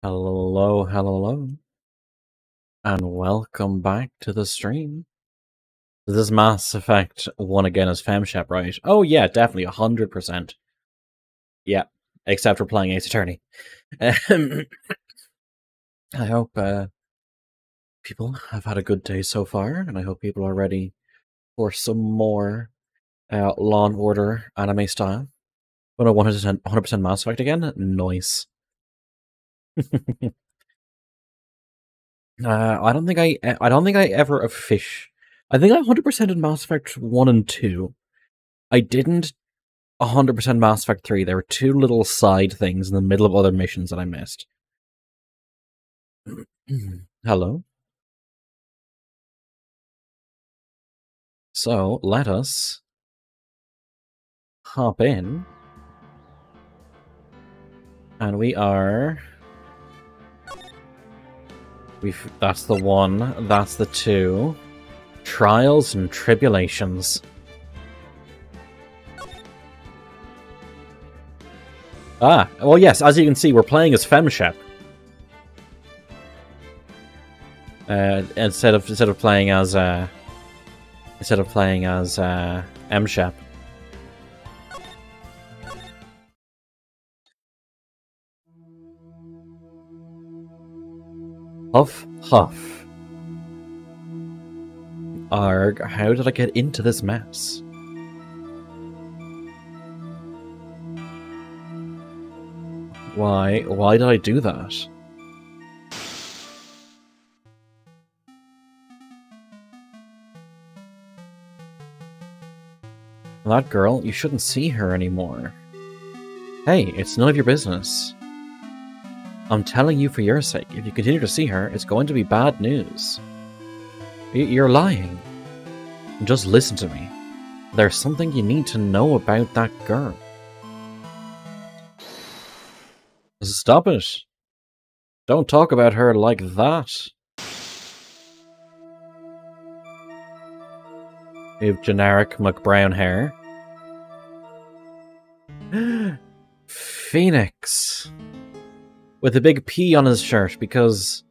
Hello, hello, and welcome back to the stream. This is Mass Effect 1 again as FemShep, right? Oh yeah, definitely, 100%. Yeah, except for playing Ace Attorney. I hope people have had a good day so far, and I hope people are ready for some more Law & Order anime style. But 100% Mass Effect again? Nice. I don't think I ever I think I 100% in Mass Effect 1 and 2. I didn't 100% Mass Effect 3. There were two little side things in the middle of other missions that I missed. Hello. So, let us hop in. And we are... That's the 1, that's the 2. Trials and Tribulations. Ah, well yes, as you can see, we're playing as FemShep. Instead of playing as M-Shep. Huff, huff. Arg, how did I get into this mess? Why did I do that? That girl, you shouldn't see her anymore. Hey, it's none of your business. I'm telling you for your sake, if you continue to see her, it's going to be bad news. You're lying. Just listen to me. There's something you need to know about that girl. Stop it. Don't talk about her like that. You have generic McBrown hair. Phoenix. With a big P on his shirt because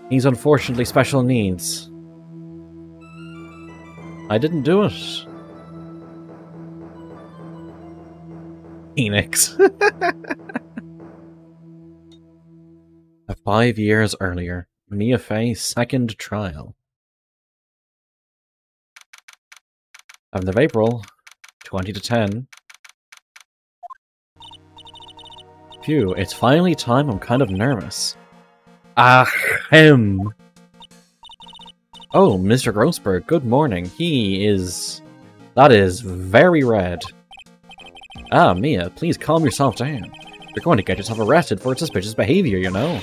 he's unfortunately special needs. I didn't do it. Phoenix. 5 years earlier, Mia Fey's second trial. 7th of April, 20 to 10. Phew, it's finally time. I'm kind of nervous. Ahem. Oh, Mr. Grossberg, good morning. That is very red. Ah, Mia, please calm yourself down. You're going to get yourself arrested for suspicious behavior, you know.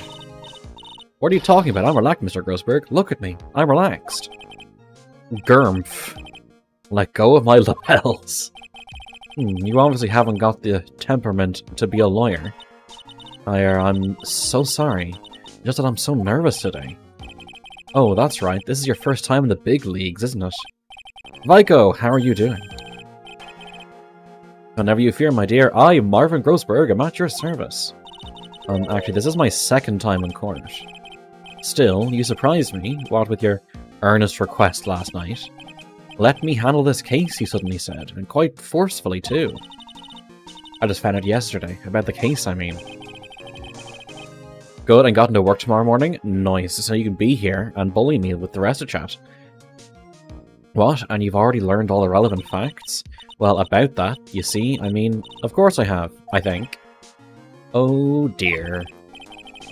What are you talking about? I'm relaxed, Mr. Grossberg. Look at me. I'm relaxed. Germph. Let go of my lapels. You obviously haven't got the temperament to be a lawyer. I'm so sorry. Just that I'm so nervous today. Oh, that's right. This is your first time in the big leagues, isn't it? Vico, how are you doing? Whenever you fear, my dear, I, Marvin Grossberg, am at your service. Actually, this is my second time in court. Still, you surprised me, what with your earnest request last night. Let me handle this case, he suddenly said, and quite forcefully, too. I just found out yesterday, about the case, I mean. Good, and got into work tomorrow morning? Nice, so you can be here and bully me with the rest of chat. What? And you've already learned all the relevant facts? Well, about that, you see, I mean, of course I have, I think. Oh dear.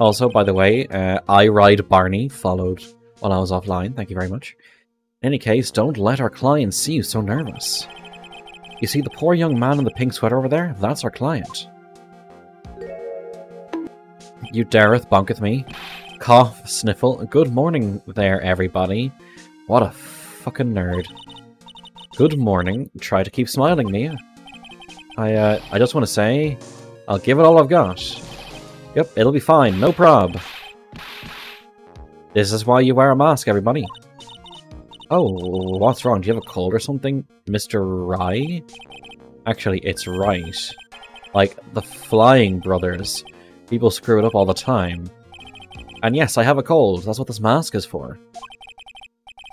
Also, by the way, I Ride Barney followed while I was offline, thank you very much. In any case, don't let our client see you so nervous. You see the poor young man in the pink sweater over there? That's our client. You dareth bonketh me. Cough, sniffle. Good morning there, everybody. What a fucking nerd. Good morning. Try to keep smiling, Mia. I just want to say, I'll give it all I've got. Yep, it'll be fine, no prob. This is why you wear a mask, everybody. Oh, what's wrong? Do you have a cold or something, Mr. Wright? Actually, it's Wright. Like, the Flying Brothers. People screw it up all the time. And yes, I have a cold. That's what this mask is for.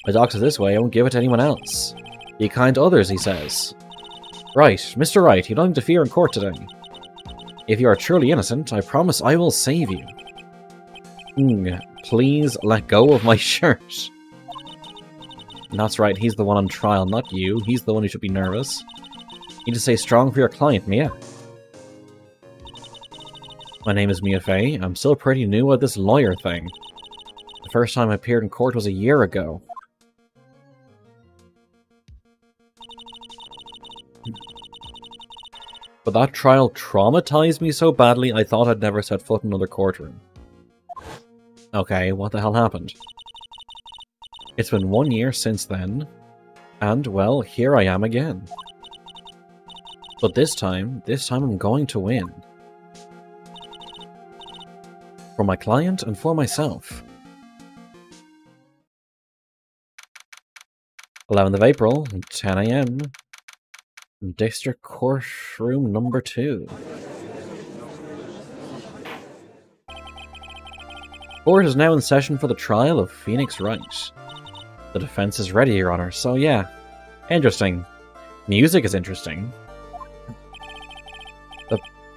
My doctor's this way, I won't give it to anyone else. Be kind to others, he says. Right, Mr. Wright, you don't need to fear in court today. If you are truly innocent, I promise I will save you. Please let go of my shirt. That's right, he's the one on trial, not you. He's the one who should be nervous. You need to stay strong for your client, Mia. My name is Mia Fey. I'm still pretty new at this lawyer thing. The first time I appeared in court was a year ago. But that trial traumatized me so badly I thought I'd never set foot in another courtroom. Okay, what the hell happened? It's been 1 year since then, and, well, here I am again. But this time I'm going to win. For my client and for myself. 11th of April, 10 AM. District Courtroom number 2. Court is now in session for the trial of Phoenix Wright. The defense is ready, Your Honor, so yeah. Interesting. Music is interesting.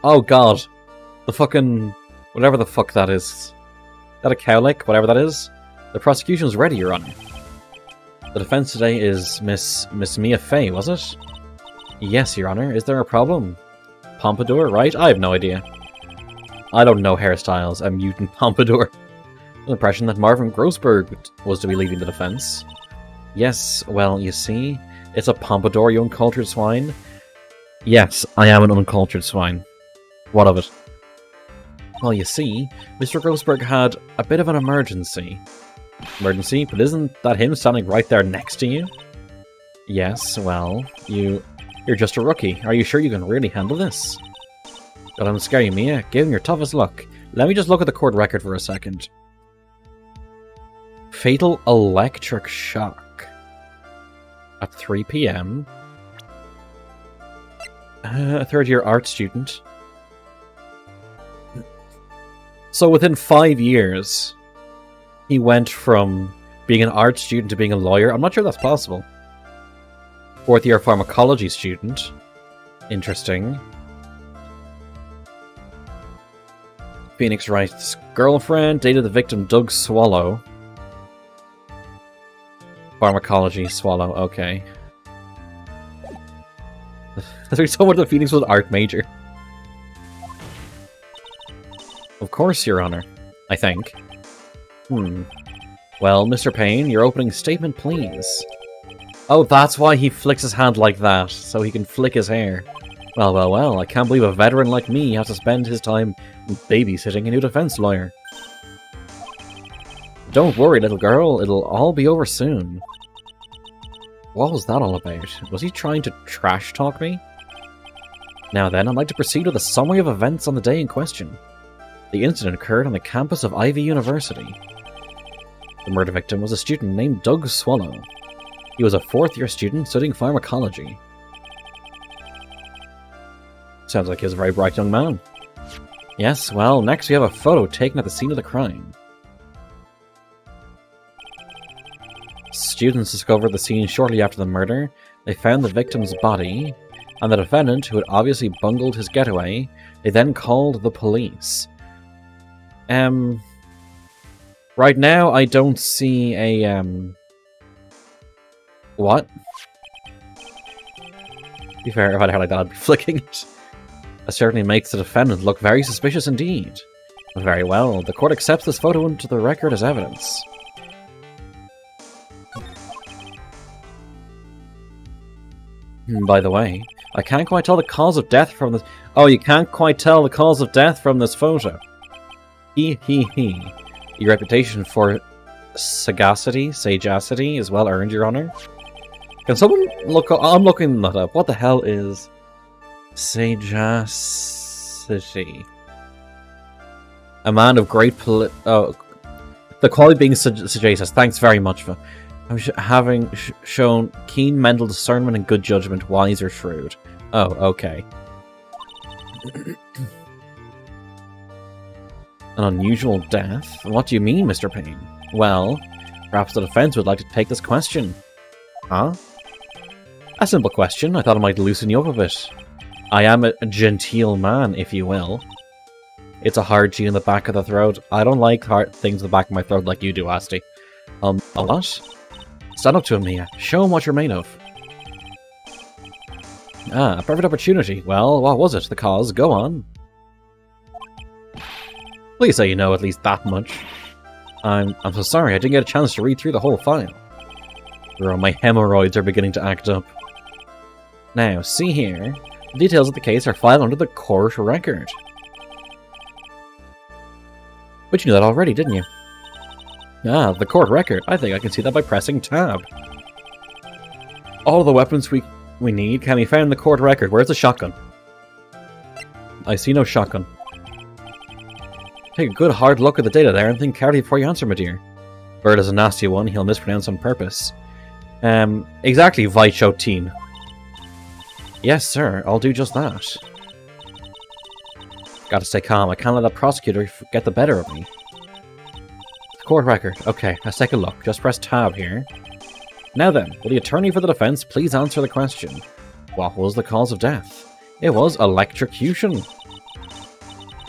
Oh god. The fucking... whatever the fuck that is. Is that a cowlick? Whatever that is? The prosecution's ready, Your Honor. The defense today is Miss Mia Fey, was it? Yes, Your Honor. Is there a problem? Pompadour, right? I have no idea. I don't know hairstyles. A mutant pompadour. The impression that Marvin Grossberg was to be leading the defense. Yes, well, you see, it's a pompadour, you uncultured swine. Yes, I am an uncultured swine. What of it? Well, you see, Mr. Grossberg had a bit of an emergency. Emergency? But isn't that him standing right there next to you? Yes, well, you're just a rookie. Are you sure you can really handle this? Don't let him scare you, Mia. Give him your toughest luck. Let me just look at the court record for a second. Fatal electric shock. At 3 PM. A third-year art student. So within 5 years, he went from being an art student to being a lawyer. I'm not sure that's possible. Fourth-year pharmacology student. Interesting. Phoenix Wright's girlfriend dated the victim Doug Swallow. Pharmacology, Swallow, okay. There's someone that Phoenix was an art major. Of course, Your Honor. I think. Well, Mr. Payne, your opening statement, please. Oh, that's why he flicks his hand like that, so he can flick his hair. Well, well, well, I can't believe a veteran like me has to spend his time babysitting a new defense lawyer. Don't worry, little girl, it'll all be over soon. What was that all about? Was he trying to trash talk me? Now then, I'd like to proceed with a summary of events on the day in question. The incident occurred on the campus of Ivy University. The murder victim was a student named Doug Swallow. He was a fourth-year student studying pharmacology. Sounds like he was a very bright young man. Yes, well, next we have a photo taken at the scene of the crime. Students discovered the scene shortly after the murder. They found the victim's body, and the defendant, who had obviously bungled his getaway, they then called the police. Right now, I don't see a, what? To be fair, if I had a hair like that, I'd be flicking it. That certainly makes the defendant look very suspicious indeed. Very well, the court accepts this photo into the record as evidence. By the way, I can't quite tell the cause of death from this... Oh, you can't quite tell the cause of death from this photo. Your reputation for sagacity is well earned, Your Honor. Can someone look... I'm looking that up. What the hell is... sagacity? A man of great oh, the quality being sagacious. Thanks very much for having shown keen mental discernment and good judgment, wise or shrewd. Oh, okay. An unusual death? What do you mean, Mr. Payne? Well, perhaps the defense would like to take this question. Huh? A simple question. I thought it might loosen you up a bit. I am a genteel man, if you will. It's a hard G in the back of the throat. I don't like hard things in the back of my throat like you do, Asti. A what? Stand up to him, Mia. Show him what you're made of. Ah, a perfect opportunity. Well, what was it? The cause? Go on. Please say you know at least that much. I'm so sorry, I didn't get a chance to read through the whole file. Bro, my hemorrhoids are beginning to act up. Now, see here. The details of the case are filed under the court record. But you knew that already, didn't you? Ah, the court record. I think I can see that by pressing tab. All the weapons we need can be found in the court record. Where's the shotgun? I see no shotgun. Take a good hard look at the data there and think carefully before you answer, my dear. Bird is a nasty one. He'll mispronounce on purpose. Exactly, Vichotin. Yes, sir. I'll do just that. Gotta stay calm. I can't let that prosecutor get the better of me. Court record. Okay, let's take a look. Just press tab here. Now then, will the attorney for the defense please answer the question? What was the cause of death? It was electrocution.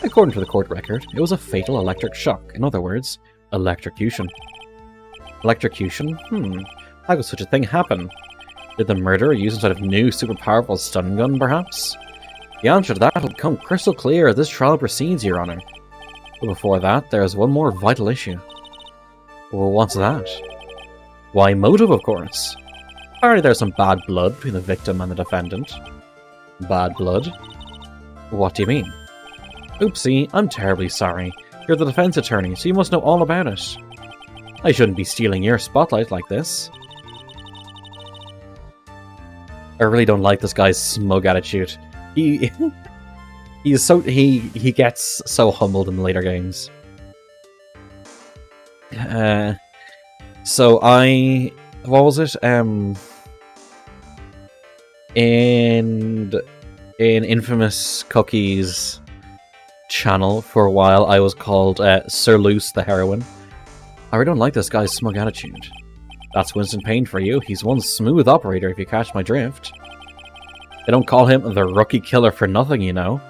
According to the court record, it was a fatal electric shock. In other words, electrocution. Electrocution? How could such a thing happen? Did the murderer use some sort of new super powerful stun gun, perhaps? The answer to that will become crystal clear as this trial proceeds, Your Honor. But before that, there is one more vital issue. Well, what's that? Why, motive, of course. Apparently there's some bad blood between the victim and the defendant. Bad blood? What do you mean? Oopsie, I'm terribly sorry. You're the defense attorney, so you must know all about it. I shouldn't be stealing your spotlight like this. I really don't like this guy's smug attitude. He gets so humbled in the later games. What was it? In Infamous Cookie's channel for a while, I was called Solus the Heroine. I really don't like this guy's smug attitude. That's Winston Payne for you. He's one smooth operator, if you catch my drift. They don't call him the rookie killer for nothing, you know.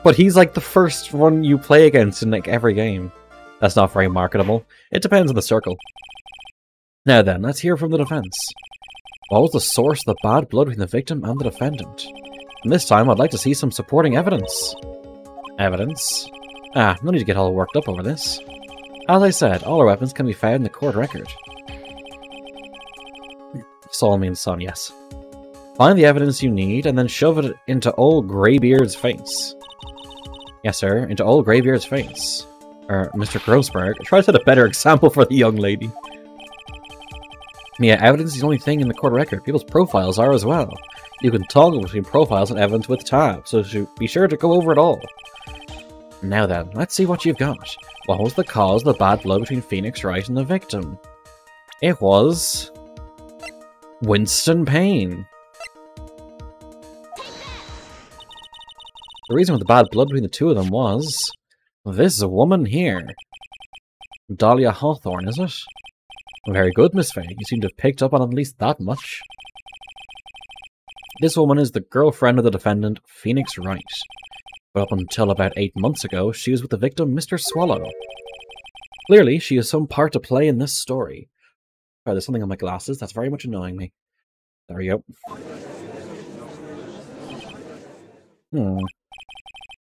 But he's like the first one you play against in like every game. That's not very marketable. It depends on the circle. Now then, let's hear from the defense. What was the source of the bad blood between the victim and the defendant? And this time, I'd like to see some supporting evidence. Evidence? Ah, no need to get all worked up over this. As I said, all our weapons can be found in the court record. Soul means son, yes. Find the evidence you need, and then shove it into old Greybeard's face. Yes, sir, into old Greybeard's face. Or Mr. Grossberg. Try to set a better example for the young lady. Yeah, evidence is the only thing in the court record. People's profiles are as well. You can toggle between profiles and evidence with tab, so be sure to go over it all. Now then, let's see what you've got. What was the cause of the bad blood between Phoenix Wright and the victim? It was... Winston Payne. The reason for the bad blood between the two of them was... this woman here. Dahlia Hawthorne, is it? Very good, Miss Faye. You seem to have picked up on at least that much. This woman is the girlfriend of the defendant, Phoenix Wright. But up until about 8 months ago, she was with the victim, Mr. Swallow. Clearly, she has some part to play in this story. Oh, there's something on my glasses that's very much annoying me. There we go.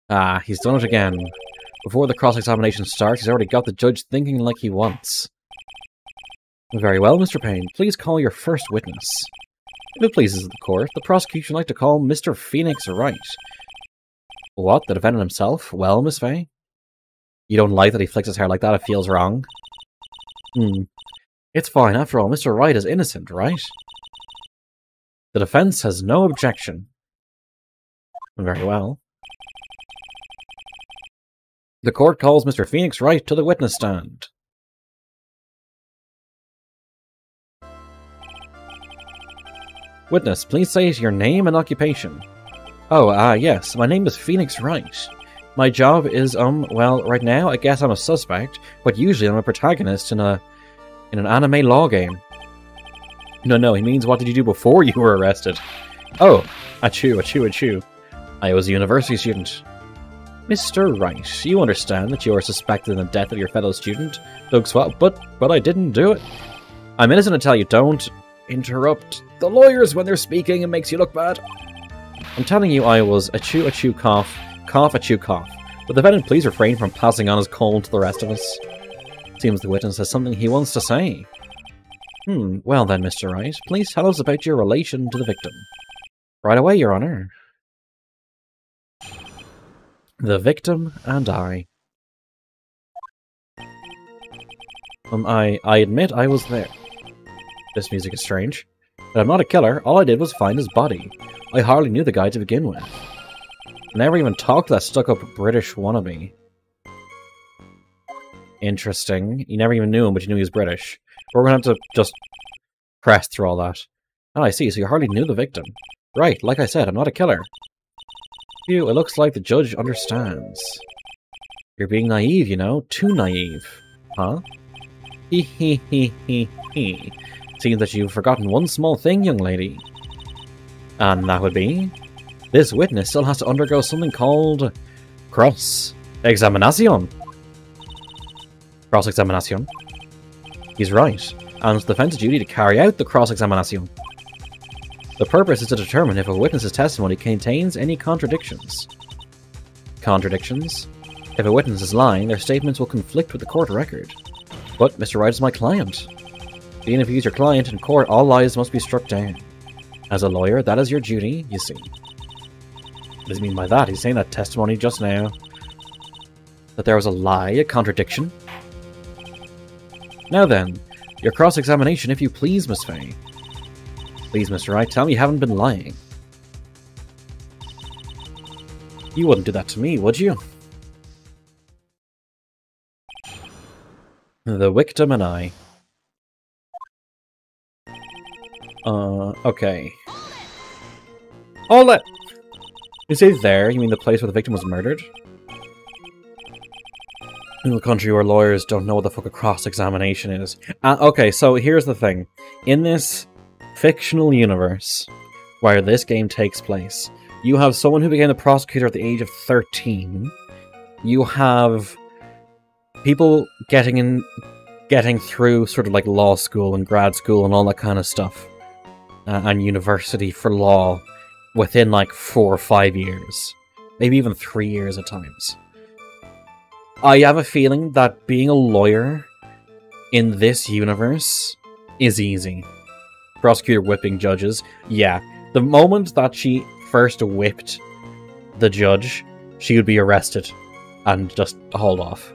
Ah, he's done it again. Before the cross-examination starts, he's already got the judge thinking like he wants. Very well, Mr. Payne. Please call your first witness. If it pleases the court, the prosecution would like to call Mr. Phoenix Wright. What? The defendant himself? Well, Miss Faye? You don't like that he flicks his hair like that? It feels wrong. It's fine. After all, Mr. Wright is innocent, right? The defense has no objection. Very well. The court calls Mr. Phoenix Wright to the witness stand. Witness, please say your name and occupation. Oh, yes, my name is Phoenix Wright. My job is, well, right now, I guess I'm a suspect, but usually I'm a protagonist in an anime law game. No, he means what did you do before you were arrested? Oh, achoo. I was a university student. Mr. Wright, you understand that you are suspected in the death of your fellow student, Doug Swat, but I didn't do it. I'm innocent until you don't interrupt the lawyers when they're speaking. It makes you look bad. I'm telling you I was achoo, cough, achoo, cough. Will the defendant please refrain from passing on his cold to the rest of us? Seems the witness has something he wants to say. Well then, Mr. Wright, please tell us about your relation to the victim. Right away, Your Honor. The victim and I. I admit I was there. This music is strange. But I'm not a killer. All I did was find his body. I hardly knew the guy to begin with. I never even talked to that stuck-up British wannabe. Interesting. You never even knew him, but you knew he was British. We're gonna have to just press through all that. Oh, I see. So you hardly knew the victim. Right, like I said, I'm not a killer. Phew, it looks like the judge understands. You're being naive, you know? Too naive. Huh? He. Seems that you've forgotten one small thing, young lady. And that would be... this witness still has to undergo something called... cross-examination. Cross-examination? He's right, and it's the defense's duty to carry out the cross-examination. The purpose is to determine if a witness's testimony contains any contradictions. Contradictions? If a witness is lying, their statements will conflict with the court record. But Mr. Wright is my client. Being if he's your client in court, all lies must be struck down. As a lawyer, that is your duty, you see. What does he mean by that? He's saying that testimony just now. That there was a lie, a contradiction. Now then, your cross-examination, if you please, Miss Fay. Please, Mr. Wright, tell me you haven't been lying. You wouldn't do that to me, would you? The victim and I. Okay. Hold it! You say there, you mean the place where the victim was murdered? In a country where lawyers don't know what the fuck a cross-examination is. Okay, so here's the thing. In this fictional universe, where this game takes place, you have someone who became a prosecutor at the age of 13. You have people getting through sort of like law school and grad school and all that kind of stuff. And university for law within like 4 or 5 years. Maybe even 3 years at times. I have a feeling that being a lawyer in this universe is easy. Prosecutor whipping judges. Yeah, the moment that she first whipped the judge, she would be arrested and just hauled off.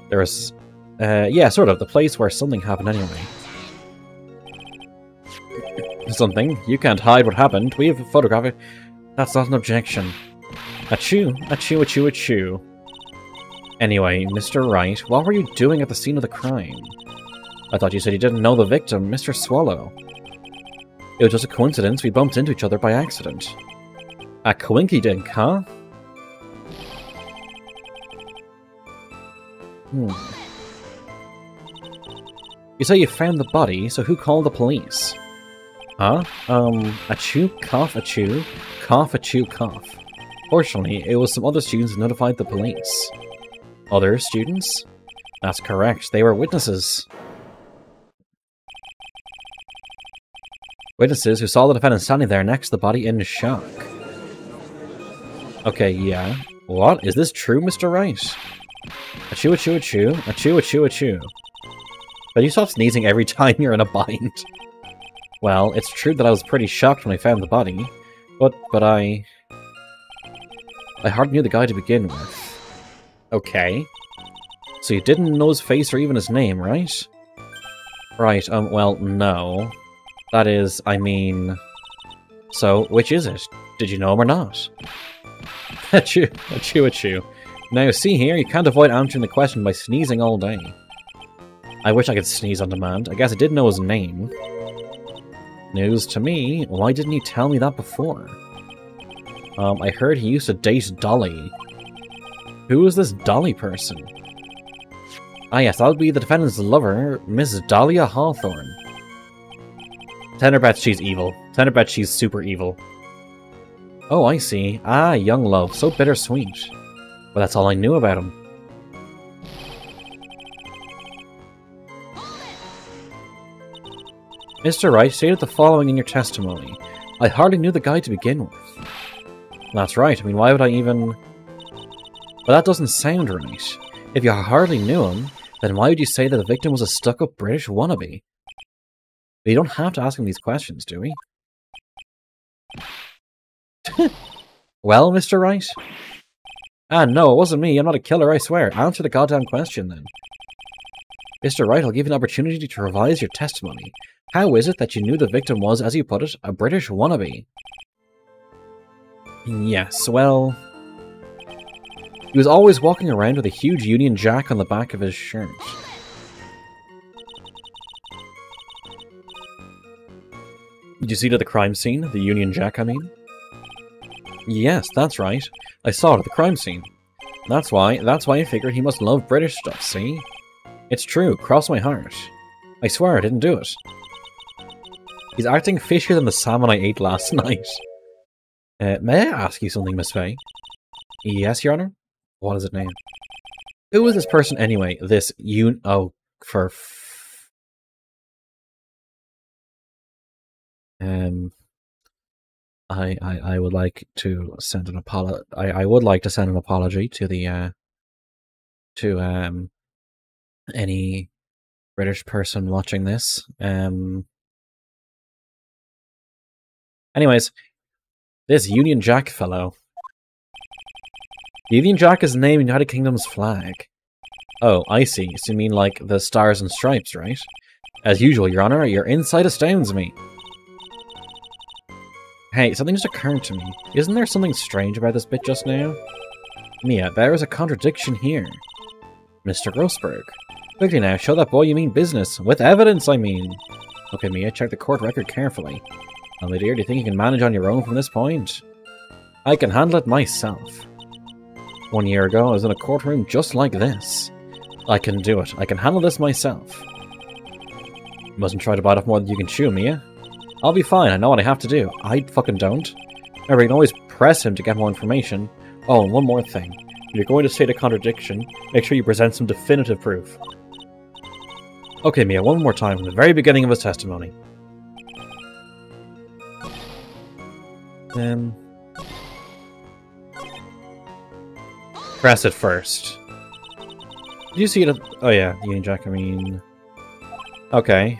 There was, yeah, sort of, the place where something happened anyway. Something? You can't hide what happened. We have a photograph. That's not an objection. Achoo, achoo, achoo, achoo. Anyway, Mr. Wright, what were you doing at the scene of the crime? I thought you said you didn't know the victim, Mr. Swallow. It was just a coincidence we bumped into each other by accident. A coinky-dink, huh? You say you found the body, so who called the police? Huh? Achoo, cough, achoo, cough. Fortunately, it was some other students who notified the police. Other students? That's correct, they were witnesses. Witnesses who saw the defendant standing there next to the body in shock. Okay, yeah. What? Is this true, Mr. Wright? Achoo, achoo, achoo, achoo, achoo, achoo. But you stop sneezing every time you're in a bind. Well, it's true that I was pretty shocked when I found the body, but I hardly knew the guy to begin with. Okay. So you didn't know his face or even his name, right? Right, well, no. That is, I mean... So, which is it? Did you know him or not? Achoo, achoo, achoo. Now, see here, you can't avoid answering the question by sneezing all day. I wish I could sneeze on demand. I guess I did know his name. News to me. Why didn't you tell me that before? I heard he used to date Dolly. Who is this Dolly person? Ah yes, that would be the defendant's lover, Miss Dahlia Hawthorne. Tender bet she's evil. Tender bet she's super evil. Oh, I see. Ah, young love. So bittersweet. Well, that's all I knew about him. Mr. Wright stated the following in your testimony. I hardly knew the guy to begin with. That's right. I mean, why would I even... But that doesn't sound right. If you hardly knew him, then why would you say that the victim was a stuck-up British wannabe? We don't have to ask him these questions, do we? Well, Mr. Wright? Ah, no, it wasn't me. I'm not a killer, I swear. Answer the goddamn question, then. Mr. Wright, I'll give you an opportunity to revise your testimony. How is it that you knew the victim was, as you put it, a British wannabe? Yes, well... He was always walking around with a huge Union Jack on the back of his shirt. Did you see it at the crime scene? The Union Jack, I mean? Yes, that's right. I saw it at the crime scene. That's why I figured he must love British stuff, see? It's true, cross my heart. I swear I didn't do it. He's acting fishier than the salmon I ate last night. May I ask you something, Miss Fay? Yes, Your Honor? What is it now? Who is this person anyway? This Oh, for... I would like to send an apology. I would like to send an apology to the any British person watching this. Anyways, this Union Jack fellow. Union Jack is the name in the United Kingdom's flag. Oh, I see. So you mean like the stars and stripes, right? As usual, Your Honor, your insight astounds me. Hey, something just occurred to me. Isn't there something strange about this bit just now? Mia, there is a contradiction here. Mr. Grossberg. Quickly now, show that boy you mean business. With evidence, I mean. Okay, Mia, check the court record carefully. Well, my dear, do you think you can manage on your own from this point? I can handle it myself. 1 year ago, I was in a courtroom just like this. I can do it. I can handle this myself. You mustn't try to bite off more than you can chew, Mia. I'll be fine, I know what I have to do. I fucking don't. Remember, you can always press him to get more information. Oh, and one more thing. If you're going to state a contradiction, make sure you present some definitive proof. Okay, Mia, one more time from the very beginning of his testimony. Press it first. Did you see it? Oh yeah, Union Jack, I mean... Okay.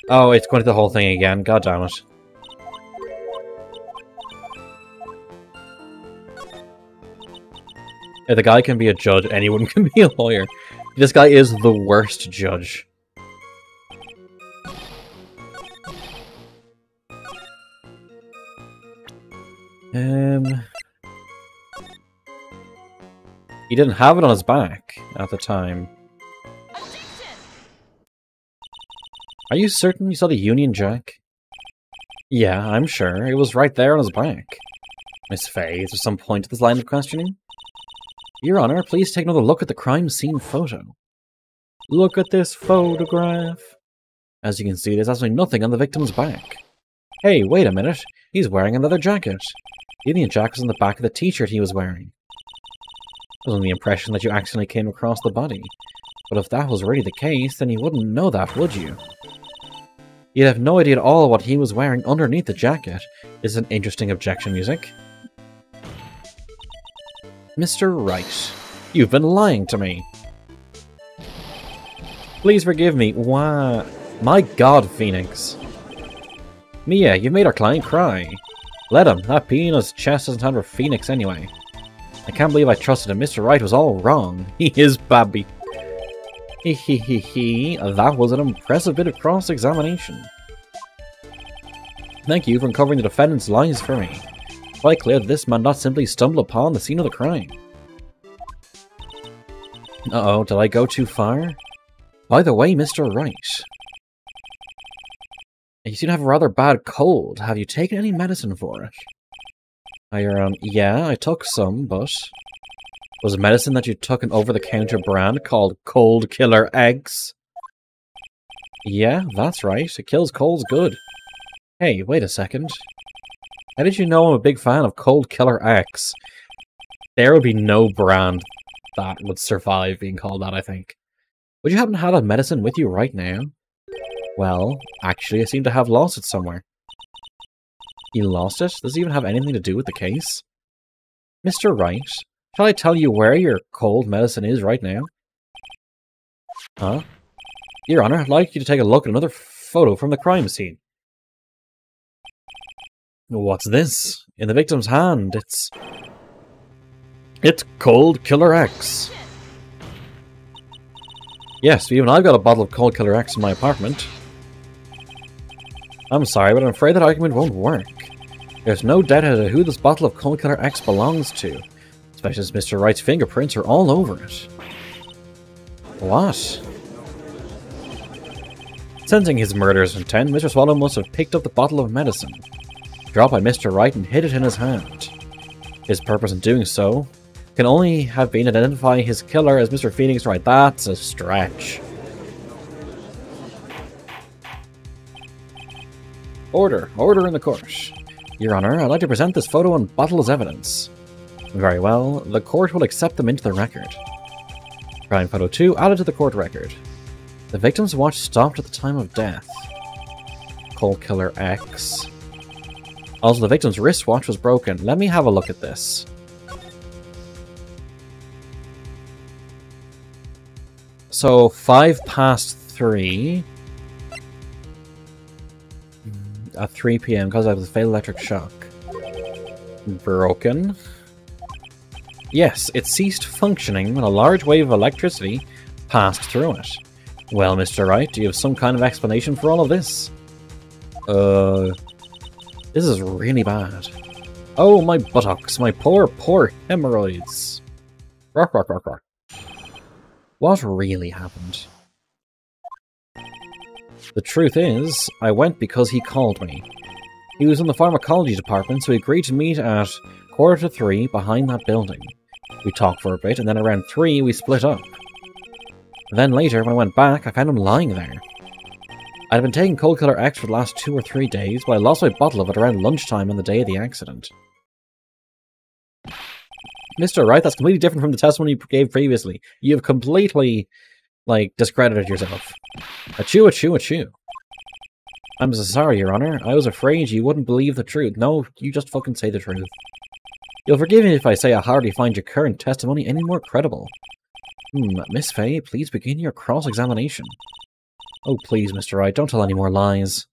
Oh, it's going to the whole thing again. God damn it. If the guy can be a judge, anyone can be a lawyer. This guy is the worst judge. He didn't have it on his back at the time. Are you certain you saw the Union Jack? Yeah, I'm sure. It was right there on his back. Miss Fay, is there some point to this line of questioning? Your Honor, please take another look at the crime scene photo. Look at this photograph. As you can see, there's absolutely nothing on the victim's back. Hey, wait a minute. He's wearing another jacket. The Union Jack was on the back of the t-shirt he was wearing. I was under the impression that you accidentally came across the body. But if that was really the case, then you wouldn't know that, would you? You'd have no idea at all what he was wearing underneath the jacket. This is an interesting objection, music. Mr. Wright, you've been lying to me. Please forgive me. Why? My God, Phoenix. Mia, you've made our client cry. Let him. That pea in his chest doesn't have for Phoenix anyway. I can't believe I trusted him. Mr. Wright was all wrong. He is babby. That was an impressive bit of cross-examination. Thank you for uncovering the defendant's lies for me. It's quite clear that this man not simply stumbled upon the scene of the crime. Uh-oh, did I go too far? By the way, Mr. Wright. You seem to have a rather bad cold. Have you taken any medicine for it? Yeah, I took some, but... Was it medicine that you took an over-the-counter brand called Cold Killer Eggs? Yeah, that's right. It kills colds good. Hey, wait a second. How did you know I'm a big fan of Cold Killer Eggs? There would be no brand that would survive being called that, I think. Would you happen to have that medicine with you right now? Well, actually, I seem to have lost it somewhere. You lost it? Does it even have anything to do with the case? Mr. Wright, shall I tell you where your cold medicine is right now? Huh? Your Honor, I'd like you to take a look at another photo from the crime scene. What's this? In the victim's hand, It's Cold Killer X. Yes, even I've got a bottle of Cold Killer X in my apartment. I'm sorry, but I'm afraid that argument won't work. There's no doubt as to who this bottle of Cold Killer X belongs to, especially as Mr. Wright's fingerprints are all over it. What? Sensing his murderous intent, Mr. Swallow must have picked up the bottle of medicine, dropped by Mr. Wright, and hid it in his hand. His purpose in doing so can only have been identifying his killer as Mr. Phoenix Wright. That's a stretch. Order in the court. Your Honor, I'd like to present this photo and bottle as evidence. Very well, the court will accept them into the record. Crime photo 2 added to the court record. The victim's watch stopped at the time of death. Cold Killer X. Also, the victim's wristwatch was broken. Let me have a look at this. So, 3:05 at 3 PM because of the fatal electric shock. Broken. Yes, it ceased functioning when a large wave of electricity passed through it. Well, Mr. Wright, do you have some kind of explanation for all of this? This is really bad. Oh, my buttocks, my poor hemorrhoids. Rock, rock, rock, rock. What really happened? The truth is, I went because he called me. He was in the pharmacology department, so he agreed to meet at 2:45 behind that building. We talked for a bit, and then around 3 we split up. Then later, when I went back, I found him lying there. I'd been taking Cold Killer X for the last 2 or 3 days, but I lost my bottle of it around lunchtime on the day of the accident. Mr. Wright, that's completely different from the testimony you gave previously. You have completely, discredited yourself. Achoo, achoo, achoo. I'm so sorry, Your Honor. I was afraid you wouldn't believe the truth. No, you just fucking say the truth. You'll forgive me if I say I hardly find your current testimony any more credible. Miss Fay, please begin your cross-examination. Oh, please, Mr. Wright, don't tell any more lies.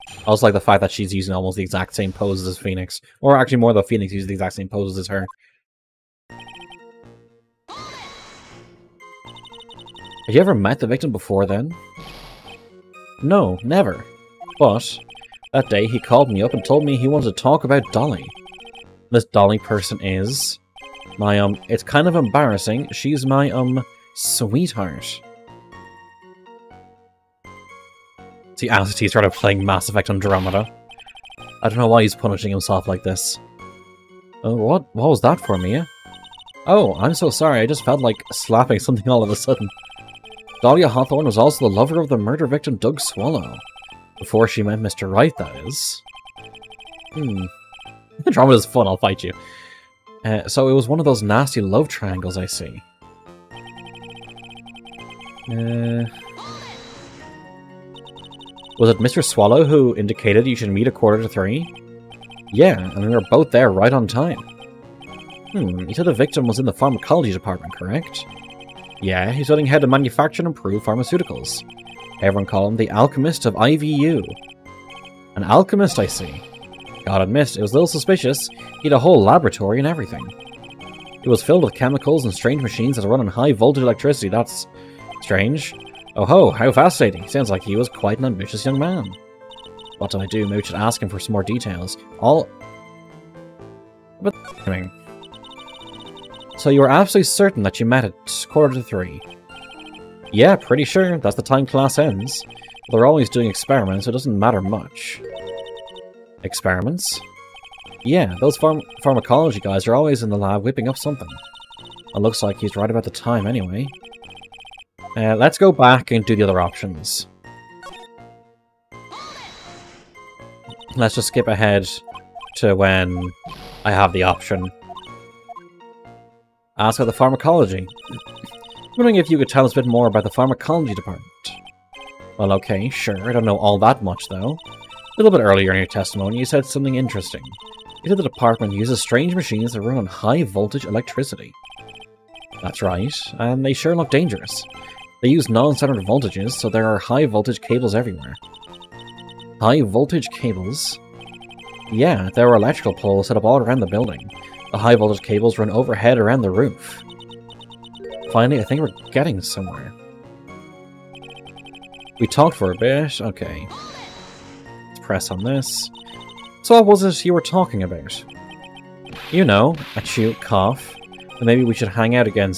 I also like the fact that she's using almost the exact same poses as Phoenix. Or actually more the Phoenix uses the exact same poses as her. Have you ever met the victim before then? No, never. But, that day he called me up and told me he wanted to talk about Dolly. This Dolly person is... it's kind of embarrassing. She's my, sweetheart. See, Alicity started playing Mass Effect Andromeda. I don't know why he's punishing himself like this. Oh, what was that for, Mia? Oh, I'm so sorry, I just felt like slapping something all of a sudden. Dahlia Hawthorne was also the lover of the murder victim Doug Swallow. Before she met Mr. Wright, that is. Andromeda's fun, I'll fight you. So it was one of those nasty love triangles, I see. Was it Mr. Swallow who indicated you should meet at 2:45? Yeah, and we were both there right on time. You said the victim was in the pharmacology department, correct? Yeah, he's studying how to manufacture and improve pharmaceuticals. Everyone called him the alchemist of IVU. An alchemist, I see. Gotta admit, it was a little suspicious. He had a whole laboratory and everything. It was filled with chemicals and strange machines that run on high-voltage electricity. That's strange. Oh ho, how fascinating. Sounds like he was quite an ambitious young man. What do I do? Maybe we should ask him for some more details. But... So you were absolutely certain that you met at 2:45? Yeah, pretty sure. That's the time class ends. They're always doing experiments, so it doesn't matter much. Experiments? Yeah, those pharmacology guys are always in the lab whipping up something. It looks like he's right about the time anyway. Let's go back and do the other options. Let's just skip ahead to when I have the option. Ask about the pharmacology. I'm wondering if you could tell us a bit more about the pharmacology department. Well, okay, sure. I don't know all that much, though. A little bit earlier in your testimony, you said something interesting. You said the department uses strange machines that run on high-voltage electricity. That's right, and they sure look dangerous. They use non-standard voltages, so there are high-voltage cables everywhere. High-voltage cables? Yeah, there are electrical poles set up all around the building. The high-voltage cables run overhead around the roof. Finally, I think we're getting somewhere. We talked for a bit. Okay. Let's press on this. So what was it you were talking about? You know, a chew, cough. And maybe we should hang out again.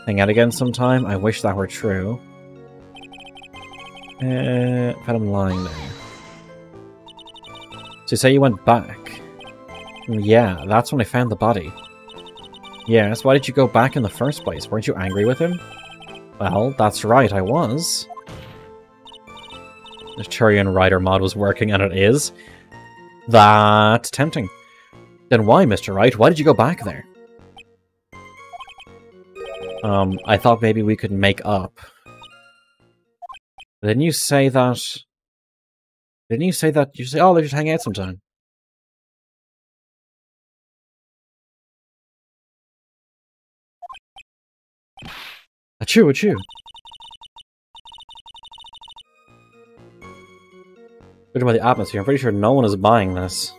Hang out again sometime? I wish that were true. If I'm lying there. So you say you went back? Yeah, that's when I found the body. Yes, why did you go back in the first place? Weren't you angry with him? Well, that's right, I was. The Turian Rider mod was working, and it is. That's tempting. Then why, Mr. Wright? Why did you go back there? I thought maybe we could make up. Didn't you say that... Didn't you say that... You say, oh, let's just hang out sometime. Achoo, achoo. Judging by the atmosphere, I'm pretty sure no one is buying this.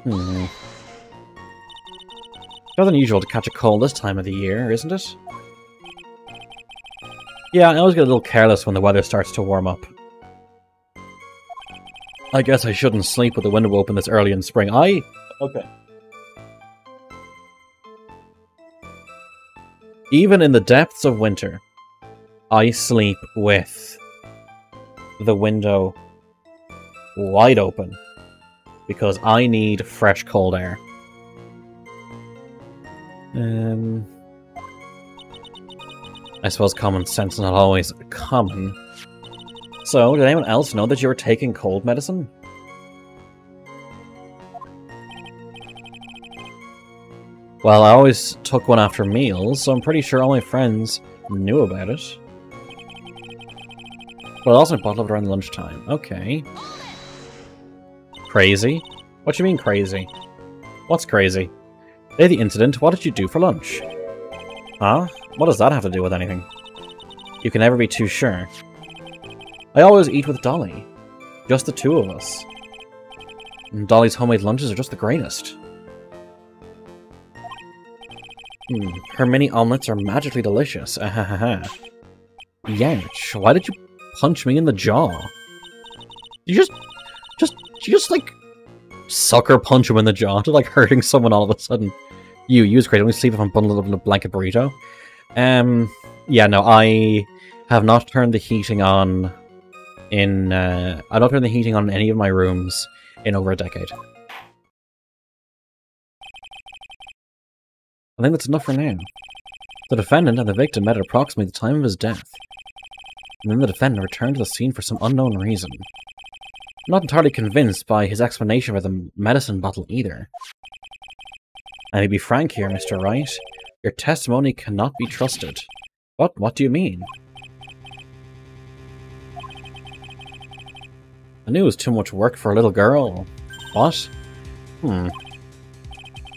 It's unusual to catch a cold this time of the year, isn't it? Yeah, I always get a little careless when the weather starts to warm up. I guess I shouldn't sleep with the window open this early in spring. Okay. Even in the depths of winter, I sleep with the window wide open because I need fresh cold air. I suppose common sense is not always common. So, did anyone else know that you were taking cold medicine? Well, I always took one after meals, so I'm pretty sure all my friends knew about it. But I also bottled it around lunchtime. Okay. Crazy? What do you mean crazy? What's crazy? Day of the incident, what did you do for lunch? Huh? What does that have to do with anything? You can never be too sure. I always eat with Dolly. Just the two of us. And Dolly's homemade lunches are just the greatest. Her mini omelets are magically delicious. Ahahaha. Youch, why did you punch me in the jaw? You just like sucker punch him in the jaw to like hurting someone all of a sudden. You was great. Let me sleep if I'm bundled up in a blanket burrito. Yeah, no, I have not turned the heating on in I've not turned the heating on in any of my rooms in over a decade. I think that's enough for now. The defendant and the victim met at approximately the time of his death. And then the defendant returned to the scene for some unknown reason. I'm not entirely convinced by his explanation for the medicine bottle either. I may be frank here, Mr. Wright. Your testimony cannot be trusted. What? What do you mean? I knew it was too much work for a little girl. What?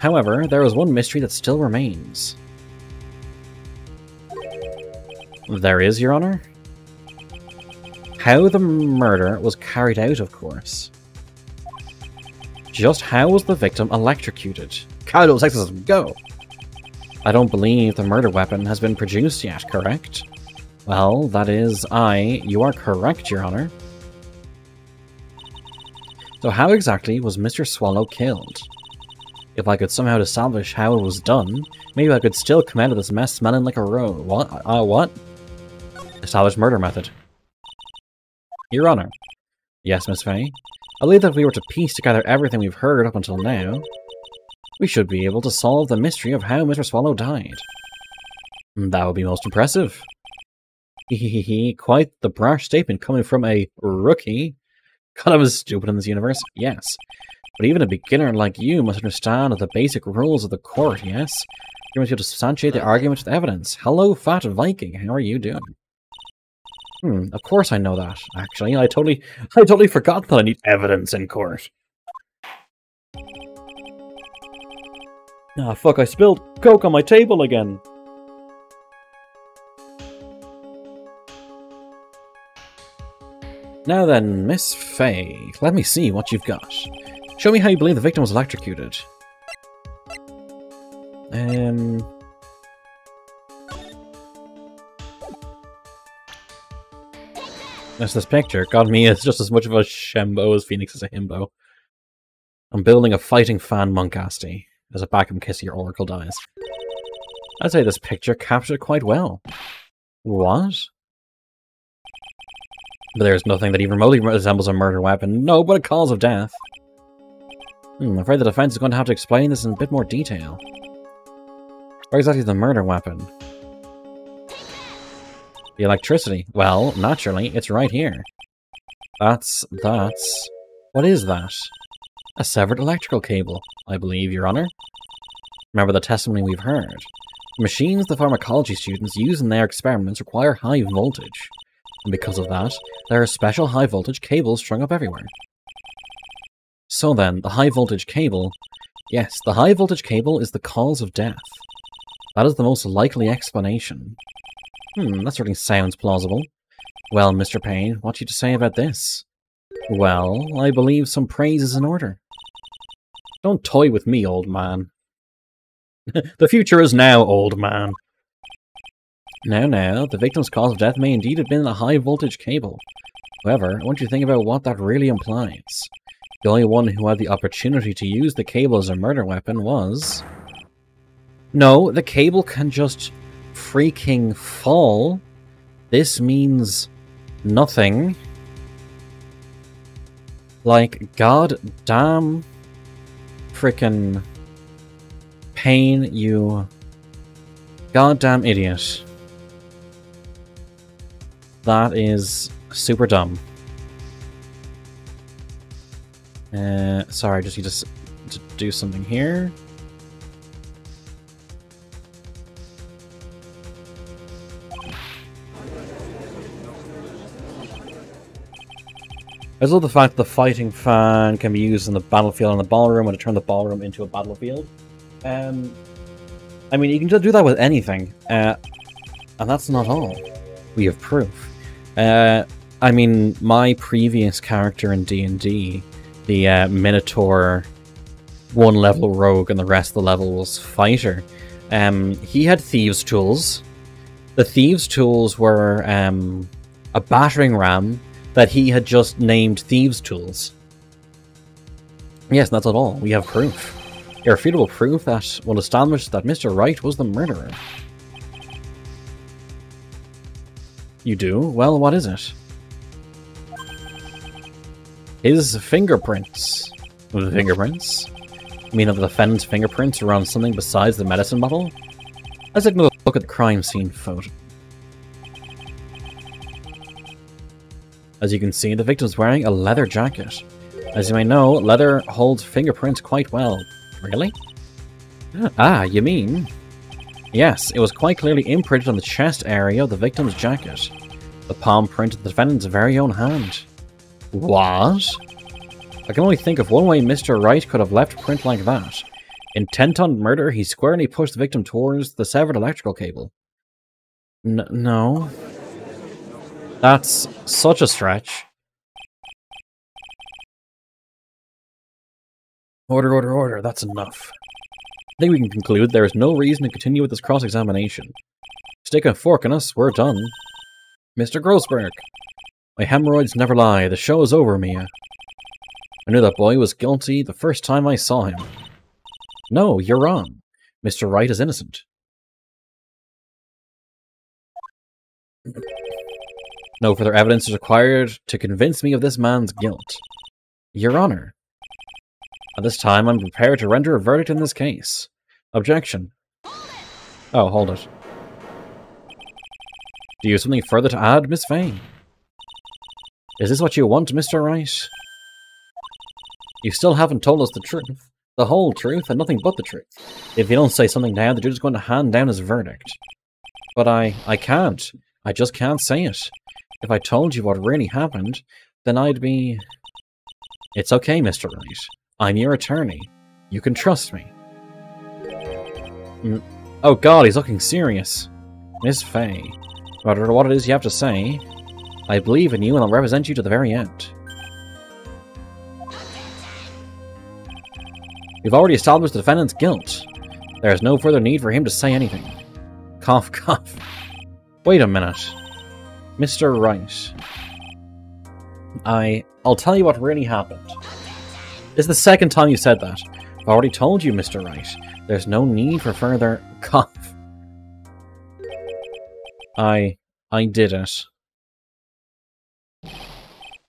However, there is one mystery that still remains. There is, Your Honor? How the murder was carried out, of course. Just how was the victim electrocuted? Kaido sexism, go! I don't believe the murder weapon has been produced yet, correct? Well, that is, you are correct, Your Honor. So how exactly was Mr. Swallow killed? If I could somehow establish how it was done, maybe I could still come out of this mess smelling like a rose. What? Establish murder method. Your Honor, Yes, Miss Faye? I believe that if we were to piece together everything we've heard up until now, we should be able to solve the mystery of how Mr. Swallow died. That would be most impressive. Hehehe, quite the brash statement coming from a rookie. God, I was stupid in this universe, yes. But even a beginner like you must understand the basic rules of the court, yes? You must be able to substantiate the argument with evidence. Hello, Fat Viking, how are you doing? Of course I know that, actually. I totally forgot that I need evidence in court. Ah, fuck, I spilled Coke on my table again. Now then, Miss Faye, let me see what you've got. Show me how you believe the victim was electrocuted. That's this picture. God, me is just as much of a Shembo as Phoenix is a himbo. I'm building a fighting fan Monkasti. As a backup in case your oracle dies. I'd say this picture captured it quite well. What? But there's nothing that even remotely resembles a murder weapon. No, but a cause of death. I'm afraid the defense is going to have to explain this in a bit more detail. Where exactly is the murder weapon? The electricity. Well, naturally, it's right here. That's... What is that? A severed electrical cable, I believe, Your Honor. Remember the testimony we've heard. The machines the pharmacology students use in their experiments require high voltage. And because of that, there are special high voltage cables strung up everywhere. So then, the high voltage cable... Yes, the high voltage cable is the cause of death. That is the most likely explanation. That certainly sounds plausible. Well, Mr. Payne, what you to say about this? Well, I believe some praise is in order. Don't toy with me, old man. The future is now, old man. Now, the victim's cause of death may indeed have been a high-voltage cable. However, I want you to think about what that really implies. The only one who had the opportunity to use the cable as a murder weapon was... No, the cable can just freaking fall. This means nothing. Like, goddamn frickin' Payne, you goddamn idiot. That is super dumb. Sorry, I just need to do something here. I just love the fact that the fighting fan can be used in the battlefield and the ballroom and to turn the ballroom into a battlefield. I mean, you can just do that with anything. And that's not all. We have proof. I mean, my previous character in D&D, the Minotaur one-level rogue and the rest of the level was fighter. He had thieves' tools. The thieves' tools were a battering ram that he had just named thieves' tools. Yes, that's not all. We have proof. Irrefutable proof that will establish that Mr. Wright was the murderer. You do? Well, what is it? His fingerprints. The fingerprints? You mean of the defendant's fingerprints are on something besides the medicine bottle? Let's take another look at the crime scene photo. As you can see, the victim is wearing a leather jacket. As you may know, leather holds fingerprints quite well. Really? Ah, you mean... Yes, it was quite clearly imprinted on the chest area of the victim's jacket. The palm print of the defendant's very own hand. What? I can only think of one way Mr. Wright could have left a print like that. Intent on murder, he squarely pushed the victim towards the severed electrical cable. No. That's such a stretch. Order, that's enough. I think we can conclude there is no reason to continue with this cross-examination. Stick a fork in us, we're done. Mr. Grossberg. My hemorrhoids never lie, the show is over, Mia. I knew that boy was guilty the first time I saw him. No, you're wrong. Mr. Wright is innocent. No further evidence is required to convince me of this man's guilt. Your Honor, at this time I'm prepared to render a verdict in this case. Objection. Oh, hold it. Do you have something further to add, Miss Fay? Is this what you want, Mr. Wright? You still haven't told us the truth. The whole truth and nothing but the truth. If you don't say something now, the judge is going to hand down his verdict. But I can't. I just can't say it. If I told you what really happened, then I'd be... It's okay, Mr. Wright. I'm your attorney. You can trust me. Oh god, he's looking serious. Miss Fay, no matter what it is you have to say, I believe in you and I'll represent you to the very end. We've already established the defendant's guilt. There is no further need for him to say anything. Cough, cough. Wait a minute. Mr. Wright. I'll tell you what really happened. This is the second time you said that. I've already told you, Mr. Wright. There's no need for further cough. I did it.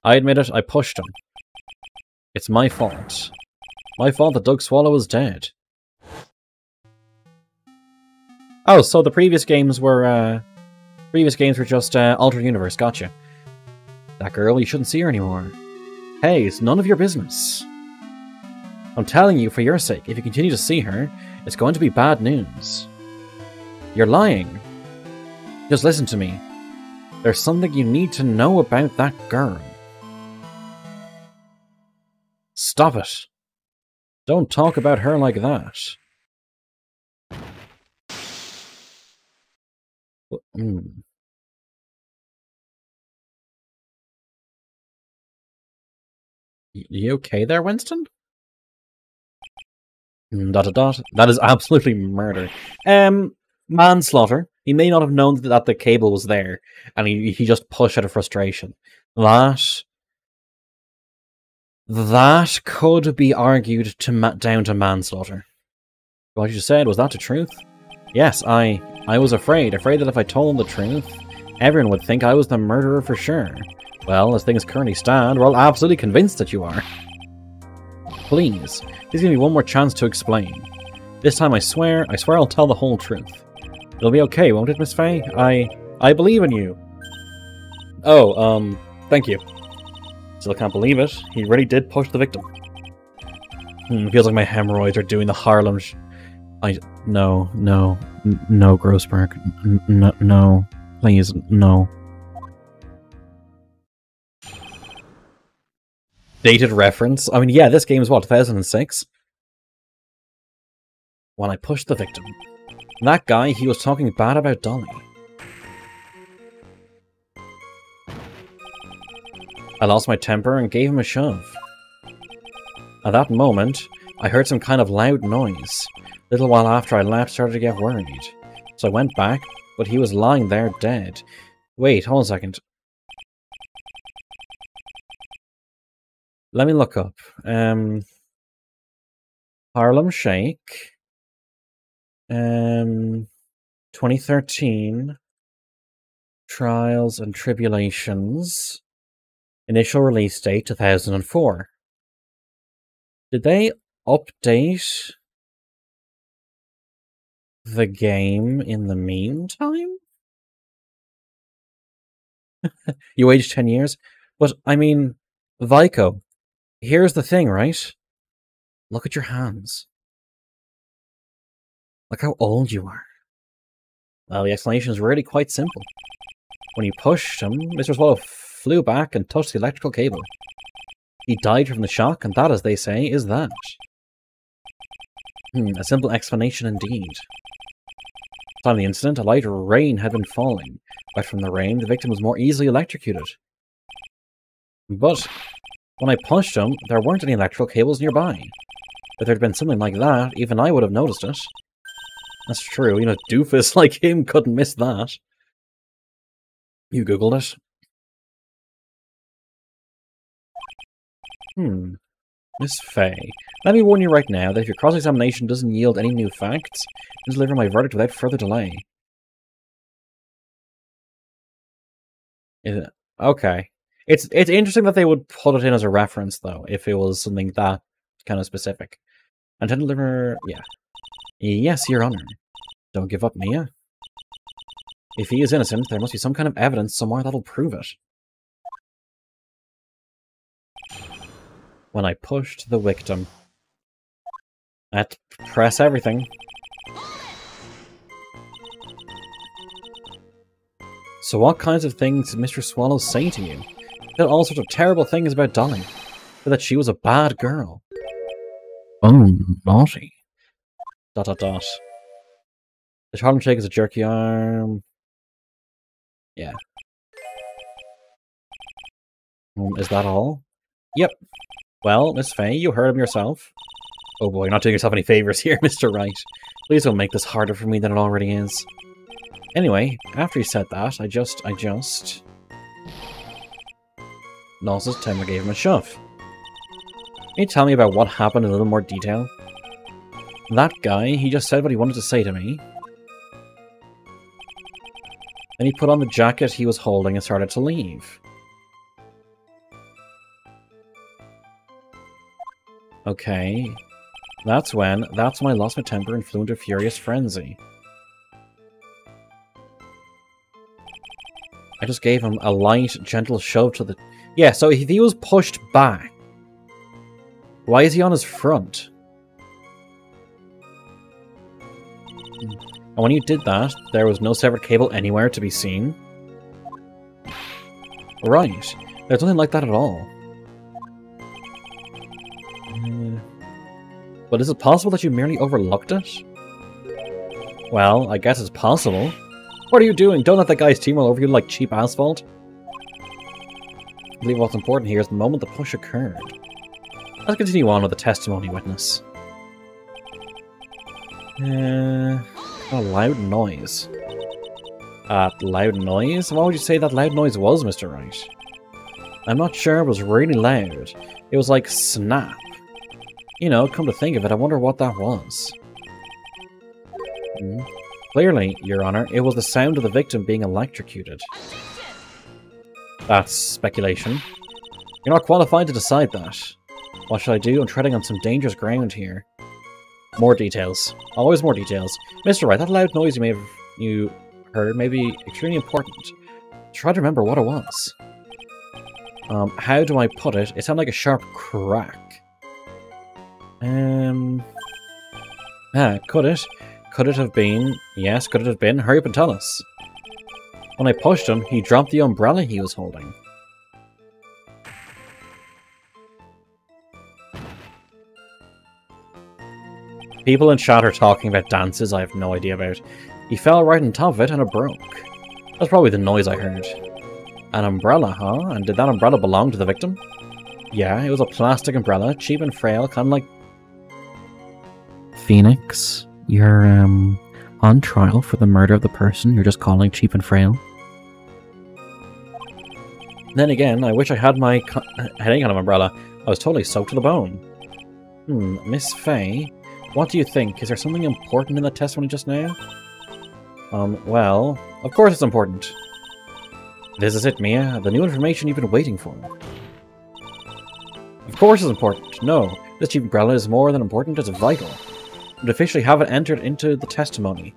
I admit it, I pushed him. It's my fault. My fault that Doug Swallow is dead. Oh, so the previous games were just alternate universe, gotcha. That girl, you shouldn't see her anymore. Hey, it's none of your business. I'm telling you, for your sake, if you continue to see her, it's going to be bad news. You're lying. Just listen to me. There's something you need to know about that girl. Stop it. Don't talk about her like that. You okay there, Winston? That is absolutely murder. Manslaughter. He may not have known that the cable was there, and he just pushed out of frustration. That could be argued down to manslaughter. What you said, was that the truth? Yes, I was afraid that if I told the truth, everyone would think I was the murderer for sure. Well, as things currently stand, we're all absolutely convinced that you are. Please give me one more chance to explain. This time I swear I'll tell the whole truth. It'll be okay, won't it, Miss Fay? I believe in you. Oh, thank you. Still can't believe it. He really did push the victim. Feels like my hemorrhoids are doing the Harlem No, Grossberg. No. Please, no. Dated reference? I mean, yeah, this game is what, 2006? When I pushed the victim. That guy, he was talking bad about Dolly. I lost my temper and gave him a shove. At that moment, I heard some kind of loud noise. A little while after I left, started to get worried. So I went back, but he was lying there dead. Wait, hold on a second. Let me look up. Harlem Shake. 2013. Trials and Tribulations. Initial release date 2004. Did they update the game in the meantime? You aged 10 years? But, I mean, Vico, here's the thing, right? Look at your hands. Look how old you are. Well, the explanation is really quite simple. When you pushed him, Mr. Swallow flew back and touched the electrical cable. He died from the shock, and that, as they say, is that. A simple explanation indeed. At the time of the incident, a light rain had been falling, but from the rain, the victim was more easily electrocuted. But when I punched him, there weren't any electrical cables nearby. If there'd been something like that, even I would have noticed it. That's true, you know, doofus like him couldn't miss that. You googled it? Miss Fay, let me warn you right now that if your cross-examination doesn't yield any new facts, I'll deliver my verdict without further delay. Okay. It's interesting that they would put it in as a reference, though, if it was something that kind of specific. And to deliver... yeah. Yes, Your Honor. Don't give up, Mia. If he is innocent, there must be some kind of evidence somewhere that'll prove it. When I pushed the victim. I had to press everything. So what kinds of things did Mr. Swallow say to you? He said all sorts of terrible things about Dolly. Said that she was a bad girl. Oh, naughty. ... The Harlem Shake is a jerky arm. Yeah. Is that all? Yep. Well, Miss Faye, you heard him yourself. Oh boy, you're not doing yourself any favors here, Mr. Wright. Please don't make this harder for me than it already is. Anyway, after he said that, I just... Nonsense, Timber gave him a shove. Can you tell me about what happened in a little more detail? That guy, he just said what he wanted to say to me. Then he put on the jacket he was holding and started to leave. Okay. That's when I lost my temper and flew into a furious frenzy. I just gave him a light, gentle shove to the... Yeah, so if he was pushed back, why is he on his front? And when you did that, there was no severed cable anywhere to be seen? Right. There's nothing like that at all. But is it possible that you merely overlooked it? Well, I guess it's possible. What are you doing? Don't let that guy's team roll over you like cheap asphalt. I believe what's important here is the moment the push occurred. Let's continue on with the testimony witness. A loud noise. Loud noise? What would you say that loud noise was, Mr. Wright? I'm not sure, it was really loud. It was like snap. You know, come to think of it, I wonder what that was. Clearly, Your Honor, it was the sound of the victim being electrocuted. That's speculation. You're not qualified to decide that. What should I do? I'm treading on some dangerous ground here. More details. Always more details. Mr. Wright, that loud noise you heard may be extremely important. Try to remember what it was. How do I put it? It sounded like a sharp crack. Could it? Could it have been? Yes, could it have been? Hurry up and tell us. When I pushed him, he dropped the umbrella he was holding. People in chat are talking about dances I have no idea about. He fell right on top of it and it broke. That's probably the noise I heard. An umbrella, huh? And did that umbrella belong to the victim? Yeah, it was a plastic umbrella, cheap and frail, kind of like... Phoenix, you're, on trial for the murder of the person you're just calling cheap and frail? Then again, I wish I had my any kind of umbrella. I was totally soaked to the bone. Miss Faye, what do you think? Is there something important in that testimony just now? Well, of course it's important. This is it, Mia. The new information you've been waiting for. Of course it's important. No, this cheap umbrella is more than important, it's vital. Would officially have it entered into the testimony.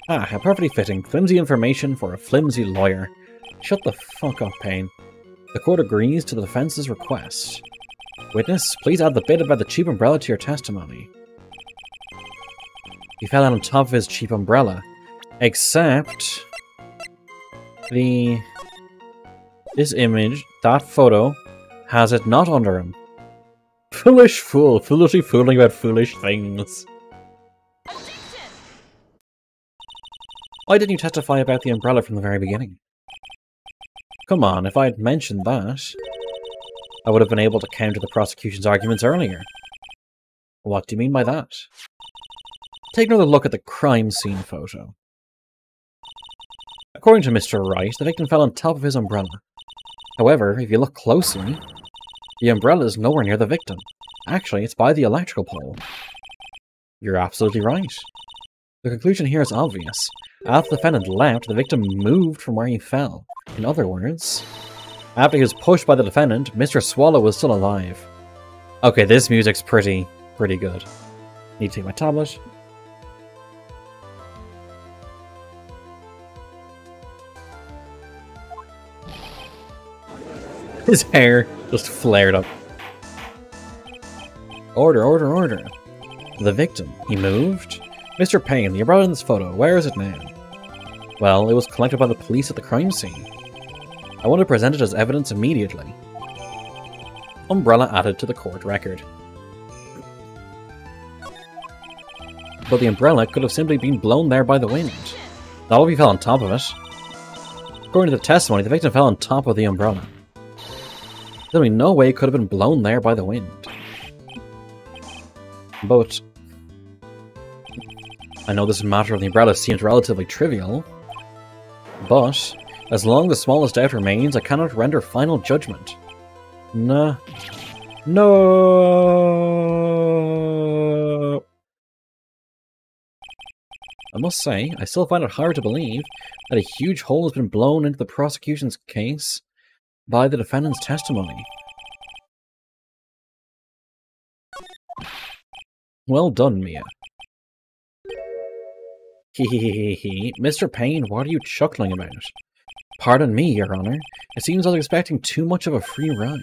How perfectly fitting. Flimsy information for a flimsy lawyer. Shut the fuck up, Payne. The court agrees to the defense's request. Witness, please add the bit about the cheap umbrella to your testimony. He fell out on top of his cheap umbrella. Except... This image, that photo, has it not under him. Foolish fool, foolishly fooling about foolish things. Why didn't you testify about the umbrella from the very beginning? Come on, if I had mentioned that, I would have been able to counter the prosecution's arguments earlier. What do you mean by that? Take another look at the crime scene photo. According to Mr. Wright, the victim fell on top of his umbrella. However, if you look closely, the umbrella is nowhere near the victim. Actually, it's by the electrical pole. You're absolutely right. The conclusion here is obvious. As the defendant leapt, the victim moved from where he fell. In other words, after he was pushed by the defendant, Mr. Swallow was still alive. Okay, this music's pretty good. Need to take my tablet. His hair just flared up. Order, order, order. The victim, he moved. Mr. Payne, the umbrella in this photo, where is it now? Well, it was collected by the police at the crime scene. I want to present it as evidence immediately. Umbrella added to the court record. But the umbrella could have simply been blown there by the wind. Not if he fell on top of it. According to the testimony, the victim fell on top of the umbrella. There's only no way it could have been blown there by the wind. But I know this matter of the umbrella seems relatively trivial, but as long as the smallest doubt remains, I cannot render final judgment. Nah. No. I must say, I still find it hard to believe that a huge hole has been blown into the prosecution's case by the defendant's testimony. Well done, Mia. Hehehehe. Mr. Payne, what are you chuckling about? Pardon me, Your Honor. It seems I was expecting too much of a free ride.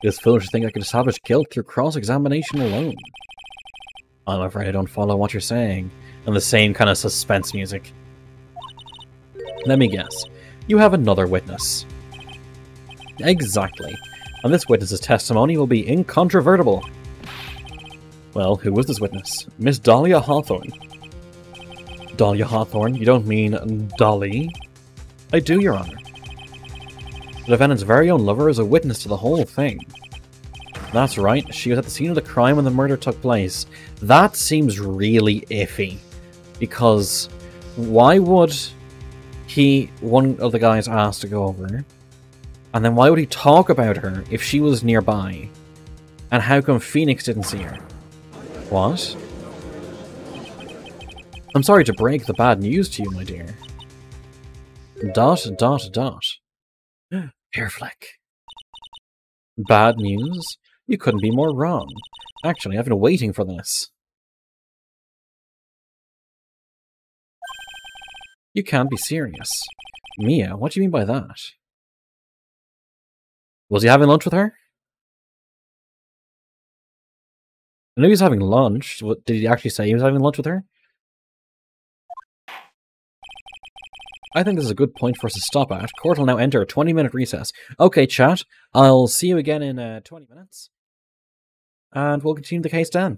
It is foolish to think I could establish guilt through cross-examination alone. I'm afraid I don't follow what you're saying. And the same kind of suspense music. Let me guess. You have another witness. Exactly. And this witness's testimony will be incontrovertible. Well, who was this witness? Miss Dahlia Hawthorne. Dahlia Hawthorne? You don't mean Dolly? I do, Your Honor. The defendant's very own lover is a witness to the whole thing. That's right, she was at the scene of the crime when the murder took place. That seems really iffy. Because why would one of the guys asked to go over, and then why would he talk about her if she was nearby? And how come Phoenix didn't see her? What? I'm sorry to break the bad news to you, my dear. ... Hair flick. Bad news? You couldn't be more wrong. Actually, I've been waiting for this. You can't be serious. Mia, what do you mean by that? Was he having lunch with her? I knew he was having lunch. What, did he actually say he was having lunch with her? I think this is a good point for us to stop at. Court will now enter a 20-minute recess. Okay, chat. I'll see you again in 20 minutes. And we'll continue the case then.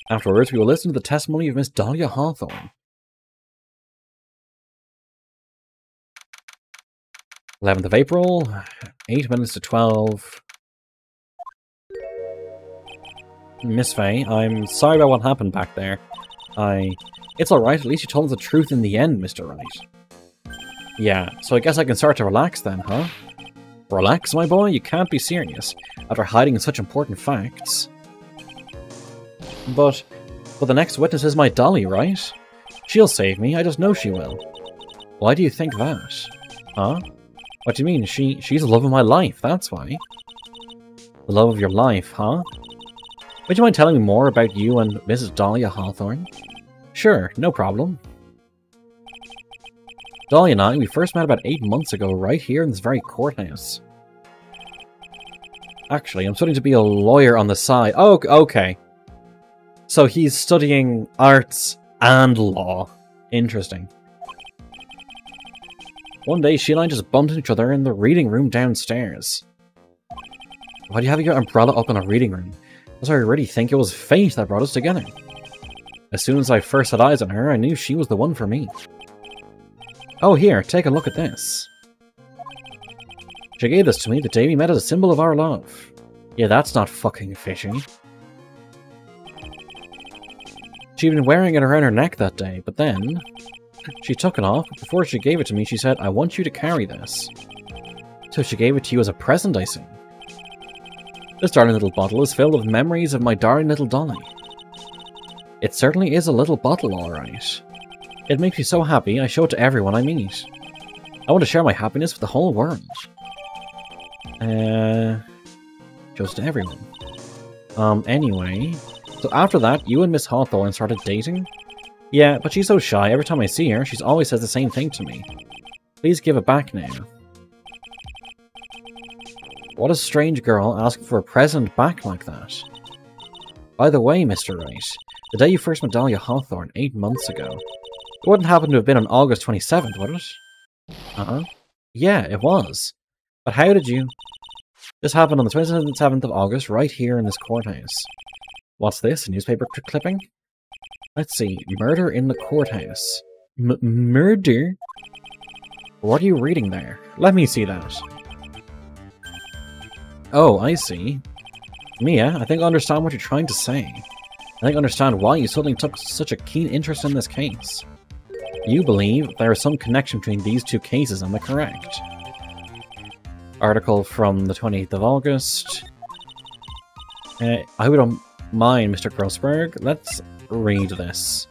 Afterwards, we will listen to the testimony of Miss Dahlia Hawthorne. 11th of April, 8 minutes to 12. Miss Faye, I'm sorry about what happened back there. It's alright, at least you told us the truth in the end, Mr. Wright. Yeah, so I guess I can start to relax then, huh? Relax, my boy? You can't be serious, after hiding such important facts. But the next witness is my Dolly, right? She'll save me, I just know she will. Why do you think that? Huh? What do you mean? She's the love of my life, that's why. The love of your life, huh? Would you mind telling me more about you and Mrs. Dahlia Hawthorne? Sure, no problem. Dahlia and I, we first met about 8 months ago, right here in this very courthouse. Actually, I'm studying to be a lawyer on the side. Oh, okay. So he's studying arts and law. Interesting. One day, she and I just bumped into each other in the reading room downstairs. Why do you have your umbrella up in a reading room? Does I already think it was fate that brought us together? As soon as I first set eyes on her, I knew she was the one for me. Oh, here, take a look at this. She gave this to me the day we met as a symbol of our love. Yeah, that's not fucking fishy. She'd been wearing it around her neck that day, but then she took it off, but before she gave it to me, she said, I want you to carry this. So she gave it to you as a present, I see. This darling little bottle is filled with memories of my darling little Dolly. It certainly is a little bottle, alright. It makes me so happy I show it to everyone I meet. I want to share my happiness with the whole world. Shows to everyone. Anyway. So after that, you and Miss Hawthorne started dating? Yeah, but she's so shy. Every time I see her, she's always says the same thing to me. Please give it back now. What a strange girl asking for a present back like that. By the way, Mr. Wright, the day you first met Dahlia Hawthorne 8 months ago, it wouldn't happen to have been on August 27th, would it? Uh-huh. Yeah, it was. But how did you... This happened on the 27th of August, right here in this courthouse. What's this, a newspaper clipping? Let's see, murder in the courthouse. Murder? What are you reading there? Let me see that. Oh, I see. Mia, I think I understand what you're trying to say. I think I understand why you suddenly took such a keen interest in this case. You believe there is some connection between these two cases, am I correct? Article from the 28th of August. I don't mind, Mr. Grossberg. Let's read this.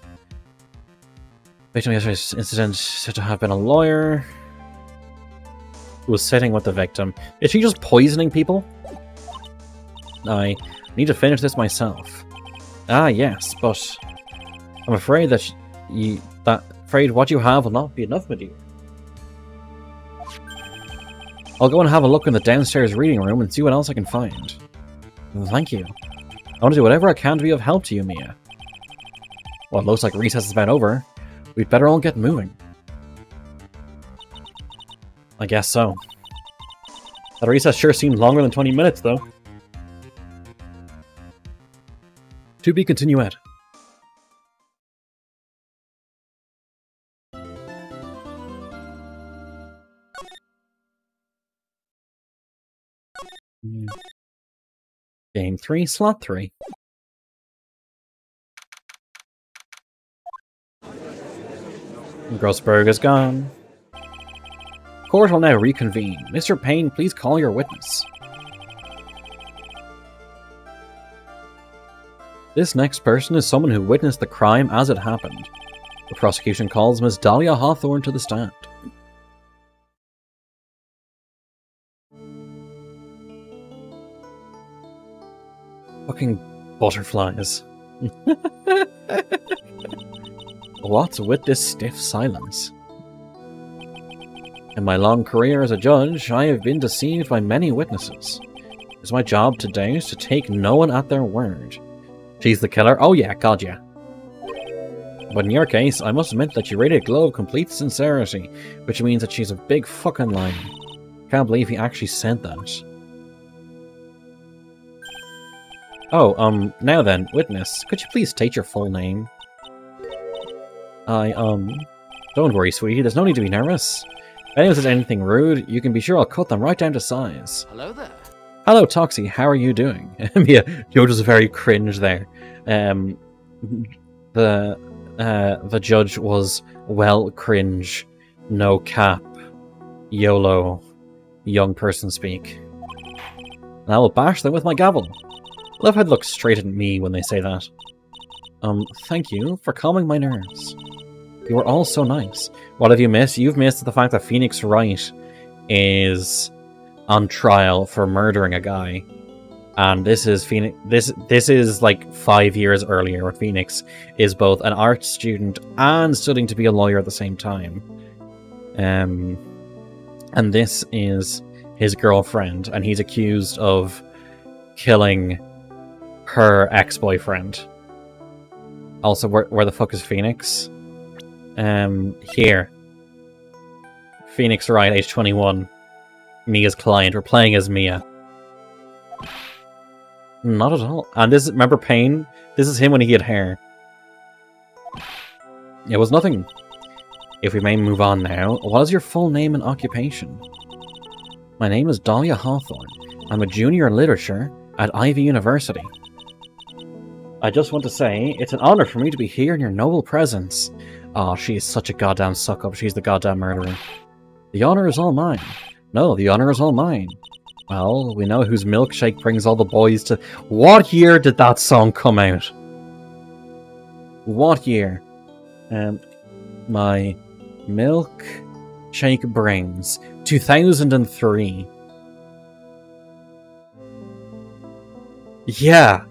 Victim of yesterday's incident said to have been a lawyer who was sitting with the victim. Is she just poisoning people? I need to finish this myself. Ah, yes, but I'm afraid that what you have will not be enough, my dear. I'll go and have a look in the downstairs reading room and see what else I can find. Thank you. I want to do whatever I can to be of help to you, Mia. Well, it looks like recess is about over. We'd better all get moving. I guess so. That recess sure seemed longer than 20 minutes, though. To be continued. Game 3, Slot 3. Grossberg is gone. Court will now reconvene. Mr. Payne, please call your witness. This next person is someone who witnessed the crime as it happened. The prosecution calls Ms. Dahlia Hawthorne to the stand. Fucking butterflies. What's with this stiff silence? In my long career as a judge, I have been deceived by many witnesses. It's my job today to take no one at their word. She's the killer? Oh yeah, God yeah. But in your case, I must admit that you rated a glow of complete sincerity, which means that she's a big fucking liar. Can't believe he actually said that. Oh, now then, witness, could you please state your full name? Don't worry, sweetie, there's no need to be nervous. If anyone says anything rude, you can be sure I'll cut them right down to size. Hello there. Hello, Toxie, how are you doing? Yeah, Yoda's very cringe there. The judge was well cringe, no cap, YOLO, young person speak. And I will bash them with my gavel. I love how they look straight at me when they say that. Thank you for calming my nerves. You were all so nice. What have you missed? You've missed the fact that Phoenix Wright is on trial for murdering a guy. And this is Phoenix. This is like 5 years earlier, where Phoenix is both an art student and studying to be a lawyer at the same time. And this is his girlfriend, and he's accused of killing her ex-boyfriend. Also, where the fuck is Phoenix? Here. Phoenix Wright, age 21. Mia's client. We're playing as Mia. Not at all. And this is, remember Payne? This is him when he had hair. It was nothing. If we may move on now, what is your full name and occupation? My name is Dahlia Hawthorne. I'm a junior in literature at Ivy University. I just want to say, it's an honor for me to be here in your noble presence. Oh, she is such a goddamn suck-up. She's the goddamn murderer. The honor is all mine. No, the honor is all mine. Well, we know whose milkshake brings all the boys to... What year did that song come out? What year? My milk shake brings 2003. Yeah.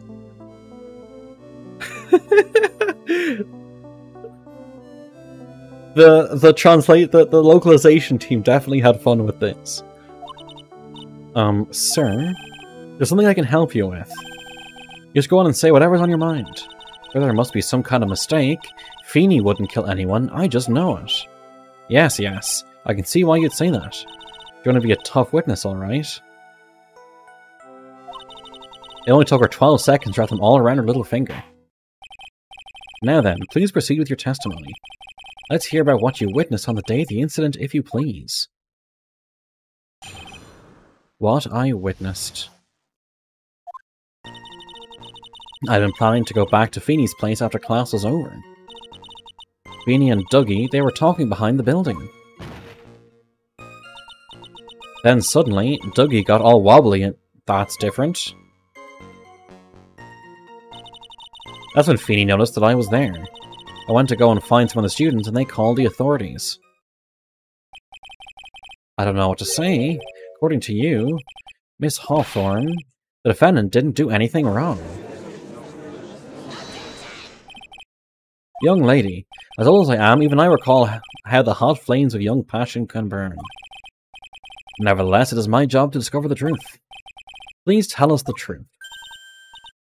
the localization team definitely had fun with this. Sir, there's something I can help you with. Just go on and say whatever's on your mind. Or there must be some kind of mistake. Feeny wouldn't kill anyone, I just know it. Yes, yes, I can see why you'd say that. You want to be a tough witness, alright? It only took her 12 seconds to wrap them all around her little finger. Now then, please proceed with your testimony. Let's hear about what you witnessed on the day of the incident, if you please. What I witnessed. I'd been planning to go back to Feeny's place after class was over. Feeny and Dougie, they were talking behind the building. Then suddenly, Dougie got all wobbly and that's different. That's when Feeny noticed that I was there. I went to go and find some of the students and they called the authorities. I don't know what to say. According to you, Miss Hawthorne, the defendant didn't do anything wrong. Young lady, as old as I am, even I recall how the hot flames of young passion can burn. Nevertheless, it is my job to discover the truth. Please tell us the truth.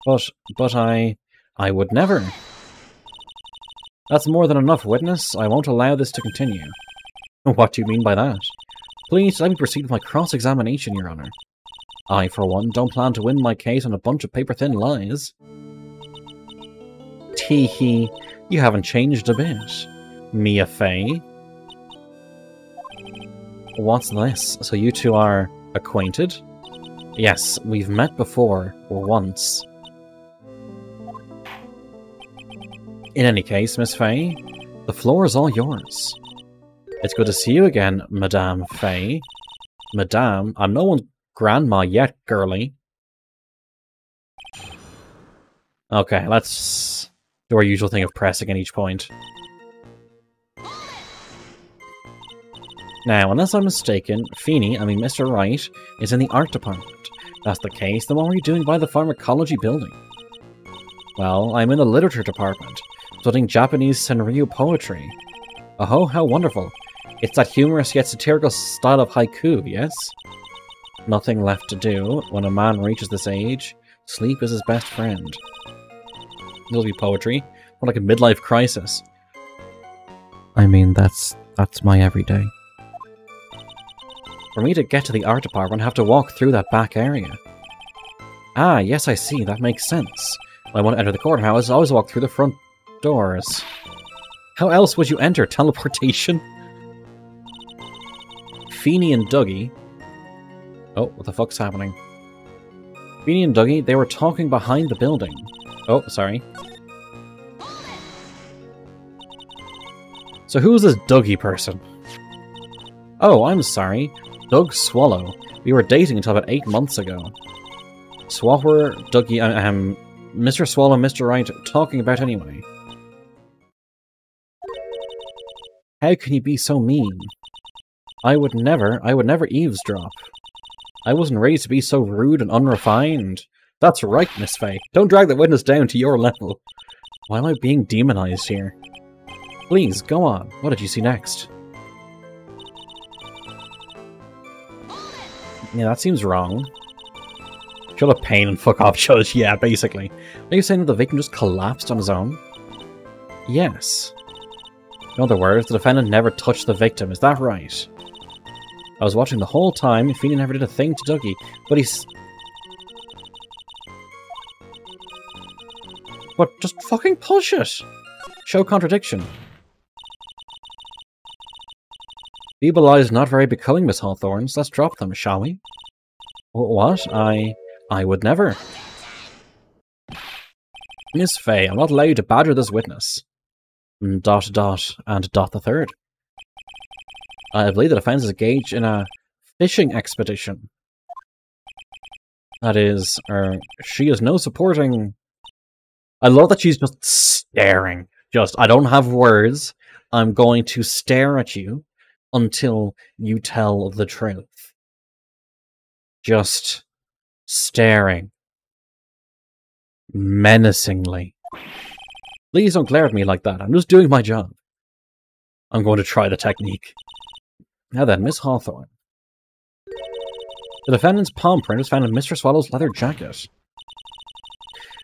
But I would never. That's more than enough, witness. I won't allow this to continue. What do you mean by that? Please, let me proceed with my cross-examination, Your Honor. I, for one, don't plan to win my case on a bunch of paper-thin lies. Tee-hee. You haven't changed a bit. Mia Fey? What's this? So you two are acquainted? Yes, we've met before, or once. In any case, Miss Fey, the floor is all yours. It's good to see you again, Madame Fey. Madame, I'm no one's grandma yet, girlie. Okay, let's do our usual thing of pressing at each point. Now, unless I'm mistaken, Feeny, I mean Mr. Wright, is in the art department. If that's the case, then what were you doing by the pharmacology building? Well, I'm in the literature department, studying Japanese Senryu poetry. Oh, how wonderful. It's that humorous yet satirical style of haiku, yes? Nothing left to do. When a man reaches this age, sleep is his best friend. It'll be poetry. More like a midlife crisis. I mean, that's my everyday. For me to get to the art department, I have to walk through that back area. Ah, yes, I see. That makes sense. When I want to enter the courthouse, I always walk through the front doors. How else would you enter? Teleportation? Feeny and Dougie... Oh, what the fuck's happening? Feeny and Dougie, they were talking behind the building. Oh, sorry. So who is this Dougie person? Oh, I'm sorry. Doug Swallow. We were dating until about 8 months ago. So what were Dougie, Mr. Swallow and Mr. Wright talking about anyway? How can you be so mean? I would never eavesdrop. I wasn't ready to be so rude and unrefined. That's right, Miss Fey. Don't drag the witness down to your level. Why am I being demonized here? Please, go on. What did you see next? Yeah, that seems wrong. Show of pain and fuck off judge. Yeah, basically. Are you saying that the victim just collapsed on his own? Yes. In other words, the defendant never touched the victim. Is that right? I was watching the whole time. Feeny never did a thing to Dougie, but he's... What? Just fucking push it! Show contradiction. Feeble eyes not very becoming, Miss Hawthorne, so let's drop them, shall we? What? I would never. Miss Fey, I'm not allowed to badger this witness. ... and dot the third. I believe the defense is engaged in a fishing expedition. That is, she is no supporting... I love that she's just staring. I don't have words. I'm going to stare at you until you tell the truth. Just staring. Menacingly. Please don't glare at me like that. I'm just doing my job. I'm going to try the technique. Now then, Miss Hawthorne. The defendant's palm print was found in Mr. Swallow's leather jacket.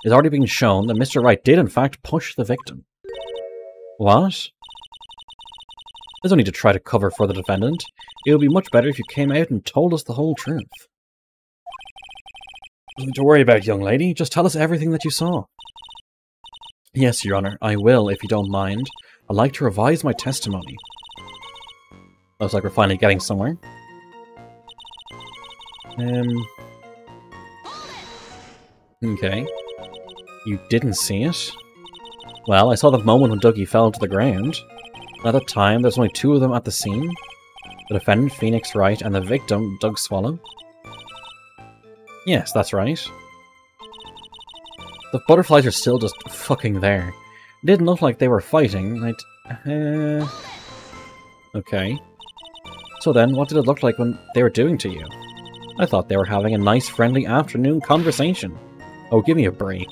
It's already been shown that Mr. Wright did in fact push the victim. What? There's no need to try to cover for the defendant. It would be much better if you came out and told us the whole truth. Nothing to worry about, young lady. Just tell us everything that you saw. Yes, Your Honor, I will, if you don't mind. I'd like to revise my testimony. Looks like we're finally getting somewhere. Okay. You didn't see it? Well, I saw the moment when Dougie fell to the ground. At that time, there's only two of them at the scene. The defendant, Phoenix Wright, and the victim, Doug Swallow. Yes, that's right. The butterflies are still just fucking there. It didn't look like they were fighting. Okay. So then, what did it look like when they were doing to you? I thought they were having a nice, friendly afternoon conversation. Oh, give me a break.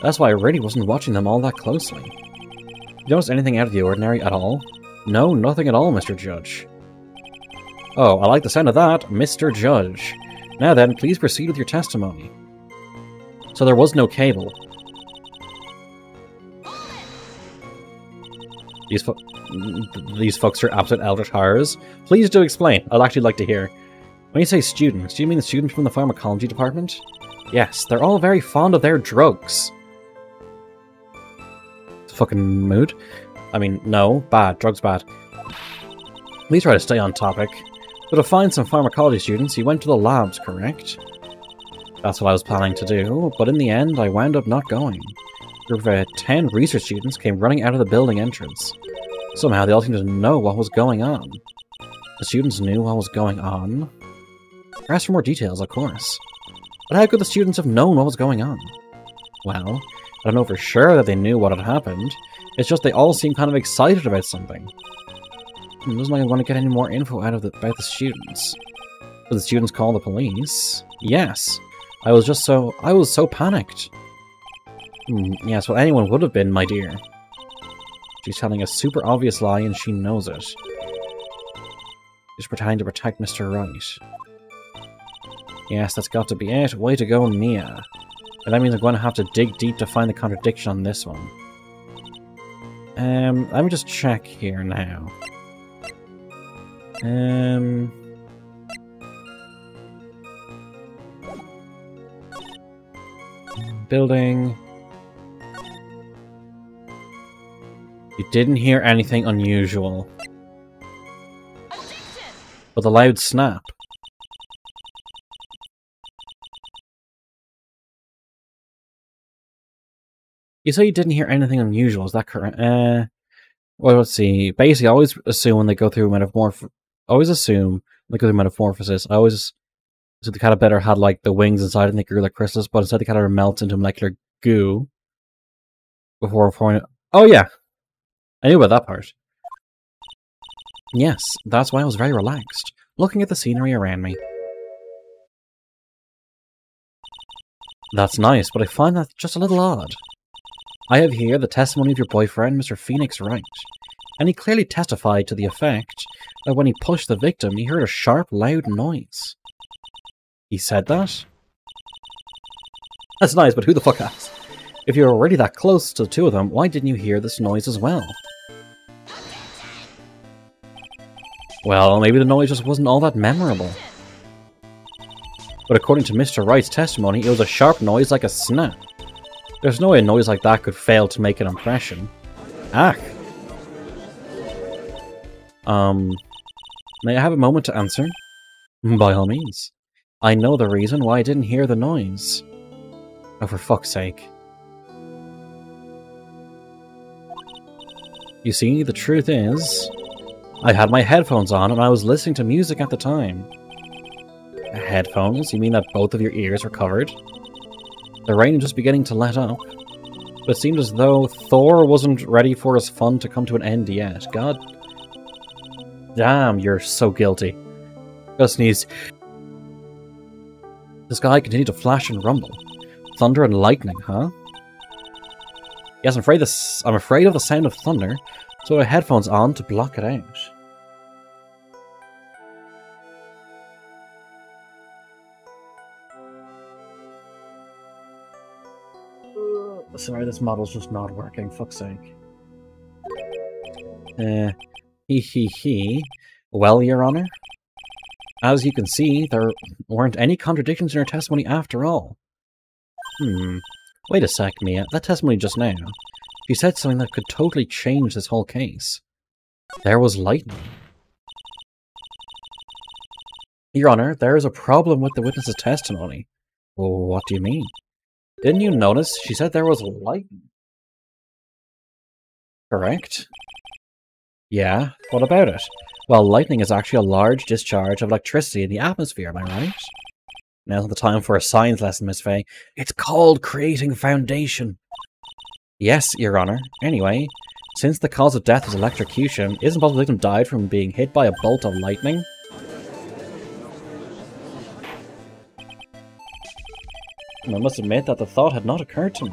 That's why I really wasn't watching them all that closely. You notice anything out of the ordinary at all? No, nothing at all, Mr. Judge. Oh, I like the sound of that, Mr. Judge. Now then, please proceed with your testimony. So there was no cable. These folks are absolute eldritch horrors. Please do explain. I'd actually like to hear. When you say students, do you mean the students from the pharmacology department? Yes, they're all very fond of their drugs. Fucking mood. I mean, no, bad. Drugs bad. Please try to stay on topic. So to find some pharmacology students, you went to the labs, correct? That's what I was planning to do, but in the end, I wound up not going. A group of 10 research students came running out of the building entrance. Somehow, they all seemed to know what was going on. The students knew what was going on. I asked for more details, of course. But how could the students have known what was going on? Well, I don't know for sure that they knew what had happened. It's just they all seemed kind of excited about something. It doesn't like I want to get any more info out of about the students. Did the students call the police? Yes. I was so panicked. Yes, well anyone would have been, my dear. She's telling a super obvious lie and she knows it. She's pretending to protect Mr. Wright. Yes, that's got to be it. Way to go, Mia. And that means I'm going to have to dig deep to find the contradiction on this one. Let me just check here now. Building. You didn't hear anything unusual. But the loud snap. You say you didn't hear anything unusual, is that correct? Well, let's see. Basically, I always assume when they go through metamorphosis, I always so the caterpillar had like the wings inside and they grew like crystals, but instead the caterpillar melts into molecular goo before forming. Oh yeah, I knew about that part. Yes, that's why I was very relaxed, looking at the scenery around me. That's nice, but I find that just a little odd. I have here the testimony of your boyfriend, Mr. Phoenix Wright, and he clearly testified to the effect that when he pushed the victim, he heard a sharp, loud noise. He said that? That's nice, but who the fuck asked? If you were already that close to the two of them, why didn't you hear this noise as well? Well, maybe the noise just wasn't all that memorable. But according to Mr. Wright's testimony, it was a sharp noise like a snap. There's no way a noise like that could fail to make an impression. Ah! May I have a moment to answer? By all means. I know the reason why I didn't hear the noise. Oh, for fuck's sake. You see, the truth is, I had my headphones on and I was listening to music at the time. Headphones? You mean that both of your ears were covered? The rain is just beginning to let up. But it seemed as though Thor wasn't ready for his fun to come to an end yet. God damn, you're so guilty. Just needs... The sky continued to flash and rumble. Thunder and lightning, huh? Yes, I'm afraid of the sound of thunder, so I have headphones on to block it out. Sorry, this model's just not working, fuck's sake. He. Well, Your Honor, as you can see, there weren't any contradictions in her testimony after all. Wait a sec, Mia. That testimony just now, she said something that could totally change this whole case. There was lightning. Your Honor, there is a problem with the witness's testimony. Well, what do you mean? Didn't you notice? She said there was lightning. Correct? Yeah, what about it? Well, lightning is actually a large discharge of electricity in the atmosphere, am I right? Now's not the time for a science lesson, Miss Faye. It's called creating foundation. Yes, Your Honor. Anyway, since the cause of death was electrocution, isn't possible the victim died from being hit by a bolt of lightning? I must admit that the thought had not occurred to me.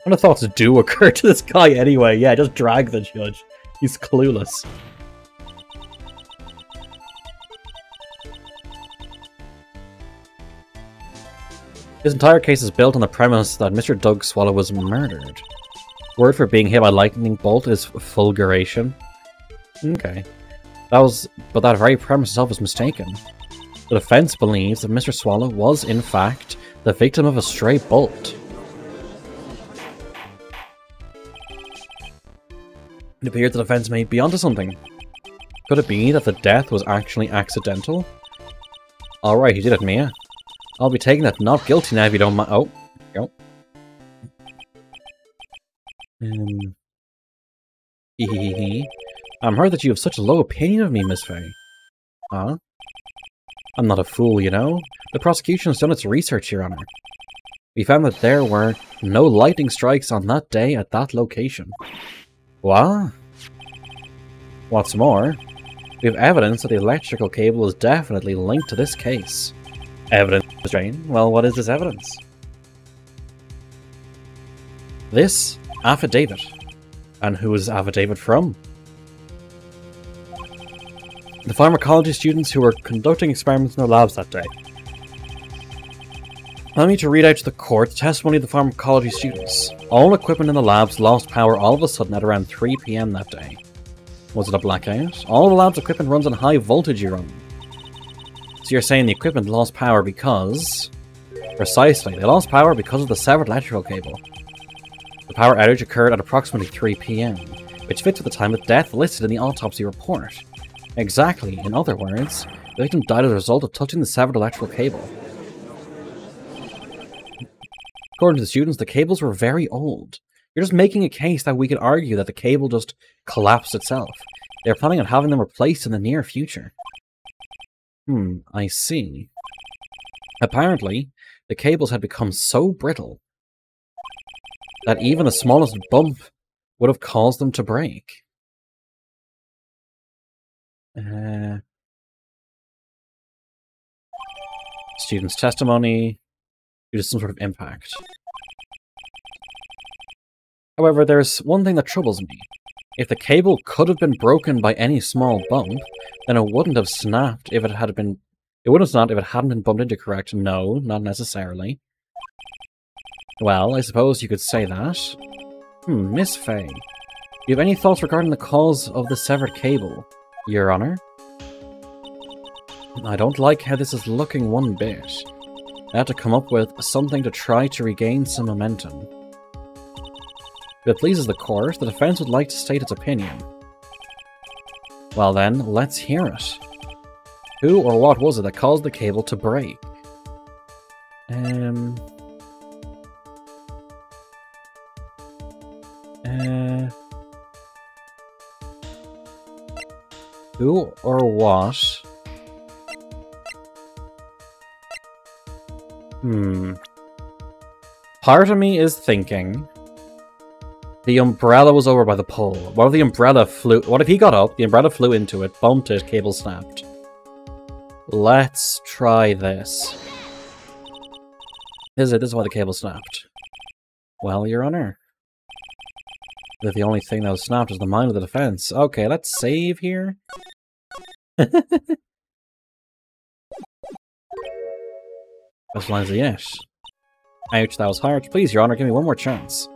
What the thoughts do occur to this guy anyway? Yeah, just drag the judge. He's clueless. This entire case is built on the premise that Mr. Doug Swallow was murdered. Word for being hit by a lightning bolt is fulguration. Okay. But that very premise itself is mistaken. The defense believes that Mr. Swallow was, in fact, the victim of a stray bolt. It appears the defense may be onto something. Could it be that the death was actually accidental? Alright, you did it, Mia. I'll be taking that not guilty now if you don't mind. Oh, go. I'm heard that you have such a low opinion of me, Miss Faye. Huh? I'm not a fool, you know. The prosecution has done its research, Your Honor. We found that there were no lightning strikes on that day at that location. What? What's more, we have evidence that the electrical cable is definitely linked to this case. Evidence, Jane? Well, what is this evidence? This affidavit. And who is this affidavit from? The pharmacology students who were conducting experiments in their labs that day. Allow me to read out to the court the testimony of the pharmacology students. All equipment in the labs lost power all of a sudden at around 3 PM that day. Was it a blackout? All the lab's equipment runs on high voltage, Your Honor. So you're saying the equipment lost power because... Precisely, they lost power because of the severed electrical cable. The power outage occurred at approximately 3 PM, which fits with the time of death listed in the autopsy report. Exactly, in other words, the victim died as a result of touching the severed electrical cable. According to the students, the cables were very old. You're just making a case that we could argue that the cable just collapsed itself. They're planning on having them replaced in the near future. I see. Apparently, the cables had become so brittle that even the smallest bump would have caused them to break. Student's testimony due to some sort of impact. However, there's one thing that troubles me. If the cable could have been broken by any small bump, then it wouldn't have snapped if it had been... It wouldn't have snapped if it hadn't been bumped into, correct? No, not necessarily. Well, I suppose you could say that. Miss Faye. Do you have any thoughts regarding the cause of the severed cable, Your Honor? I don't like how this is looking one bit. I have to come up with something to try to regain some momentum. If it pleases the court, the defense would like to state its opinion. Well then, let's hear it. Who or what was it that caused the cable to break? Who or what? Part of me is thinking the umbrella was over by the pole. What if the umbrella flew... What if he got up, the umbrella flew into it, bumped it, cable snapped? Let's try this. This is why the cable snapped. Well, Your Honor. That the only thing that was snapped is the mind of the defense. Okay, let's save here. Best lines of yet. Ouch, that was harsh. Please, Your Honor, give me one more chance.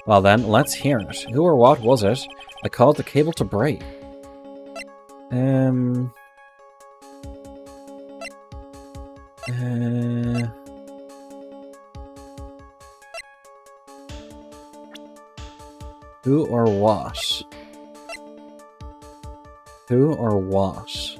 Well then, let's hear it. Who or what was it that caused the cable to break? Who or what? Who or what?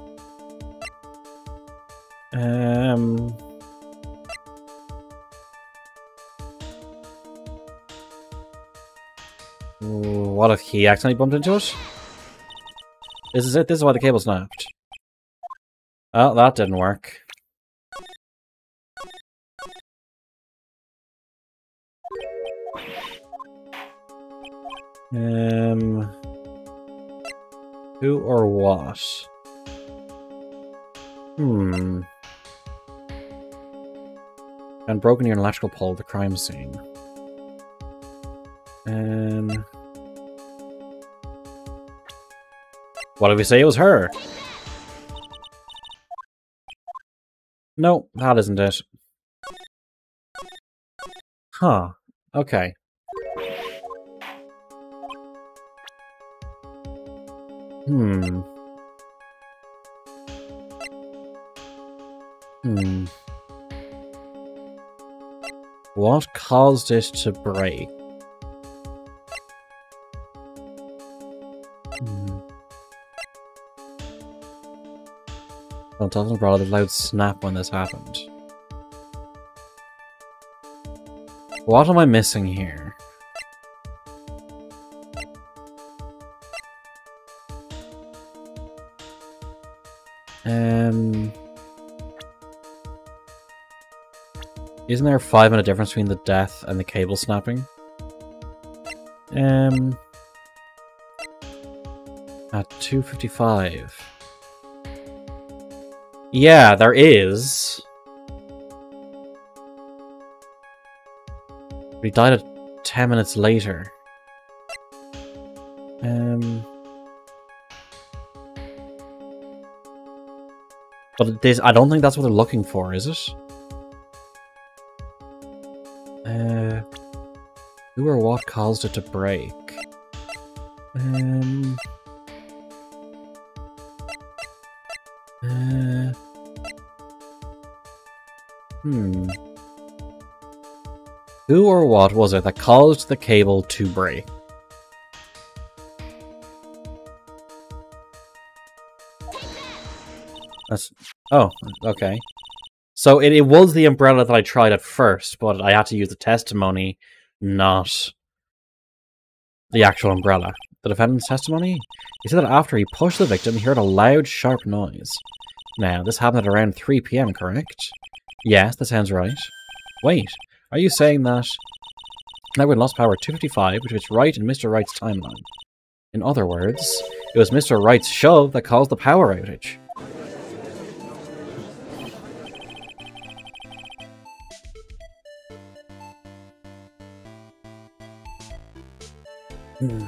What if he accidentally bumped into it? This is it. This is why the cable snapped. Oh, that didn't work. Who or what? And broken near an electrical pole at the crime scene. What if we say it was her? No, that isn't it. Huh. Okay. What caused it to break? Well, it doesn't brought a loud snap when this happened. What am I missing here? Isn't there a 5-minute difference between the death and the cable snapping? At 2:55. Yeah, there is. But he died at 10 minutes later. But this, I don't think that's what they're looking for, is it? Who or what caused it to break? Who or what was it that caused the cable to break? That's... Oh, okay. So it was the umbrella that I tried at first, but I had to use the testimony, not the actual umbrella. The defendant's testimony? He said that after he pushed the victim, he heard a loud, sharp noise. Now, this happened at around 3 PM, correct? Yes, that sounds right. Wait, are you saying that when lost power at 2:55, which was Wright in Mr. Wright's timeline? In other words, it was Mr. Wright's shove that caused the power outage.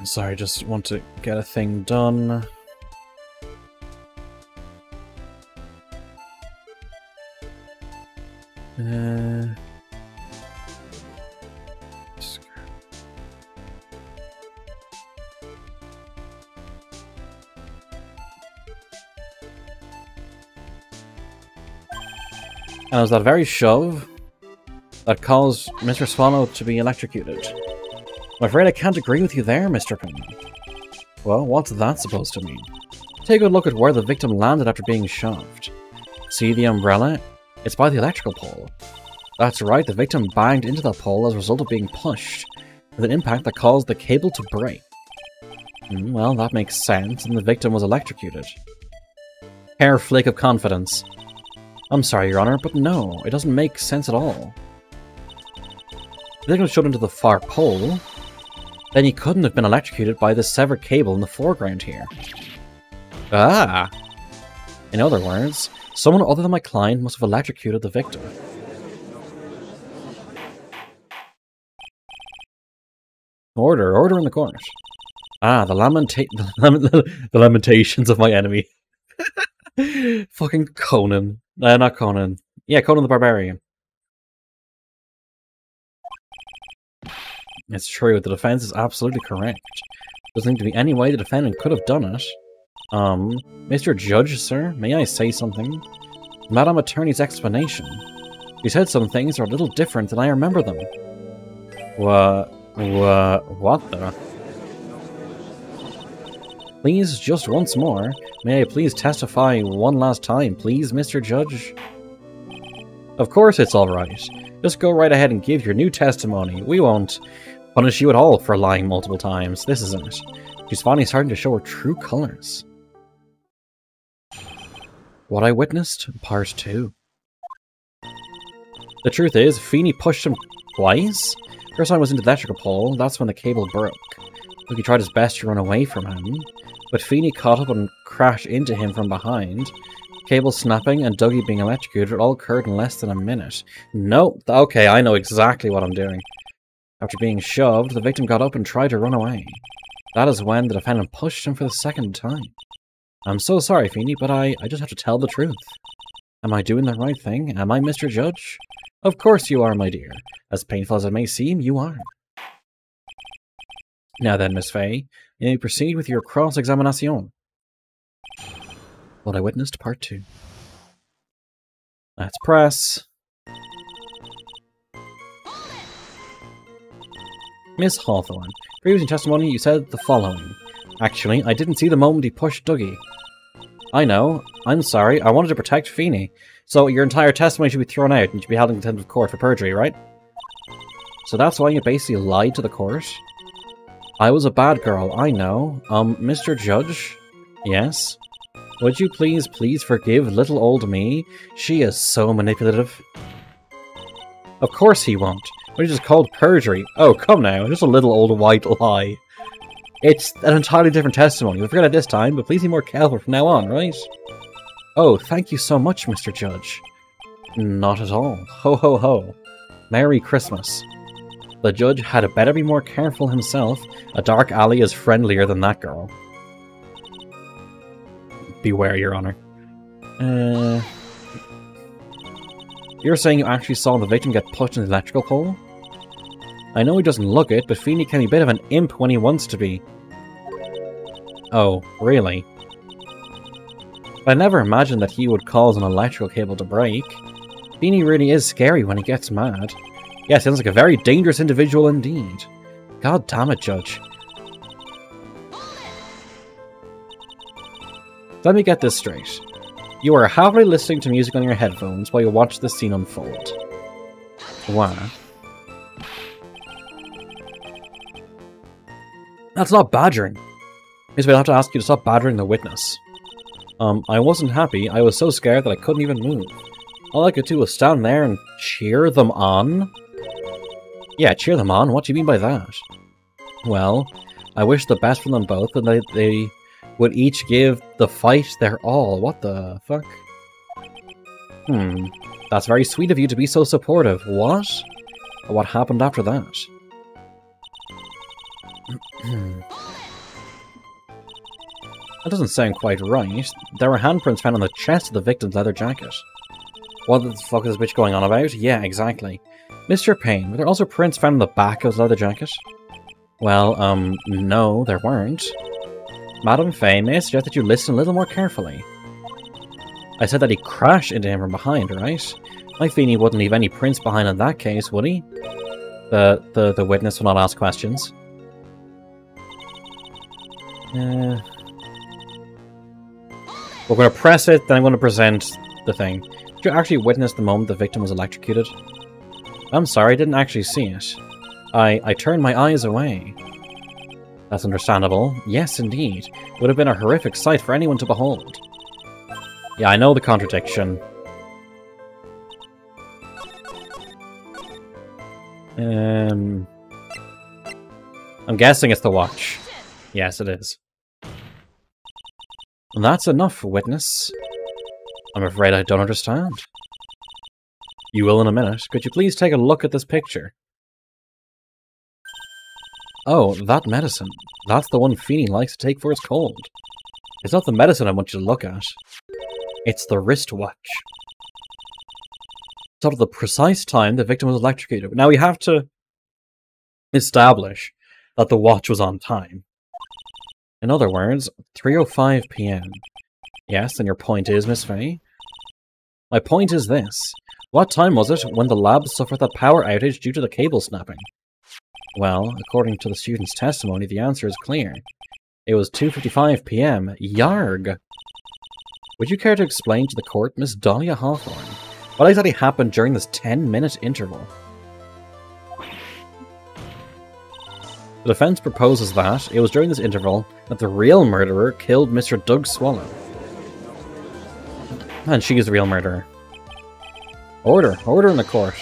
Sorry, just want to get a thing done. And it was that very shove that caused Mr. Swallow to be electrocuted. I'm afraid I can't agree with you there, Mr. Pym. Well, what's that supposed to mean? Take a look at where the victim landed after being shoved. See the umbrella? It's by the electrical pole. That's right, the victim banged into the pole as a result of being pushed, with an impact that caused the cable to break. Well, that makes sense, and the victim was electrocuted. Hair flake of confidence. I'm sorry, Your Honor, but no, it doesn't make sense at all. the victim shot into the far pole, then he couldn't have been electrocuted by the severed cable in the foreground here. Ah! In other words, someone other than my client must have electrocuted the victim. Order in the court. Ah, the lamentations of my enemy. Fucking Conan. Not Conan. Yeah, Conan the Barbarian. It's true, the defense is absolutely correct. Doesn't seem to be any way the defendant could have done it. Mr. Judge, sir, may I say something? Madam Attorney's explanation. She said some things are a little different than I remember them. What the? Please, just once more, may I please testify one last time, please, Mr. Judge? Of course it's alright. Just go right ahead and give your new testimony. We won't punish you at all for lying multiple times. This isn't it. She's finally starting to show her true colors. What I witnessed, Part 2. The truth is, Feeney pushed him twice. First time was into the electrical pole, that's when the cable broke. He tried his best to run away from him, but Feeney caught up and crashed into him from behind. Cable snapping and Dougie being electrocuted all occurred in less than a minute. Nope, okay, I know exactly what I'm doing. After being shoved, the victim got up and tried to run away. That is when the defendant pushed him for the second time. I'm so sorry, Feeney, but I just have to tell the truth. Am I doing the right thing? Am I, Mr. Judge? Of course you are, my dear. As painful as it may seem, you are. Now then, Miss Fay, you may proceed with your cross-examination. What I witnessed, Part 2. Let's press. Miss Hawthorne, previously in testimony you said the following. Actually, I didn't see the moment he pushed Dougie. I know. I'm sorry. I wanted to protect Feeney. So your entire testimony should be thrown out and you should be held in contempt of court for perjury, right? So that's why you basically lied to the court? I was a bad girl, I know. Mr. Judge? Yes? Would you please forgive little old me? She is so manipulative. Of course he won't. What is just called perjury? Oh, come now. Just a little old white lie. It's an entirely different testimony. We'll forget it this time, but please be more careful from now on, right? Oh, thank you so much, Mr. Judge. Not at all. Ho ho ho. Merry Christmas. The judge had better be more careful himself. A dark alley is friendlier than that girl. Beware, Your Honor. You're saying you actually saw the victim get pushed in the electrical pole? I know he doesn't look it, but Feeney can be a bit of an imp when he wants to be. Oh, really? I never imagined that he would cause an electrical cable to break. Feeney really is scary when he gets mad. Yeah, sounds like a very dangerous individual indeed. God damn it, Judge. Let me get this straight. You are happily listening to music on your headphones while you watch this scene unfold. Wow. That's not badgering. Basically, I'll have to ask you to stop badgering the witness. I wasn't happy. I was so scared that I couldn't even move. All I could do was stand there and cheer them on. Yeah, cheer them on? What do you mean by that? Well, I wish the best for them both, and they would each give the fight their all. What the fuck? That's very sweet of you to be so supportive. What? What happened after that? That doesn't sound quite right. There were handprints found on the chest of the victim's leather jacket. What the fuck is this bitch going on about? Yeah, exactly. Mr. Payne, were there also prints found on the back of his leather jacket? Well, no, there weren't. Madam Fay, may I suggest that you listen a little more carefully? I said that he crashed into him from behind, right? My Feeney wouldn't leave any prints behind in that case, would he? The witness will not ask questions. We're going to press it, then I'm going to present the thing. Did you actually witness the moment the victim was electrocuted? I'm sorry, I didn't actually see it. I turned my eyes away. That's understandable. Yes, indeed. It would have been a horrific sight for anyone to behold. Yeah, I know the contradiction. I'm guessing it's the watch. Yes, it is. That's enough, witness. I'm afraid I don't understand. You will in a minute. Could you please take a look at this picture? Oh, that medicine. That's the one Feeny likes to take for his cold. It's not the medicine I want you to look at. It's the wristwatch. It's up to the precise time the victim was electrocuted. Now we have to establish that the watch was on time. In other words, 3:05 PM. Yes, and your point is, Miss Fay? My point is this. What time was it when the lab suffered that power outage due to the cable snapping? Well, according to the student's testimony, the answer is clear. It was 2:55 PM. Yarg! Would you care to explain to the court, Miss Dahlia Hawthorne, what exactly happened during this 10-minute interval? The defense proposes that it was during this interval that the real murderer killed Mr. Doug Swallow. And she is the real murderer. Order in the court.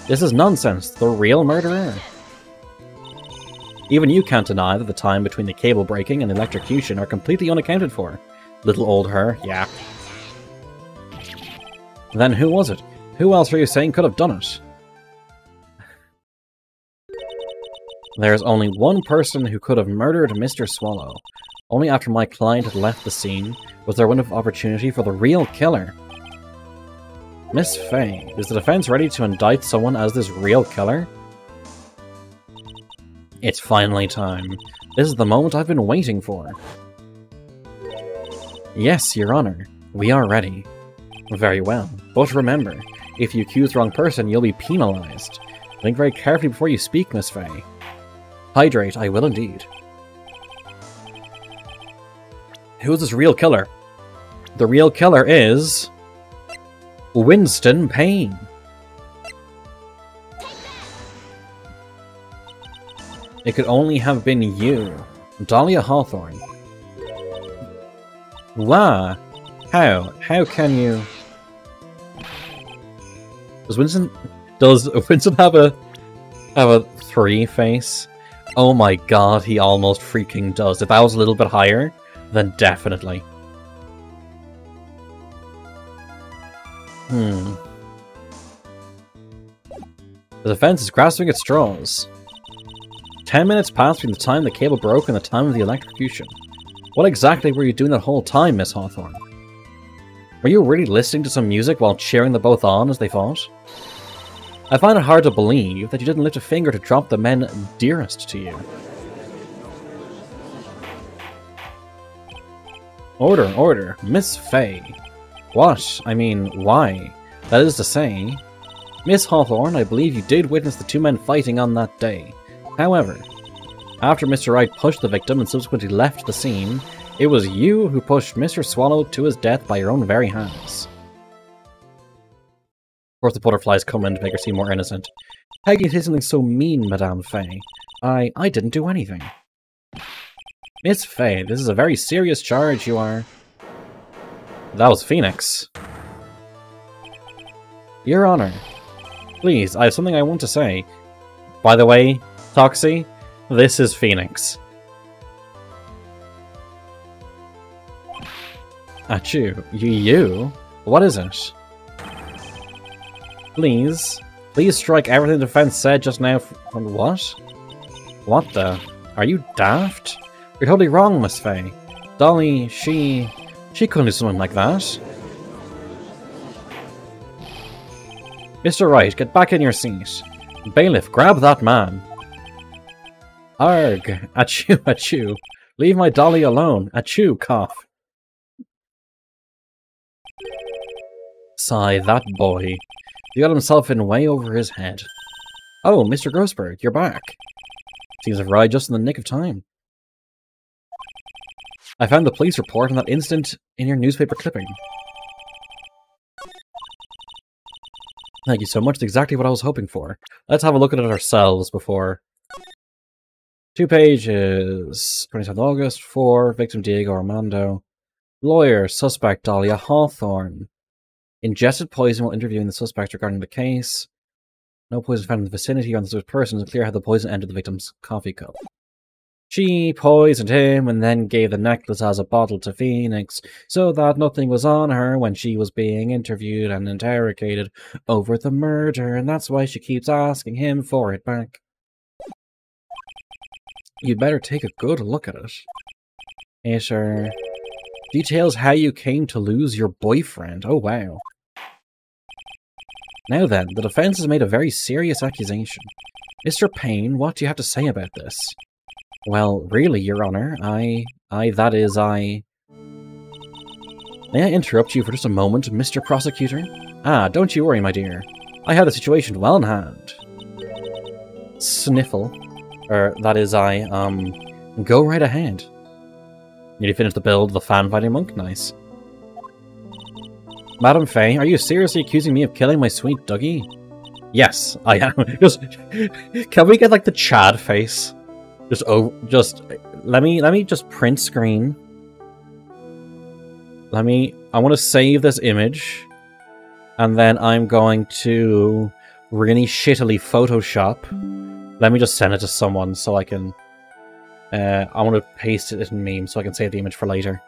This is nonsense. The real murderer. Even you can't deny that the time between the cable breaking and electrocution are completely unaccounted for. Little old her, yeah. Then who was it? Who else are you saying could have done it? There's only one person who could have murdered Mr. Swallow. Only after my client had left the scene was there a window of opportunity for the real killer. Miss Fay, is the defense ready to indict someone as this real killer? It's finally time. This is the moment I've been waiting for. Yes, Your Honor. We are ready. Very well. But remember, if you accuse the wrong person, you'll be penalized. Think very carefully before you speak, Miss Fay. Hydrate, I will indeed. Who is this real killer? The real killer is... Winston Payne. It could only have been you, Dahlia Hawthorne. Why? How can you... Does Winston have a 3 face? Oh my god, he almost freaking does. If that was a little bit higher, then definitely. The defense is grasping at straws. 10 minutes passed between the time the cable broke and the time of the electrocution. What exactly were you doing that whole time, Miss Hawthorne? Were you really listening to some music while cheering them both on as they fought? I find it hard to believe that you didn't lift a finger to drop the men dearest to you. Order. Miss Fay. What? I mean, why? That is to say... Miss Hawthorne, I believe you did witness the 2 men fighting on that day. However, after Mr. Wright pushed the victim and subsequently left the scene, it was you who pushed Mr. Swallow to his death by your own very hands. Of course the butterflies come in to make her seem more innocent. How can you say something so mean, Madame Fay? I didn't do anything. Miss Fay, this is a very serious charge you are... That was Phoenix. Your Honor. Please, I have something I want to say. By the way, Toxie, this is Phoenix. Achoo. You? What is it? Please strike everything the defense said just now from what? What the? Are you daft? You're totally wrong, Miss Fay. Dolly, she couldn't do something like that. Mr. Wright, get back in your seat. Bailiff, grab that man. Arg, achoo. Leave my Dolly alone. Achoo, cough. Sigh, that boy. He got himself in way over his head. Oh, Mr. Grossberg, you're back. Seems to have arrived just in the nick of time. I found the police report on that incident in your newspaper clipping. Thank you so much. That's exactly what I was hoping for. Let's have a look at it ourselves before. 2 pages. 27th August. 4. Victim Diego Armando. Lawyer. Suspect Dahlia Hawthorne. Ingested poison while interviewing the suspect regarding the case. No poison found in the vicinity or on the person. It's clear how the poison entered the victim's coffee cup. She poisoned him and then gave the necklace as a bottle to Phoenix so that nothing was on her when she was being interviewed and interrogated over the murder, and that's why she keeps asking him for it back. You'd better take a good look at it. It details how you came to lose your boyfriend. Oh, wow. Now then, the defense has made a very serious accusation. Mr. Payne, what do you have to say about this? Well, really, Your Honor, May I interrupt you for just a moment, Mr. Prosecutor? Ah, don't you worry, my dear. I have the situation well in hand. Sniffle. Go right ahead. Nearly finished the build of the fan-fighting monk? Nice. Madam Faye, are you seriously accusing me of killing my sweet Dougie? Yes, I am. Can we get, like, the Chad face? Let me just print screen. I want to save this image. And then I'm going to really shittily Photoshop. Let me just send it to someone so I can... I want to paste it in meme so I can save the image for later.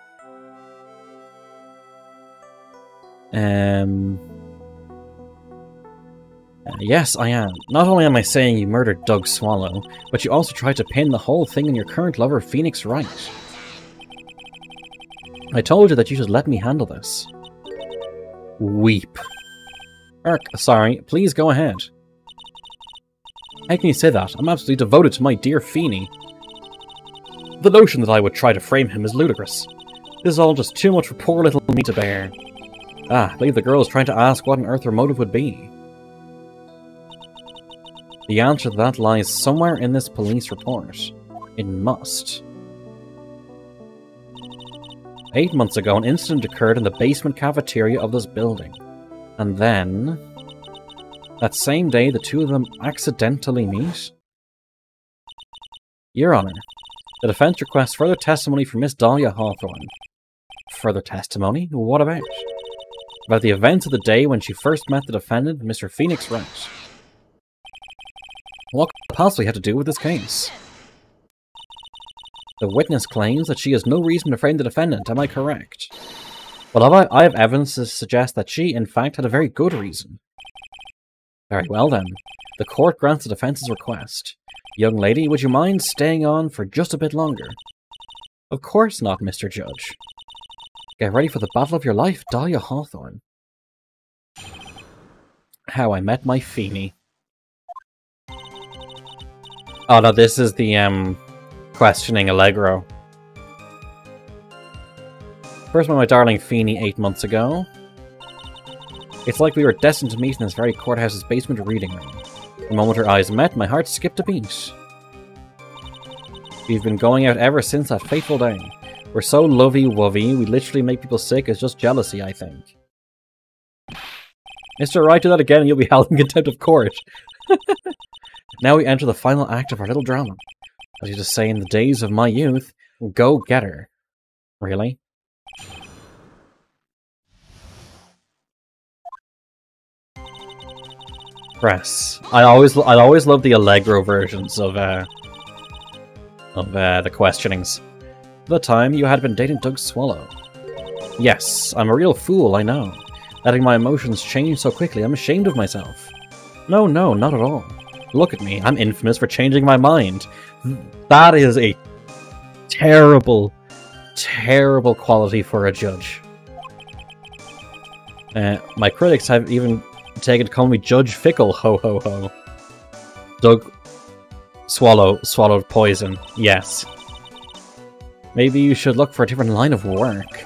Yes, I am. Not only am I saying you murdered Doug Swallow, but you also tried to pin the whole thing on your current lover, Phoenix Wright. I told you that you should let me handle this. Weep. Sorry, please go ahead. How can you say that? I'm absolutely devoted to my dear Feeny. The notion that I would try to frame him is ludicrous. This is all just too much for poor little me to bear. Ah, I believe the girl is trying to ask what on earth her motive would be. The answer to that lies somewhere in this police report. It must. 8 months ago, an incident occurred in the basement cafeteria of this building. And then... that same day, the two of them accidentally meet? Your Honor, the defense requests further testimony from Miss Dahlia Hawthorne. Further testimony? What about? About the events of the day when she first met the defendant, Mr. Phoenix Wright. What could it possibly have to do with this case? The witness claims that she has no reason to frame the defendant, am I correct? Well, I have evidence to suggest that she, in fact, had a very good reason. Very well then. The court grants the defense's request. Young lady, would you mind staying on for just a bit longer? Of course not, Mr. Judge. Get ready for the battle of your life, Dahlia Hawthorne. How I Met My Feeny. Oh no, this is the, questioning Allegro. First met my darling Feeny 8 months ago. It's like we were destined to meet in this very courthouse's basement reading room. The moment our eyes met, my heart skipped a beat. We've been going out ever since that fateful day. We're so lovey-wovey, we literally make people sick. It's just jealousy, I think. Mr. Wright, do that again and you'll be held in contempt of court. Now we enter the final act of our little drama. As you just say in the days of my youth, go get her. Really? Press. I always love the Allegro versions of the questionings. At the time, you had been dating Doug Swallow. Yes, I'm a real fool, I know. Letting my emotions change so quickly, I'm ashamed of myself. No, not at all. Look at me, I'm infamous for changing my mind. That is a terrible, terrible quality for a judge. My critics have even taken to call me Judge Fickle, ho ho ho. Doug swallowed poison, yes. Maybe you should look for a different line of work.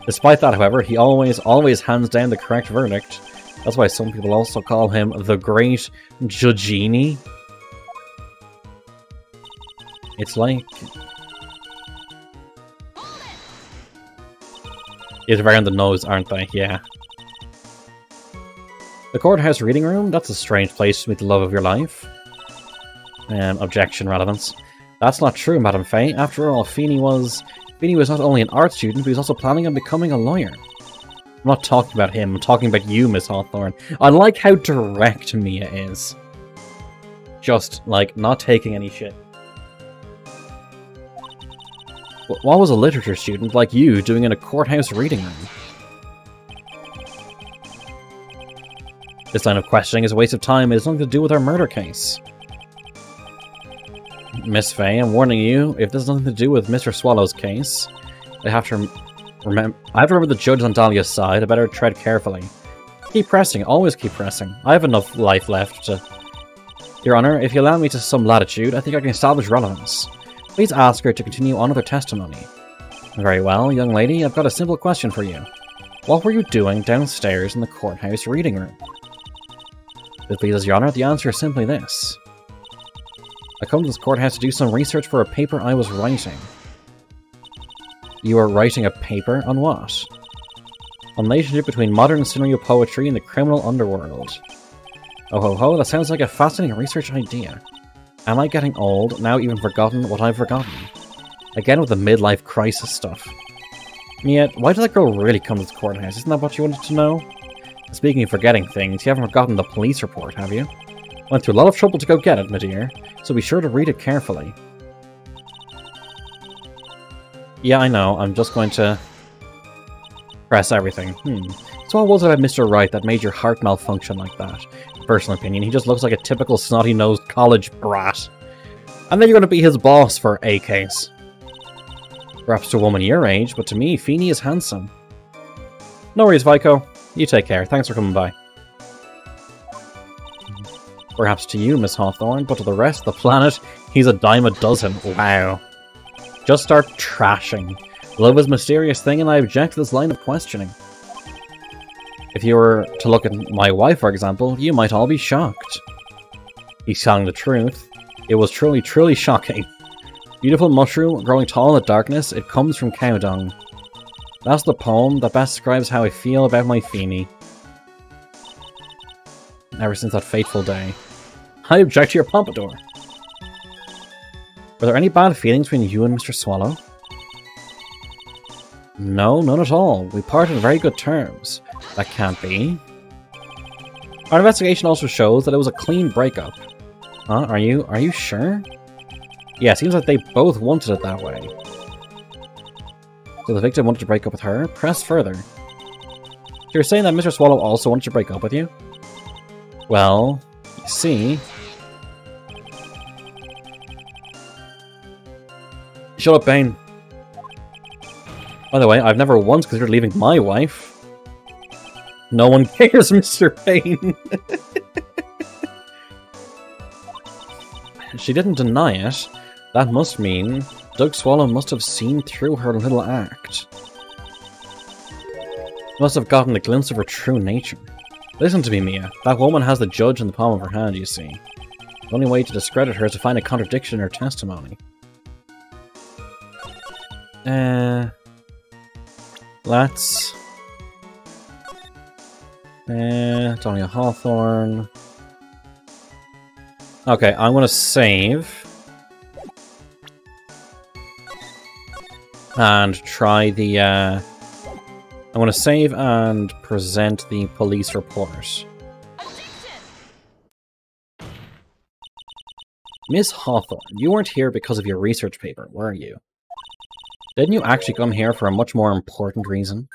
Despite that, however, he always hands down the correct verdict. That's why some people also call him the Great Judgini. It's like... It's very on the nose, aren't they? Yeah. The courthouse reading room? That's a strange place to meet the love of your life. Objection, relevance. That's not true, Madam Faye. After all, Feeny was not only an art student, but he was also planning on becoming a lawyer. I'm not talking about him, I'm talking about you, Miss Hawthorne. I like how direct Mia is. just, like, not taking any shit. What was a literature student like you doing in a courthouse reading room? This line of questioning is a waste of time. It has nothing to do with our murder case. Miss Fey, I'm warning you, if this has nothing to do with Mr. Swallow's case, I have to remember the judge on Dahlia's side. I better tread carefully. Keep pressing, always keep pressing. I have enough life left to... Your Honor, if you allow me to some latitude, I think I can establish relevance. Please ask her to continue on with her testimony. Very well, young lady, I've got a simple question for you. What were you doing downstairs in the courthouse reading room? If it pleases Your Honor, the answer is simply this. I come to this courthouse to do some research for a paper I was writing. You are writing a paper on what? On the relationship between modern scenario poetry and the criminal underworld. Oh ho ho, that sounds like a fascinating research idea. Am I getting old, now even forgotten what I've forgotten? Again with the midlife crisis stuff. Yet, why did that girl really come to this courthouse? Isn't that what you wanted to know? Speaking of forgetting things, you haven't forgotten the police report, have you? Went through a lot of trouble to go get it, my dear, so be sure to read it carefully. Yeah, I know, I'm just going to press everything. So what was it about Mr. Wright that made your heart malfunction like that? Personal opinion, he just looks like a typical snotty-nosed college brat. And then you're going to be his boss for a case. Perhaps to a woman your age, but to me, Feeney is handsome. No worries, Vico. You take care. Thanks for coming by. Perhaps to you, Miss Hawthorne, but to the rest of the planet, he's a dime a dozen. Wow. Just start trashing. Love is a mysterious thing, and I object to this line of questioning. If you were to look at my wife, for example, you might all be shocked. He's telling the truth. It was truly, truly shocking. Beautiful mushroom growing tall in the darkness, it comes from cow dung. That's the poem that best describes how I feel about my Feeney. Ever since that fateful day. I object to your pompadour. Were there any bad feelings between you and Mr. Swallow? No, none at all. We parted on very good terms. That can't be. Our investigation also shows that it was a clean breakup. Huh? Are you sure? Yeah, it seems like they both wanted it that way. So the victim wanted to break up with her? Press further. So you're saying that Mr. Swallow also wanted to break up with you? Well, you see... Shut up, Bane. By the way, I've never once considered leaving my wife. No one cares, Mr. Payne. She didn't deny it. That must mean Doug Swallow must have seen through her little act. Must have gotten a glimpse of her true nature. Listen to me, Mia. That woman has the judge in the palm of her hand, you see. The only way to discredit her is to find a contradiction in her testimony. Let's... Dahlia Hawthorne... Okay, I'm gonna save. And try the, I'm gonna save and present the police report. Miss Hawthorne, you weren't here because of your research paper, were you? Didn't you actually come here for a much more important reason?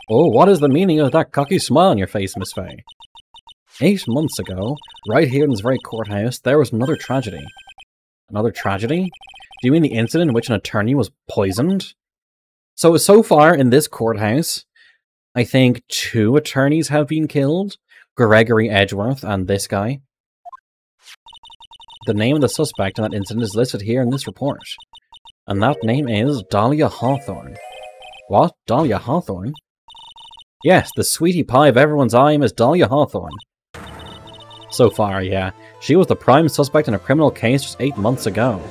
Oh, what is the meaning of that cocky smile on your face, Miss Fey? 8 months ago, right here in this very courthouse, there was another tragedy. Another tragedy? Do you mean the incident in which an attorney was poisoned? So far in this courthouse, I think 2 attorneys have been killed. Gregory Edgeworth and this guy. The name of the suspect in that incident is listed here in this report. And that name is Dahlia Hawthorne. What? Dahlia Hawthorne? Yes, the sweetie pie of everyone's eye, Miss Dahlia Hawthorne. So far, yeah. She was the prime suspect in a criminal case just 8 months ago.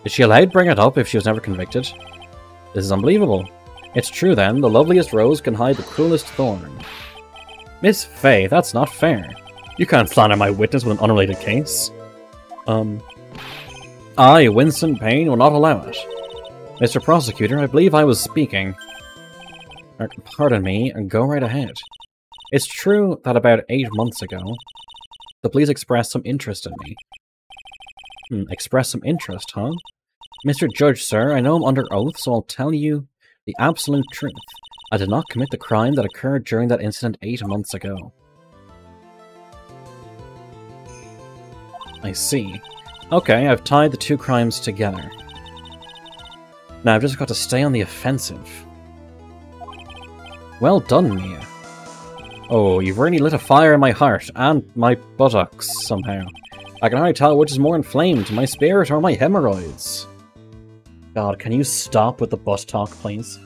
Is she allowed to bring it up if she was never convicted? This is unbelievable. It's true then, the loveliest rose can hide the cruelest thorn. Miss Fey, that's not fair. You can't slander my witness with an unrelated case. I, Winston Payne, will not allow it. Mr. Prosecutor, I believe I was speaking. Pardon me, go right ahead. It's true that about 8 months ago, the police expressed some interest in me. Expressed some interest, huh? Mr. Judge, sir, I know I'm under oath, so I'll tell you the absolute truth. I did not commit the crime that occurred during that incident 8 months ago. I see. Okay, I've tied the two crimes together. Now I've just got to stay on the offensive. Well done, Mia. Oh, you've really lit a fire in my heart, and my buttocks, somehow. I can hardly tell which is more inflamed, my spirit or my hemorrhoids. God, can you stop with the butt talk, please?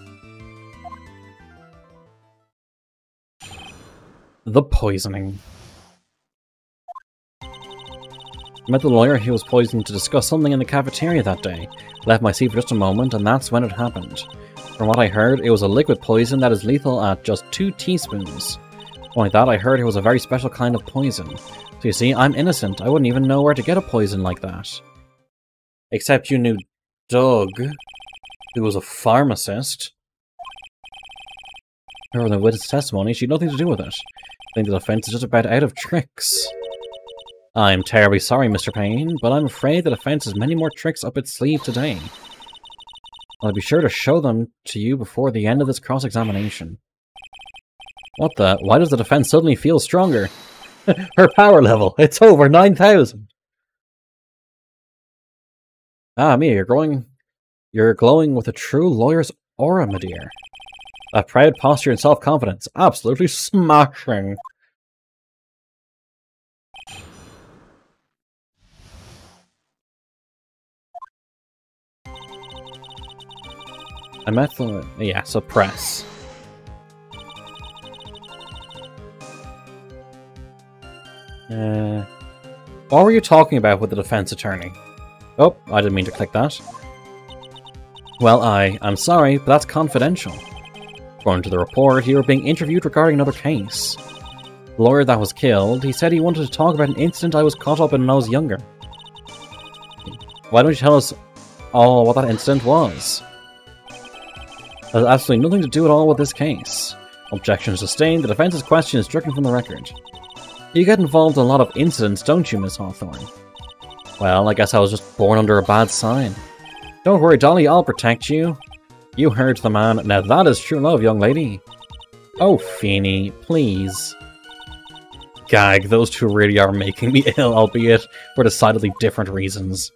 The poisoning. I met the lawyer who was poisoned to discuss something in the cafeteria that day. Left my seat for just a moment, and that's when it happened. From what I heard, it was a liquid poison that is lethal at just 2 teaspoons. Only that, I heard it was a very special kind of poison. So you see, I'm innocent. I wouldn't even know where to get a poison like that. Except you knew Doug, who was a pharmacist. Her the witness testimony, she had nothing to do with it. I think the defense is just about out of tricks. I'm terribly sorry, Mr. Payne, but I'm afraid the defense has many more tricks up its sleeve today. I'll be sure to show them to you before the end of this cross-examination. What the? Why does the defense suddenly feel stronger? Her power level, it's over 9,000! Ah, Mia, you're glowing with a true lawyer's aura, my dear. That proud posture and self-confidence, absolutely smashing! I met the... yeah, suppress. What were you talking about with the defense attorney? Oh, I didn't mean to click that. Well, I'm sorry, but that's confidential. According to the report, you were being interviewed regarding another case. The lawyer that was killed, he said he wanted to talk about an incident I was caught up in when I was younger. Why don't you tell us all what that incident was? It has absolutely nothing to do at all with this case. Objection sustained, the defense's question is stricken from the record. You get involved in a lot of incidents, don't you, Miss Hawthorne? Well, I guess I was just born under a bad sign. Don't worry, Dolly, I'll protect you. You heard the man. Now that is true love, young lady. Oh, Feeny, please. Gag, those two really are making me ill, albeit for decidedly different reasons.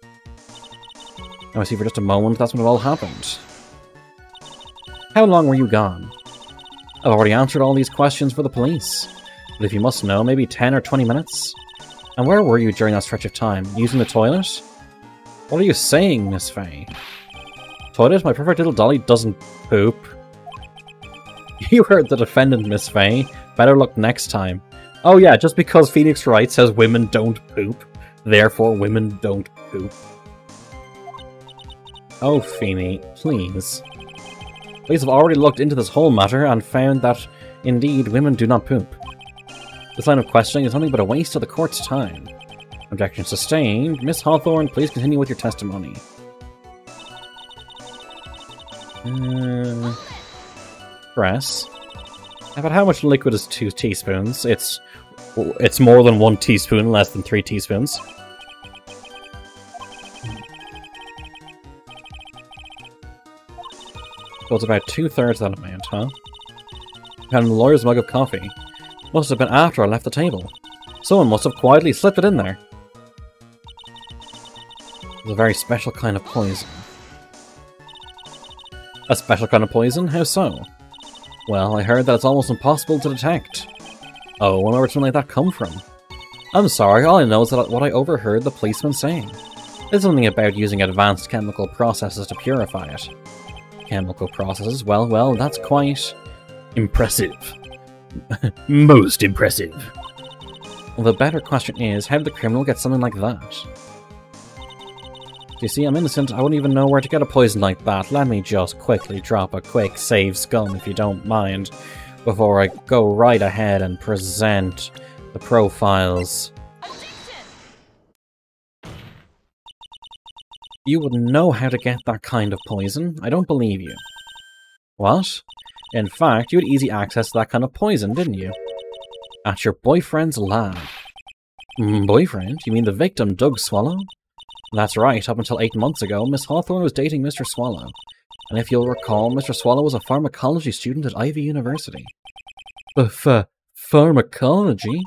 Now I see for just a moment, that's when it all happened. How long were you gone? I've already answered all these questions for the police. But if you must know, maybe 10 or 20 minutes? And where were you during that stretch of time? Using the toilet? What are you saying, Miss Faye? Toilet? My perfect little dolly doesn't poop. You heard the defendant, Miss Faye. Better luck next time. Oh yeah, just because Phoenix Wright says women don't poop, therefore women don't poop. Oh, Feeny, please. Police have already looked into this whole matter and found that, indeed, women do not poop. This line of questioning is nothing but a waste of the court's time. Objection sustained. Miss Hawthorne, please continue with your testimony. Press. About how much liquid is 2 teaspoons? It's more than 1 teaspoon, less than 3 teaspoons. So it's about 2/3 that amount, huh? And the lawyer's mug of coffee. Must have been after I left the table. Someone must have quietly slipped it in there. It's a very special kind of poison. A special kind of poison? How so? Well, I heard that it's almost impossible to detect. Oh, where would something like that come from? I'm sorry, all I know is that what I overheard the policeman saying. There's something about using advanced chemical processes to purify it. Chemical processes? Well, that's quite... impressive. Most impressive. Well, the better question is, how did the criminal get something like that? You see, I'm innocent, I wouldn't even know where to get a poison like that. Let me just quickly drop a quick save scum, if you don't mind, before I go right ahead and present the profiles. You wouldn't know how to get that kind of poison. I don't believe you. What? In fact, you had easy access to that kind of poison, didn't you? At your boyfriend's lab. Boyfriend? You mean the victim, Doug Swallow? That's right, up until 8 months ago, Miss Hawthorne was dating Mr. Swallow. And if you'll recall, Mr. Swallow was a pharmacology student at Ivy University. Pharmacology?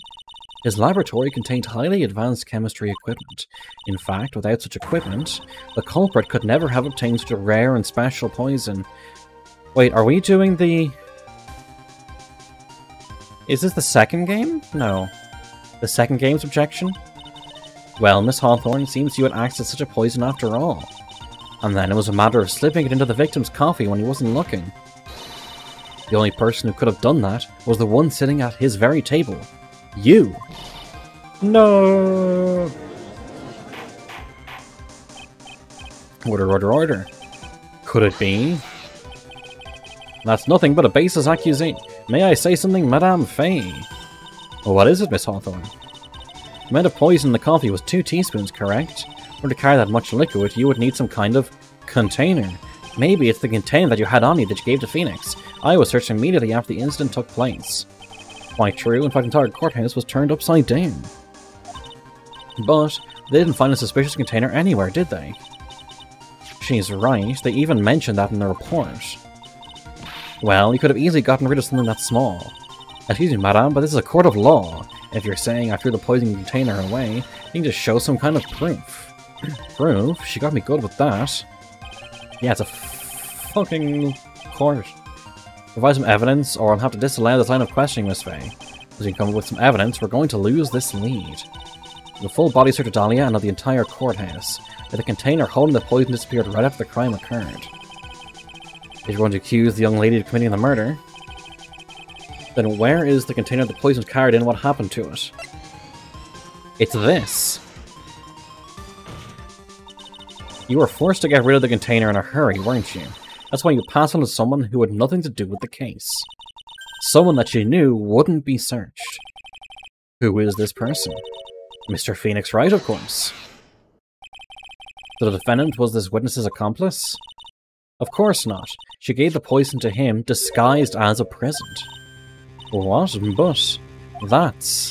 His laboratory contained highly advanced chemistry equipment. In fact, without such equipment, the culprit could never have obtained such a rare and special poison. Wait, are we doing the... Is this the second game? No. The second game's objection? Well, Miss Hawthorne, seems you had access to such a poison after all. And then it was a matter of slipping it into the victim's coffee when he wasn't looking. The only person who could have done that was the one sitting at his very table. You! No! Order. Could it be? That's nothing but a baseless accusation. May I say something, Madame Faye? Well, what is it, Miss Hawthorne? The amount of poison in the coffee was 2 teaspoons, correct? Or to carry that much liquid, you would need some kind of container. Maybe it's the container that you had on you that you gave to Phoenix. I was searched immediately after the incident took place. Quite true, in fact the entire courthouse was turned upside down. But they didn't find a suspicious container anywhere, did they? She's right, they even mentioned that in the report. Well, you could have easily gotten rid of something that small. Excuse me, madame, but this is a court of law. If you're saying I threw the poison container away, you can just show some kind of proof. Proof? She got me good with that. Yeah, it's a fucking court. Provide some evidence, or I'll have to disallow this line of questioning, Miss Faye. As you come up with some evidence, we're going to lose this lead. The full body search of Dahlia and of the entire courthouse. The container holding the poison disappeared right after the crime occurred. If you're going to accuse the young lady of committing the murder, then where is the container the poison was carried in? What happened to it? It's this. You were forced to get rid of the container in a hurry, weren't you? That's why you passed on to someone who had nothing to do with the case. Someone that you knew wouldn't be searched. Who is this person? Mr. Phoenix Wright, of course. The defendant was this witness's accomplice? Of course not. She gave the poison to him, disguised as a present. What? But...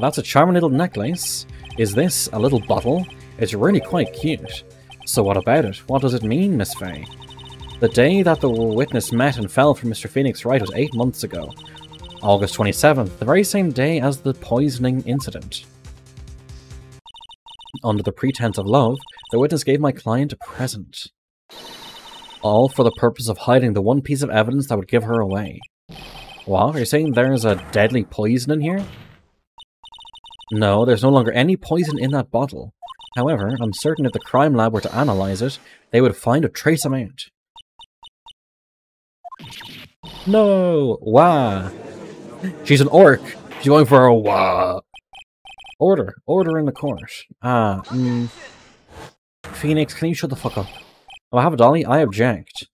that's a charming little necklace. Is this a little bottle? It's really quite cute. So what about it? What does it mean, Miss Faye? The day that the witness met and fell for Mr. Phoenix Wright was 8 months ago. August 27th, the very same day as the poisoning incident. Under the pretense of love, the witness gave my client a present. All for the purpose of hiding the one piece of evidence that would give her away. What? Are you saying there's a deadly poison in here? No, there's no longer any poison in that bottle. However, I'm certain if the crime lab were to analyze it, they would find a trace amount. No! Wah! She's an orc! She's going for a wah! Order. Order in the court. Phoenix, can you shut the fuck up? Oh, I have a dolly? I object.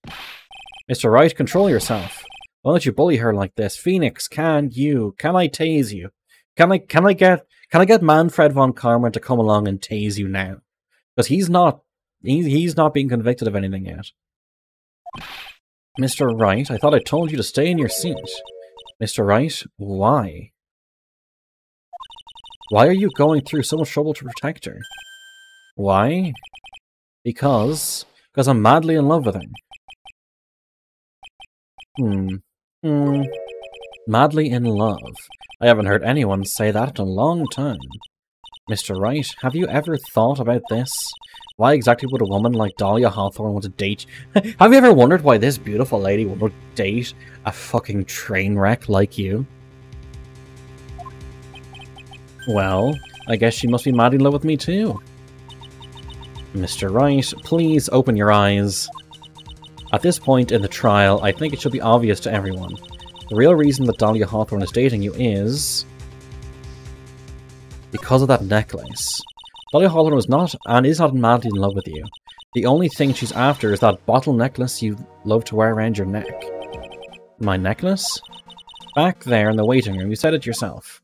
Mr. Wright, control yourself. Why don't you bully her like this? Phoenix, can I tase you? Can I get Manfred von Karma to come along and tase you now? Because he's not being convicted of anything yet. Mr. Wright, I thought I told you to stay in your seat. Mr. Wright, why? Why are you going through so much trouble to protect her? Why? Because I'm madly in love with her. Madly in love. I haven't heard anyone say that in a long time. Mr. Wright, have you ever thought about this? Why exactly would a woman like Dahlia Hawthorne want to date... Have you ever wondered why this beautiful lady would date a fucking train wreck like you? Well, I guess she must be madly in love with me too. Mr. Wright, please open your eyes. At this point in the trial, I think it should be obvious to everyone. The real reason that Dahlia Hawthorne is dating you is... because of that necklace. Dahlia Hawthorne was not, and is not madly in love with you. The only thing she's after is that bottle necklace you love to wear around your neck. My necklace? Back there in the waiting room, you said it yourself.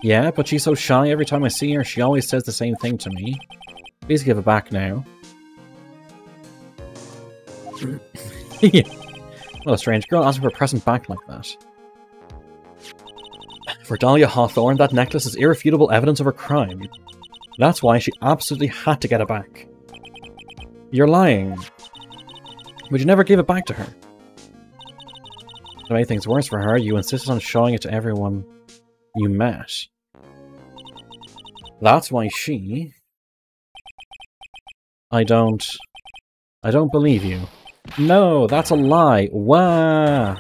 Yeah, but she's so shy every time I see her, she always says the same thing to me. Please give it back now. Yeah. What a strange girl asking for a present back like that. For Dahlia Hawthorne, that necklace is irrefutable evidence of her crime. That's why she absolutely had to get it back. You're lying. But you never gave it back to her. To make things worse for her, you insisted on showing it to everyone you met. That's why she... I don't believe you. No, that's a lie. Wah!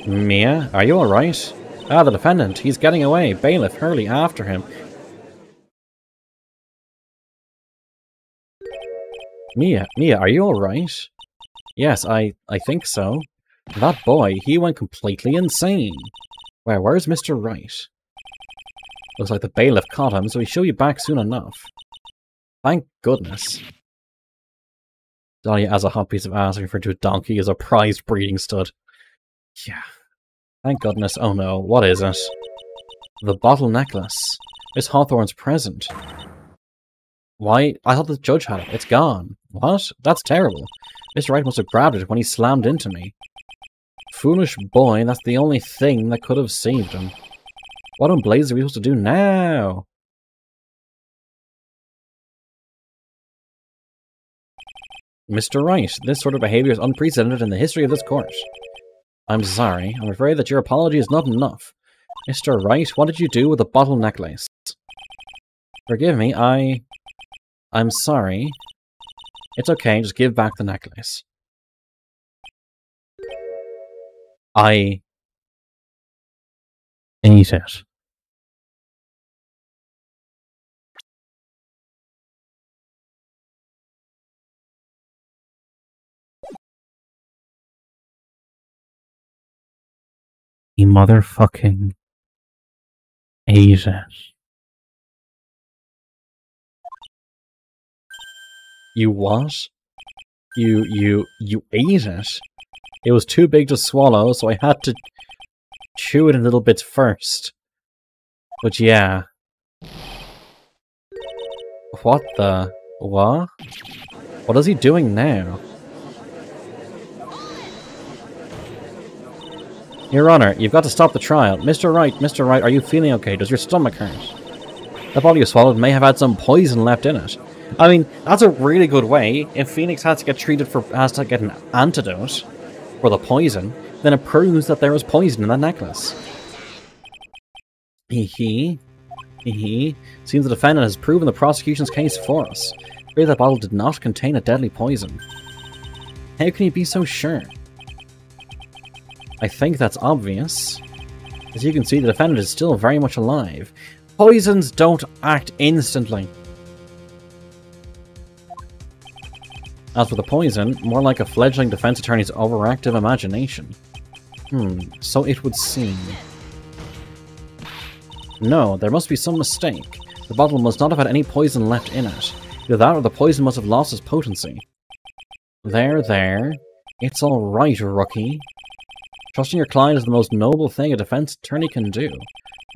Mia, are you alright? Ah, the defendant. He's getting away. Bailiff, Hurley, after him. Mia, are you alright? Yes, I think so. That boy, he went completely insane. Where's Mr. Wright? Looks like the bailiff caught him, so he'll show you back soon enough. Thank goodness. Dahlia has a hot piece of ass referred to a donkey as a prized breeding stud. Yeah. Thank goodness. Oh no, what is it? The bottle necklace. Miss Hawthorne's present. Why? I thought the judge had it. It's gone. What? That's terrible. Mr. Wright must have grabbed it when he slammed into me. Foolish boy, that's the only thing that could have saved him. What in blazes are we supposed to do now? Mr. Wright, this sort of behavior is unprecedented in the history of this court. I'm sorry. I'm afraid that your apology is not enough. Mr. Wright, what did you do with the bottle necklace? Forgive me, I'm sorry. It's okay, just give back the necklace. I ate it. He motherfucking ate it. You what? You ate it? It was too big to swallow, so I had to chew it in little bits first. But yeah. What the... what? What is he doing now? Your Honor, you've got to stop the trial. Mr. Wright, are you feeling okay? Does your stomach hurt? The bottle you swallowed may have had some poison left in it. I mean, that's a really good way. If Phoenix has to get an antidote for the poison, then it proves that there was poison in that necklace. Seems the defendant has proven the prosecution's case for us. Afraid that bottle did not contain a deadly poison. How can you be so sure? I think that's obvious. As you can see, the defendant is still very much alive. Poisons don't act instantly. As for the poison, more like a fledgling defense attorney's overactive imagination. So it would seem. No, there must be some mistake. The bottle must not have had any poison left in it. Either that or the poison must have lost its potency. There. It's alright, rookie. Trusting your client is the most noble thing a defense attorney can do.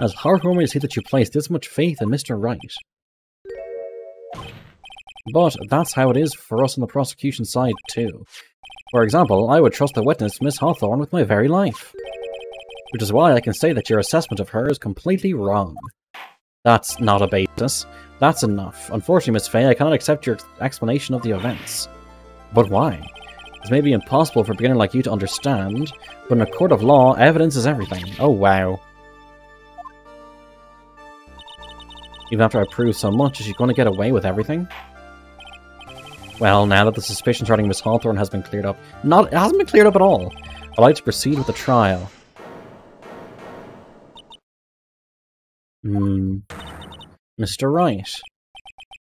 As heartwarming to see that you place this much faith in Mr. Wright. But that's how it is for us on the prosecution side, too. For example, I would trust the witness, Miss Hawthorne, with my very life. Which is why I can say that your assessment of her is completely wrong. That's not a basis. That's enough. Unfortunately, Miss Fay, I cannot accept your explanation of the events. But why? This may be impossible for a beginner like you to understand, but in a court of law, evidence is everything. Oh, wow. Even after I prove so much, is she going to get away with everything? Well, now that the suspicion regarding Miss Hawthorne has been cleared up... it hasn't been cleared up at all. I'd like to proceed with the trial. Mr. Wright.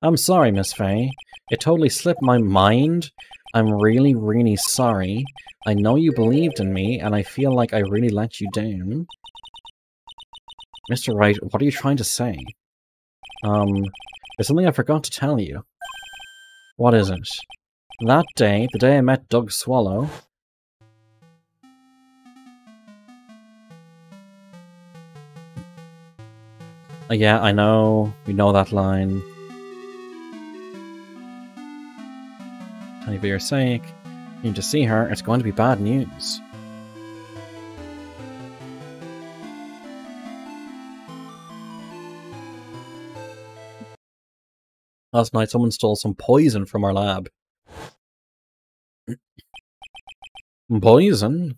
I'm sorry, Miss Fay. It totally slipped my mind. I'm really, really sorry. I know you believed in me, and I feel like I really let you down. Mr. Wright, what are you trying to say? There's something I forgot to tell you. What is it? That day, the day I met Doug Swallow... yeah, I know. We know that line. Tell you for your sake. Need to see her, it's going to be bad news. Last night someone stole some poison from our lab. Poison?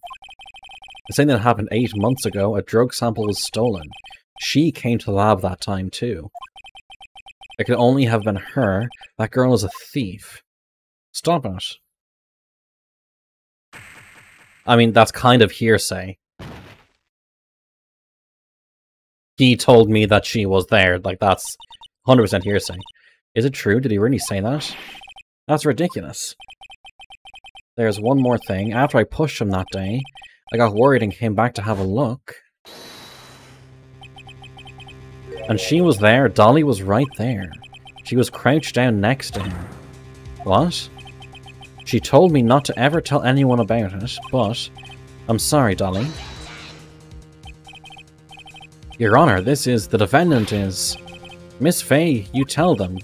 The thing that happened 8 months ago, a drug sample was stolen. She came to the lab that time too. It could only have been her. That girl is a thief. Stop it. I mean, that's kind of hearsay. He told me that she was there. Like, that's 100% hearsay. Is it true? Did he really say that? That's ridiculous. There's one more thing. After I pushed him that day, I got worried and came back to have a look. And she was there. Dolly was right there. She was crouched down next to him. What? She told me not to ever tell anyone about it, but... I'm sorry, Dolly. Your Honor, this is... The defendant is... Miss Faye, you tell them.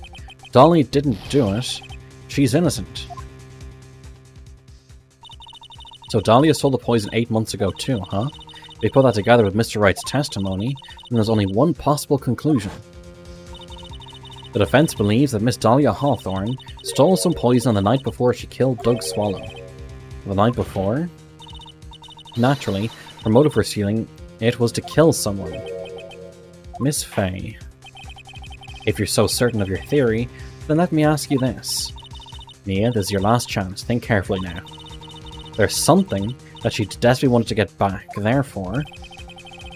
Dolly didn't do it. She's innocent. So Dahlia stole the poison 8 months ago too, huh? If we put that together with Mr. Wright's testimony, then there's only one possible conclusion. The defense believes that Miss Dahlia Hawthorne stole some poison on the night before she killed Doug Swallow. The night before? Naturally, her motive for stealing it was to kill someone. Miss Faye. If you're so certain of your theory, then let me ask you this. Mia, this is your last chance. Think carefully now. There's something that she desperately wanted to get back, therefore...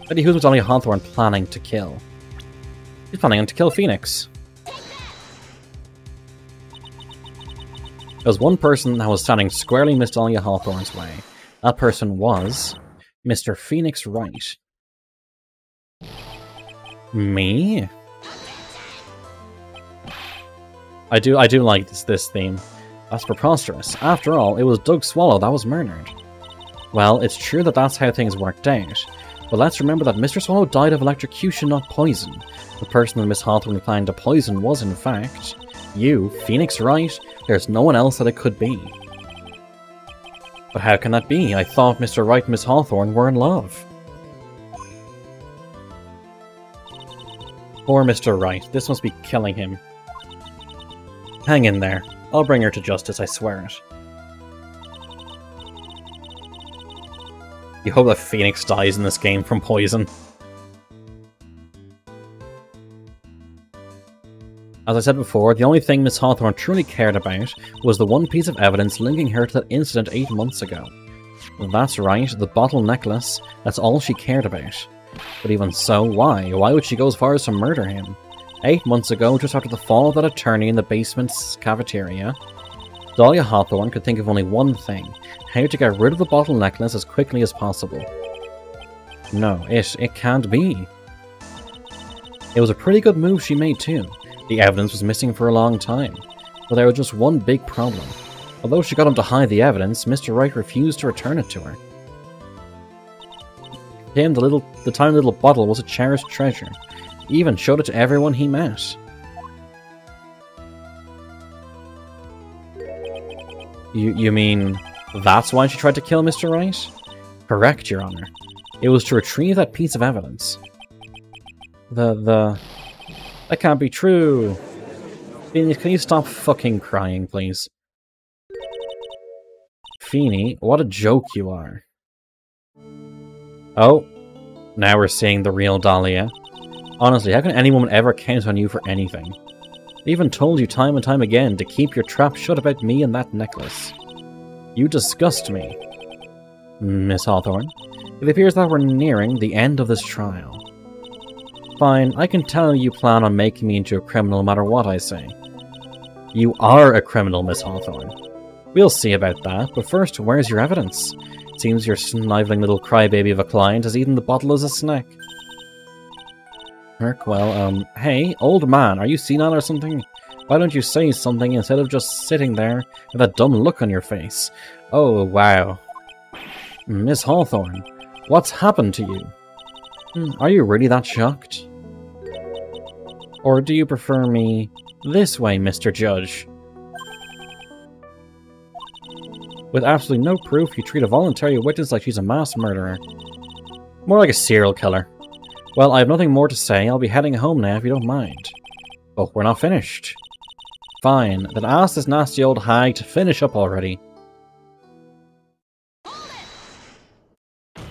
Betty, who's Dahlia Hawthorne planning to kill? She's planning to kill Phoenix. There was one person that was standing squarely in Miss Dahlia Hawthorne's way. That person was... Mr. Phoenix Wright. Me? I do like this theme. That's preposterous. After all, it was Doug Swallow that was murdered. Well, it's true that that's how things worked out. But let's remember that Mr. Swallow died of electrocution, not poison. The person that Miss Hawthorne planned to poison was, in fact, you, Phoenix Wright. There's no one else that it could be. But how can that be? I thought Mr. Wright and Miss Hawthorne were in love. Poor Mr. Wright. This must be killing him. Hang in there. I'll bring her to justice, I swear it. You hope that Phoenix dies in this game from poison. As I said before, the only thing Miss Hawthorne truly cared about was the one piece of evidence linking her to that incident 8 months ago. That's right, the bottle necklace. That's all she cared about. But even so, why? Why would she go as far as to murder him? 8 months ago, just after the fall of that attorney in the basement's cafeteria, Dahlia Hawthorne could think of only one thing: how to get rid of the bottle necklace as quickly as possible. No, it can't be. It was a pretty good move she made too. The evidence was missing for a long time, but there was just one big problem. Although she got him to hide the evidence, Mr. Wright refused to return it to her. To him, the tiny little bottle was a cherished treasure. He even showed it to everyone he met. You mean that's why she tried to kill Mr. Wright? Correct, Your Honor. It was to retrieve that piece of evidence. That can't be true. Feeny, can you stop fucking crying, please? Feeny, what a joke you are. Oh, now we're seeing the real Dahlia. Honestly, how can any woman ever count on you for anything? I even told you time and time again to keep your trap shut about me and that necklace. You disgust me. Miss Hawthorne, it appears that we're nearing the end of this trial. Fine, I can tell you plan on making me into a criminal no matter what I say. You are a criminal, Miss Hawthorne. We'll see about that, but first, where's your evidence? It seems your sniveling little crybaby of a client has eaten the bottle as a snack. Well, hey, old man, are you senile or something? Why don't you say something instead of just sitting there with that dumb look on your face? Oh, wow. Miss Hawthorne, what's happened to you? Are you really that shocked? Or do you prefer me this way, Mr. Judge? With absolutely no proof, you treat a voluntary witness like she's a mass murderer. More like a serial killer. Well, I have nothing more to say. I'll be heading home now if you don't mind. Oh, we're not finished. Fine, then ask this nasty old hag to finish up already. Can't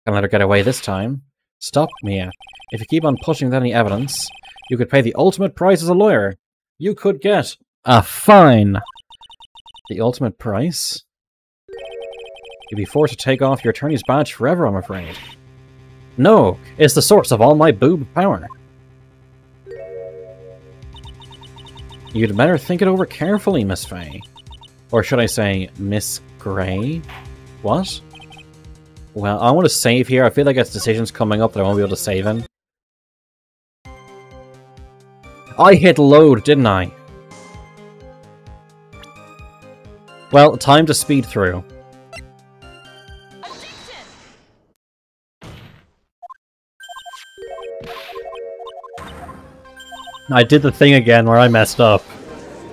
let her get away this time. Stop, Mia. If you keep on pushing without any evidence, you could pay the ultimate price as a lawyer. You could get a fine. The ultimate price? You'd be forced to take off your attorney's badge forever, I'm afraid. No, it's the source of all my boob power. You'd better think it over carefully, Miss Faye. Or should I say, Miss Grey? What? Well, I want to save here. I feel like it's decisions coming up that I won't be able to save in. I hit load, didn't I? Well, time to speed through. I did the thing again where I messed up.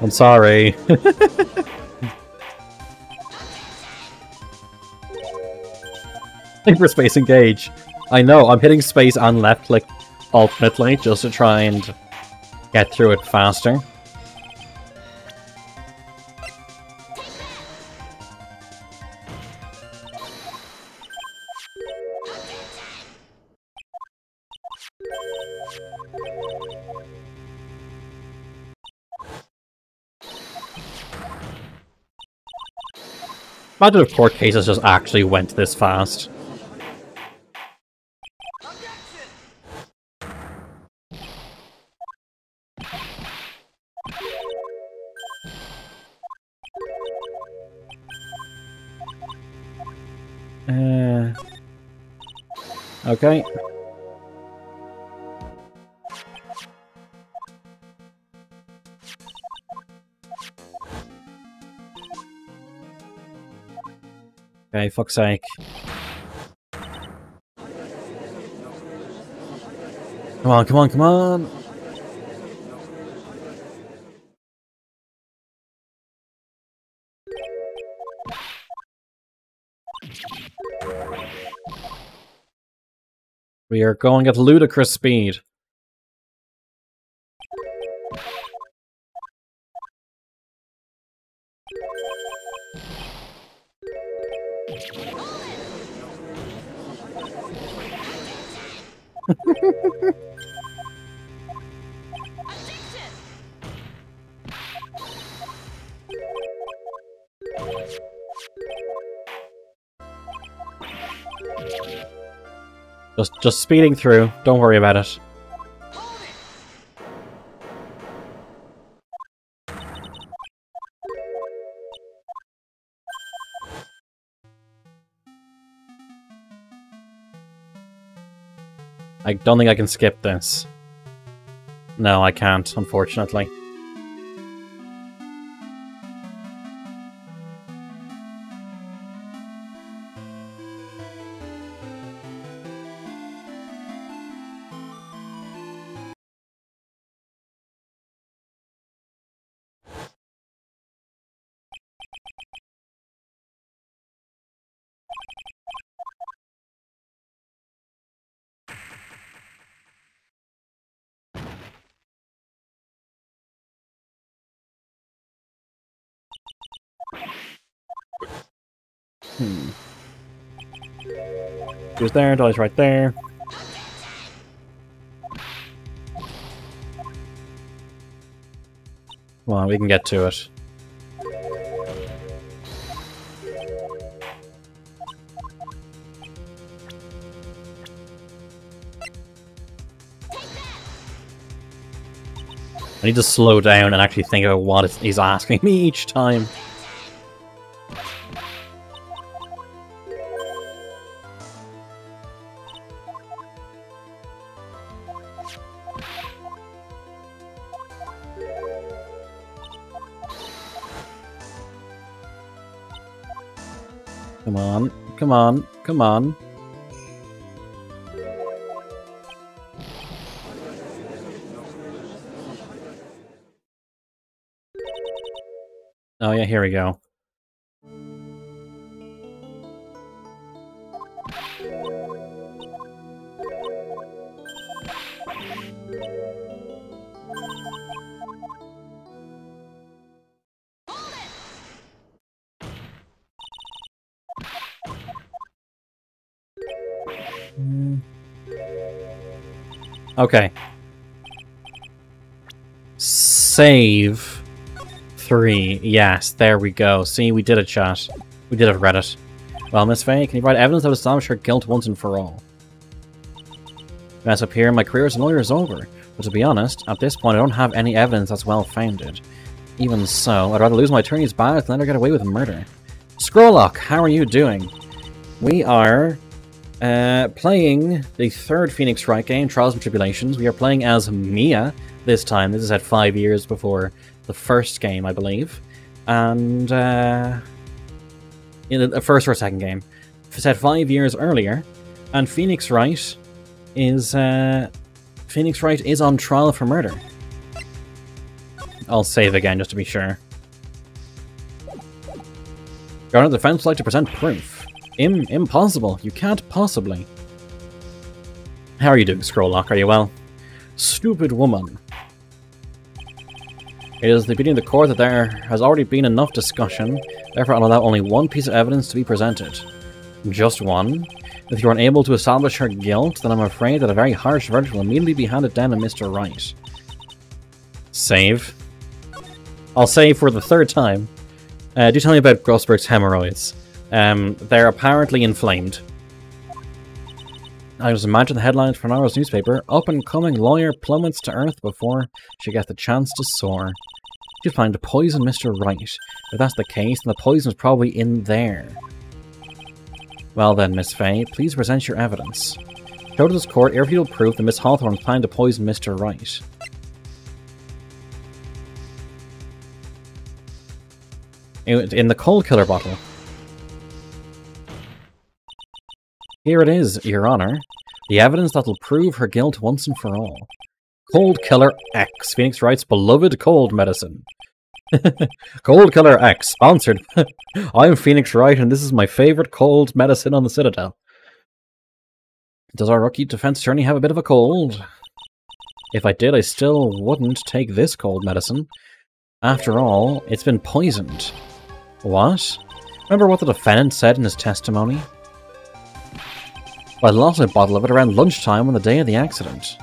I'm sorry. Hyperspace engage. I know, I'm hitting space and left click alternately just to try and get through it faster. Imagine if court cases just actually went this fast. Okay. Okay, fuck's sake. Come on, come on, come on! We are going at ludicrous speed. Just speeding through. Don't worry about it. I don't think I can skip this. No, I can't, unfortunately. Goes there, dies right there. Come on, we can get to it. I need to slow down and actually think about what he's asking me each time. Come on, come on, come on. Oh yeah, here we go. Okay. Save 3. Yes, there we go. See, we did it, chat. We did it, Reddit. Well, Miss Faye, can you provide evidence that would establish her guilt once and for all? Mess up here, my career as a lawyer is over. But to be honest, at this point I don't have any evidence that's well-founded. Even so, I'd rather lose my attorney's badge than let her get away with murder. Scrollock, how are you doing? We are playing the third Phoenix Wright game, Trials and Tribulations. We are playing as Mia this time. This is at 5 years before the first game, I believe. And in the first or second game. Set 5 years earlier. And Phoenix Wright is on trial for murder. I'll save again just to be sure. Your Honor, the defense would like to present proof. Impossible. You can't possibly. How are you doing, Scrollock? Are you well? Stupid woman. It is the opinion of the court that there has already been enough discussion, therefore I'll allow only one piece of evidence to be presented. Just one? If you are unable to establish her guilt, then I'm afraid that a very harsh verdict will immediately be handed down to Mr. Wright. Save. I'll save for the third time. Do tell me about Grossberg's hemorrhoids. They're apparently inflamed. I just imagine the headlines for tomorrow's newspaper. Up-and-coming lawyer plummets to earth before she gets the chance to soar. She's planning to poison Mr. Wright. If that's the case, then the poison is probably in there. Well then, Miss Faye, please present your evidence. Show to this court irrefutable proof that Miss Hawthorne is planning to poison Mr. Wright. In the cold killer bottle. Here it is, Your Honor. The evidence that will prove her guilt once and for all. Cold Killer X, Phoenix Wright's beloved cold medicine. Cold Killer X, sponsored. I'm Phoenix Wright, and this is my favorite cold medicine on the Citadel. Does our rookie defense attorney have a bit of a cold? If I did, I still wouldn't take this cold medicine. After all, it's been poisoned. What? Remember what the defendant said in his testimony? I lost a bottle of it around lunchtime on the day of the accident.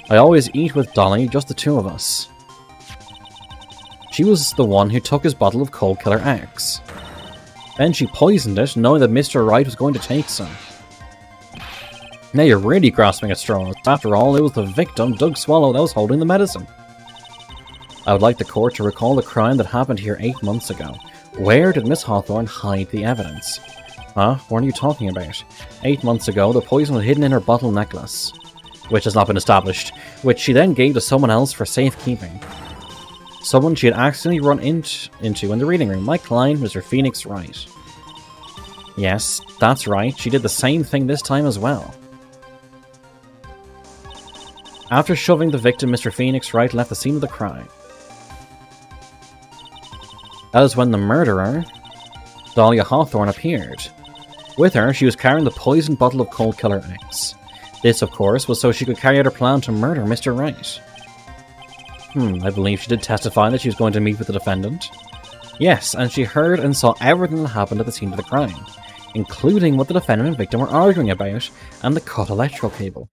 I always eat with Dolly, just the two of us. She was the one who took his bottle of Cold Killer X. Then she poisoned it, knowing that Mr. Wright was going to take some. Now you're really grasping at straws. After all, it was the victim, Doug Swallow, that was holding the medicine. I would like the court to recall the crime that happened here 8 months ago. Where did Miss Hawthorne hide the evidence? Huh? What are you talking about? 8 months ago, the poison was hidden in her bottle necklace, which has not been established, which she then gave to someone else for safekeeping. Someone she had accidentally run into in the reading room. My client, Mr. Phoenix Wright. Yes, that's right. She did the same thing this time as well. After shoving the victim, Mr. Phoenix Wright left the scene of the crime. That is when the murderer, Dahlia Hawthorne, appeared. With her, she was carrying the poisoned bottle of Cold Killer X. This, of course, was so she could carry out her plan to murder Mr. Wright. I believe she did testify that she was going to meet with the defendant. Yes, and she heard and saw everything that happened at the scene of the crime, including what the defendant and victim were arguing about, and the cut electrical cable.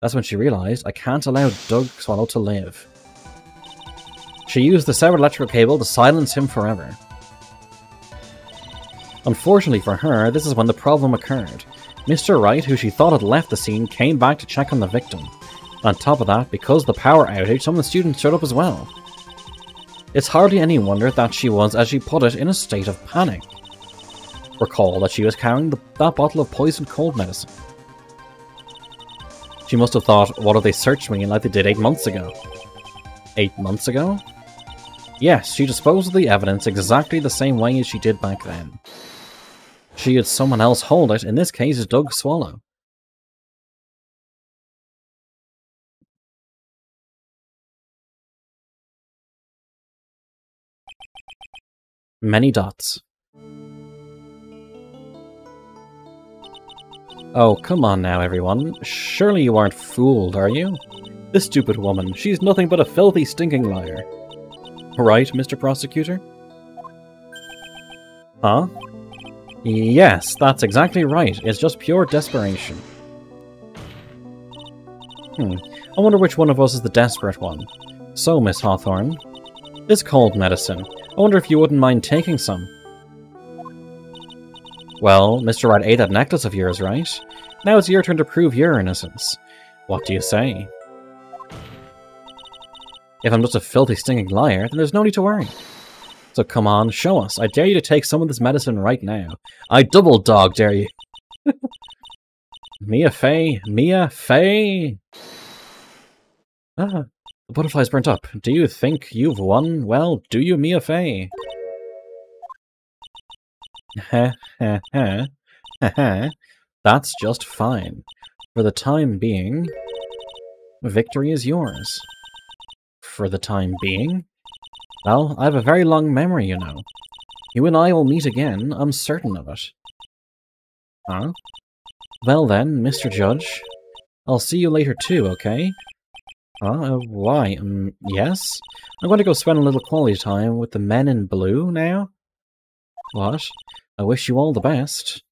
That's when she realised, I can't allow Doug Swallow to live. She used the severed electrical cable to silence him forever. Unfortunately for her, this is when the problem occurred. Mr. Wright, who she thought had left the scene, came back to check on the victim. On top of that, because of the power outage, some of the students showed up as well. It's hardly any wonder that she was, as she put it, in a state of panic. Recall that she was carrying that bottle of poisoned cold medicine. She must have thought, what if they searched me like they did 8 months ago? 8 months ago? Yes, she disposed of the evidence exactly the same way as she did back then. She had someone else hold it, in this case Doug Swallow. Many dots. Oh, come on now, everyone. Surely you aren't fooled, are you? This stupid woman, she's nothing but a filthy, stinking liar. Right, Mr. Prosecutor? Huh? Yes, that's exactly right. It's just pure desperation. I wonder which one of us is the desperate one. So, Miss Hawthorne, this cold medicine. I wonder if you wouldn't mind taking some. Well, Mr. Wright ate that necklace of yours, right? Now it's your turn to prove your innocence. What do you say? If I'm just a filthy, stinging liar, then there's no need to worry. So come on, show us. I dare you to take some of this medicine right now. I double dog dare you. Mia Fey, Mia Fey! Ah, the butterfly's burnt up. Do you think you've won? Well, do you, Mia Fey? Heh heh heh. Heh heh. That's just fine. For the time being, victory is yours. For the time being? Well, I have a very long memory, you know. You and I will meet again, I'm certain of it. Huh? Well then, Mr. Judge, I'll see you later too, okay? Why? Yes? I'm going to go spend a little quality time with the men in blue now? What? I wish you all the best.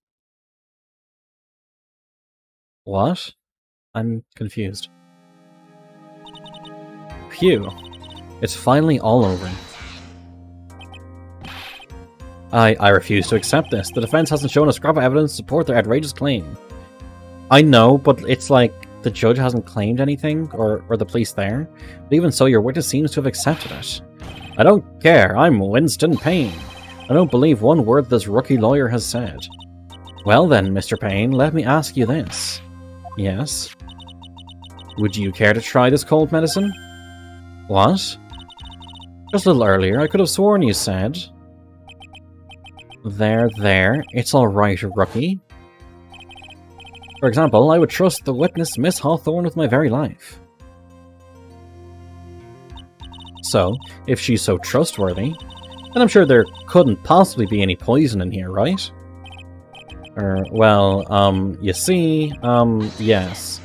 What? I'm confused. Phew. It's finally all over. I refuse to accept this. The defense hasn't shown a scrap of evidence to support their outrageous claim. I know, but it's like the judge hasn't claimed anything, or the police there. But even so, your witness seems to have accepted it. I don't care. I'm Winston Payne. I don't believe one word this rookie lawyer has said. Well then, Mr. Payne, let me ask you this. Yes? Would you care to try this cold medicine? What? Just a little earlier, I could have sworn you said... There, it's alright, rookie. For example, I would trust the witness, Miss Hawthorne, with my very life. So, if she's so trustworthy, then I'm sure there couldn't possibly be any poison in here, right? You see, yes.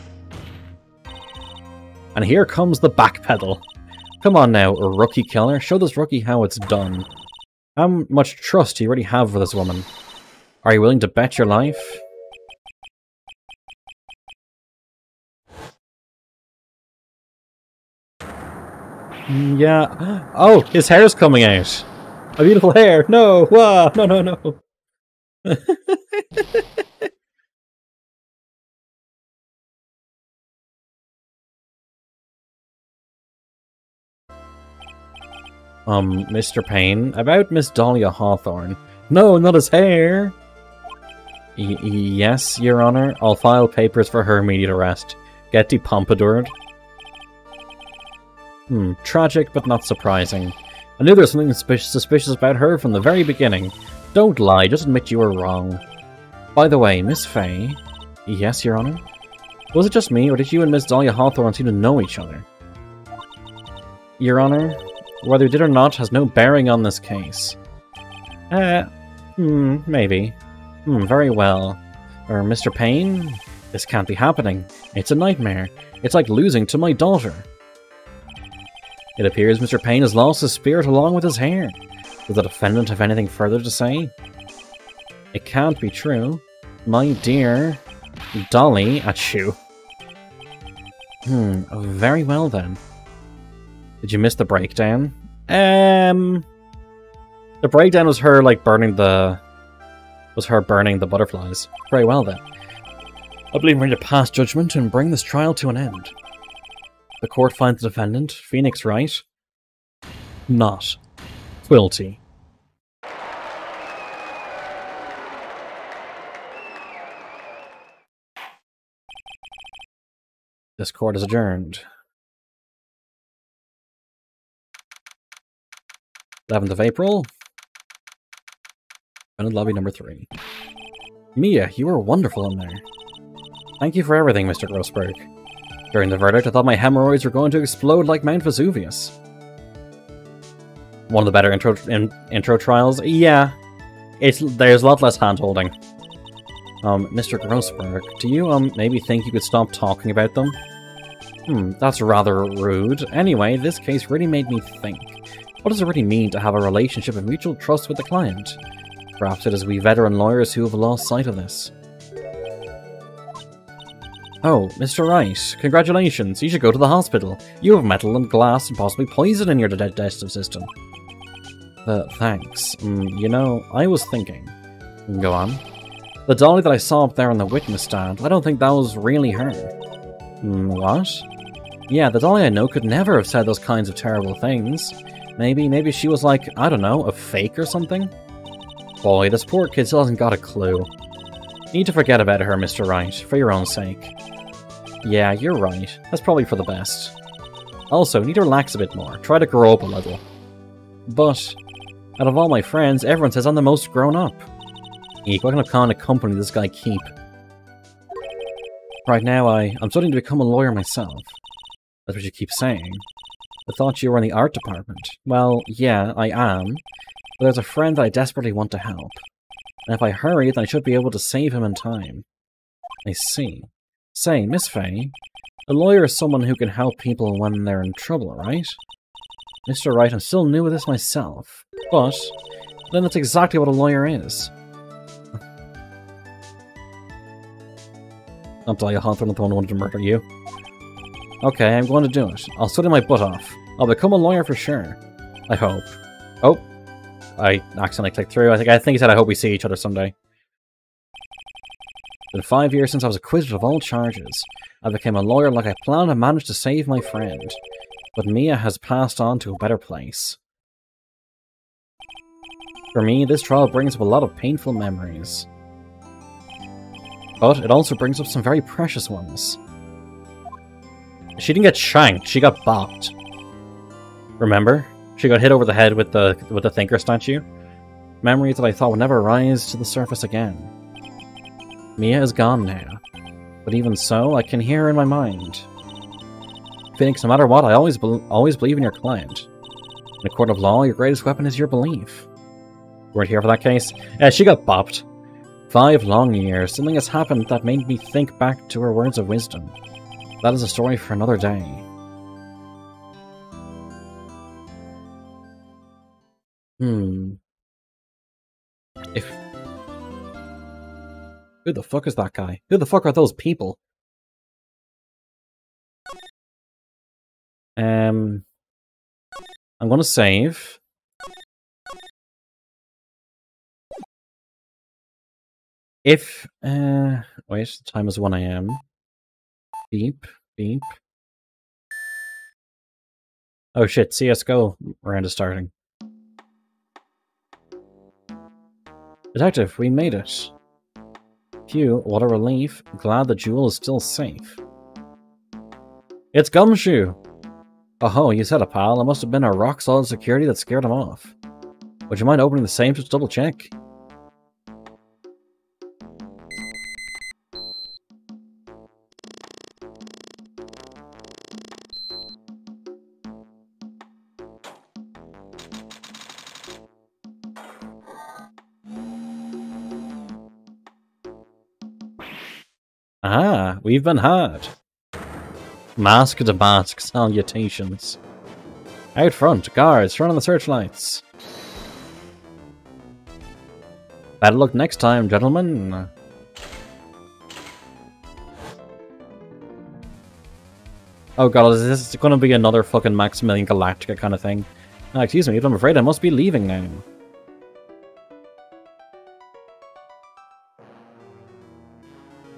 And here comes the backpedal. Come on now, rookie killer, show this rookie how it's done. How much trust do you really have for this woman? Are you willing to bet your life? Yeah. Oh, his hair's coming out. A beautiful hair. No. Wow. No. Mr. Payne, about Miss Dahlia Hawthorne. No, not his hair! Yes, Your Honor. I'll file papers for her immediate arrest. Get depompadured. Tragic, but not surprising. I knew there was something suspicious about her from the very beginning. Don't lie, just admit you were wrong. By the way, Miss Fey... Yes, Your Honor? Was it just me, or did you and Miss Dahlia Hawthorne seem to know each other? Your Honor, whether you did or not has no bearing on this case. Maybe. Very well. Mr. Payne? This can't be happening. It's a nightmare. It's like losing to my daughter. It appears Mr. Payne has lost his spirit along with his hair. Does the defendant have anything further to say? It can't be true. My dear... Dolly, achoo. Very well then. Did you miss the breakdown? The breakdown was her, like, burning the butterflies. Very well then. I believe we're going to pass judgment and bring this trial to an end. The court finds the defendant, Phoenix Wright, not guilty. This court is adjourned. 11th of April. Defendant lobby number 3. Mia, you were wonderful in there. Thank you for everything, Mr. Grossberg. During the verdict, I thought my hemorrhoids were going to explode like Mount Vesuvius. One of the better intro trials? Yeah. There's a lot less hand-holding. Mr. Grossberg, do you, maybe think you could stop talking about them? That's rather rude. Anyway, this case really made me think. What does it really mean to have a relationship of mutual trust with the client? Perhaps it is we veteran lawyers who have lost sight of this. Oh, Mr. Wright, congratulations. You should go to the hospital. You have metal and glass and possibly poison in your digestive system. Thanks. You know, I was thinking. Go on. The dolly that I saw up there on the witness stand, I don't think that was really her. What? Yeah, the dolly I know could never have said those kinds of terrible things. Maybe she was like, I don't know, a fake or something? Boy, this poor kid still hasn't got a clue. You need to forget about her, Mr. Wright, for your own sake. Yeah, you're right. That's probably for the best. Also, you need to relax a bit more. Try to grow up a little. But, out of all my friends, everyone says I'm the most grown up. Eek, what kind of company does this guy keep? Right now, I'm studying to become a lawyer myself. That's what you keep saying. I thought you were in the art department. Well, yeah, I am. But there's a friend that I desperately want to help. And if I hurry, then I should be able to save him in time. I see. Say, Miss Faye, a lawyer is someone who can help people when they're in trouble, right? Mr. Wright, I'm still new at this myself. But, then that's exactly what a lawyer is. I'll tell you, Hawthorne wanted to murder you. Okay, I'm going to do it. I'll study my butt off. I'll become a lawyer for sure. I hope. Oh. I accidentally clicked through. I think he said I hope we see each other someday. It's been 5 years since I was acquitted of all charges. I became a lawyer like I planned and managed to save my friend. But Mia has passed on to a better place. For me, this trial brings up a lot of painful memories. But it also brings up some very precious ones. She didn't get shanked, she got bopped. Remember? She got hit over the head with the Thinker statue. Memories that I thought would never rise to the surface again. Mia is gone now. But even so, I can hear her in my mind. Phoenix, no matter what, I always believe in your client. In a court of law, your greatest weapon is your belief. You weren't here for that case? Yeah, she got bopped. 5 long years. Something has happened that made me think back to her words of wisdom. That is a story for another day. Who the fuck is that guy? Who the fuck are those people? I'm gonna save. If, wait, the time is 1 AM. Beep, beep. Oh shit, CSGO round is starting. Detective, we made it. Phew, what a relief. Glad the jewel is still safe. It's Gumshoe! Oh, you said it, pal. It must have been our rock-solid security that scared him off. Would you mind opening the safe just to double-check? Ah, we've been had. Mask to mask salutations. Out front, guards, turn on the searchlights. Better luck next time, gentlemen. Oh god, is this going to be another fucking Maximilian Galactica kind of thing? Excuse me, I'm afraid I must be leaving now.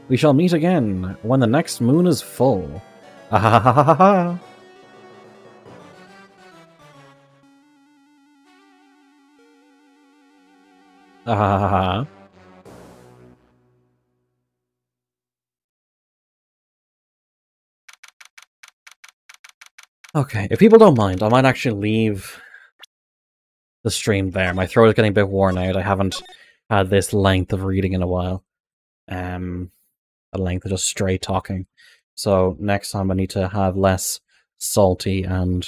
We shall meet again when the next moon is full. Ah ha ha ha ha ha! Ah ha ha ha! Okay, if people don't mind, I might actually leave the stream there. My throat is getting a bit worn out. I haven't had this length of reading in a while. A length of just straight talking. So next time I need to have less salty and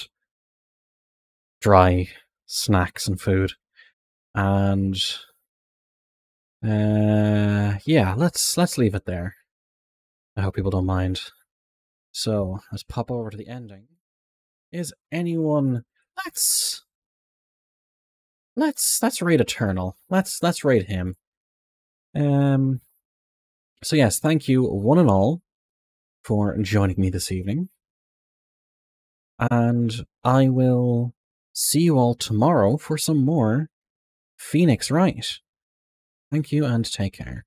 dry snacks and food. And yeah, let's leave it there. I hope people don't mind. So let's pop over to the ending. Is anyone... Let's Let's raid Eternal. Let's raid him. So yes, thank you one and all for joining me this evening. And I will see you all tomorrow for some more Phoenix Wright. Thank you and take care.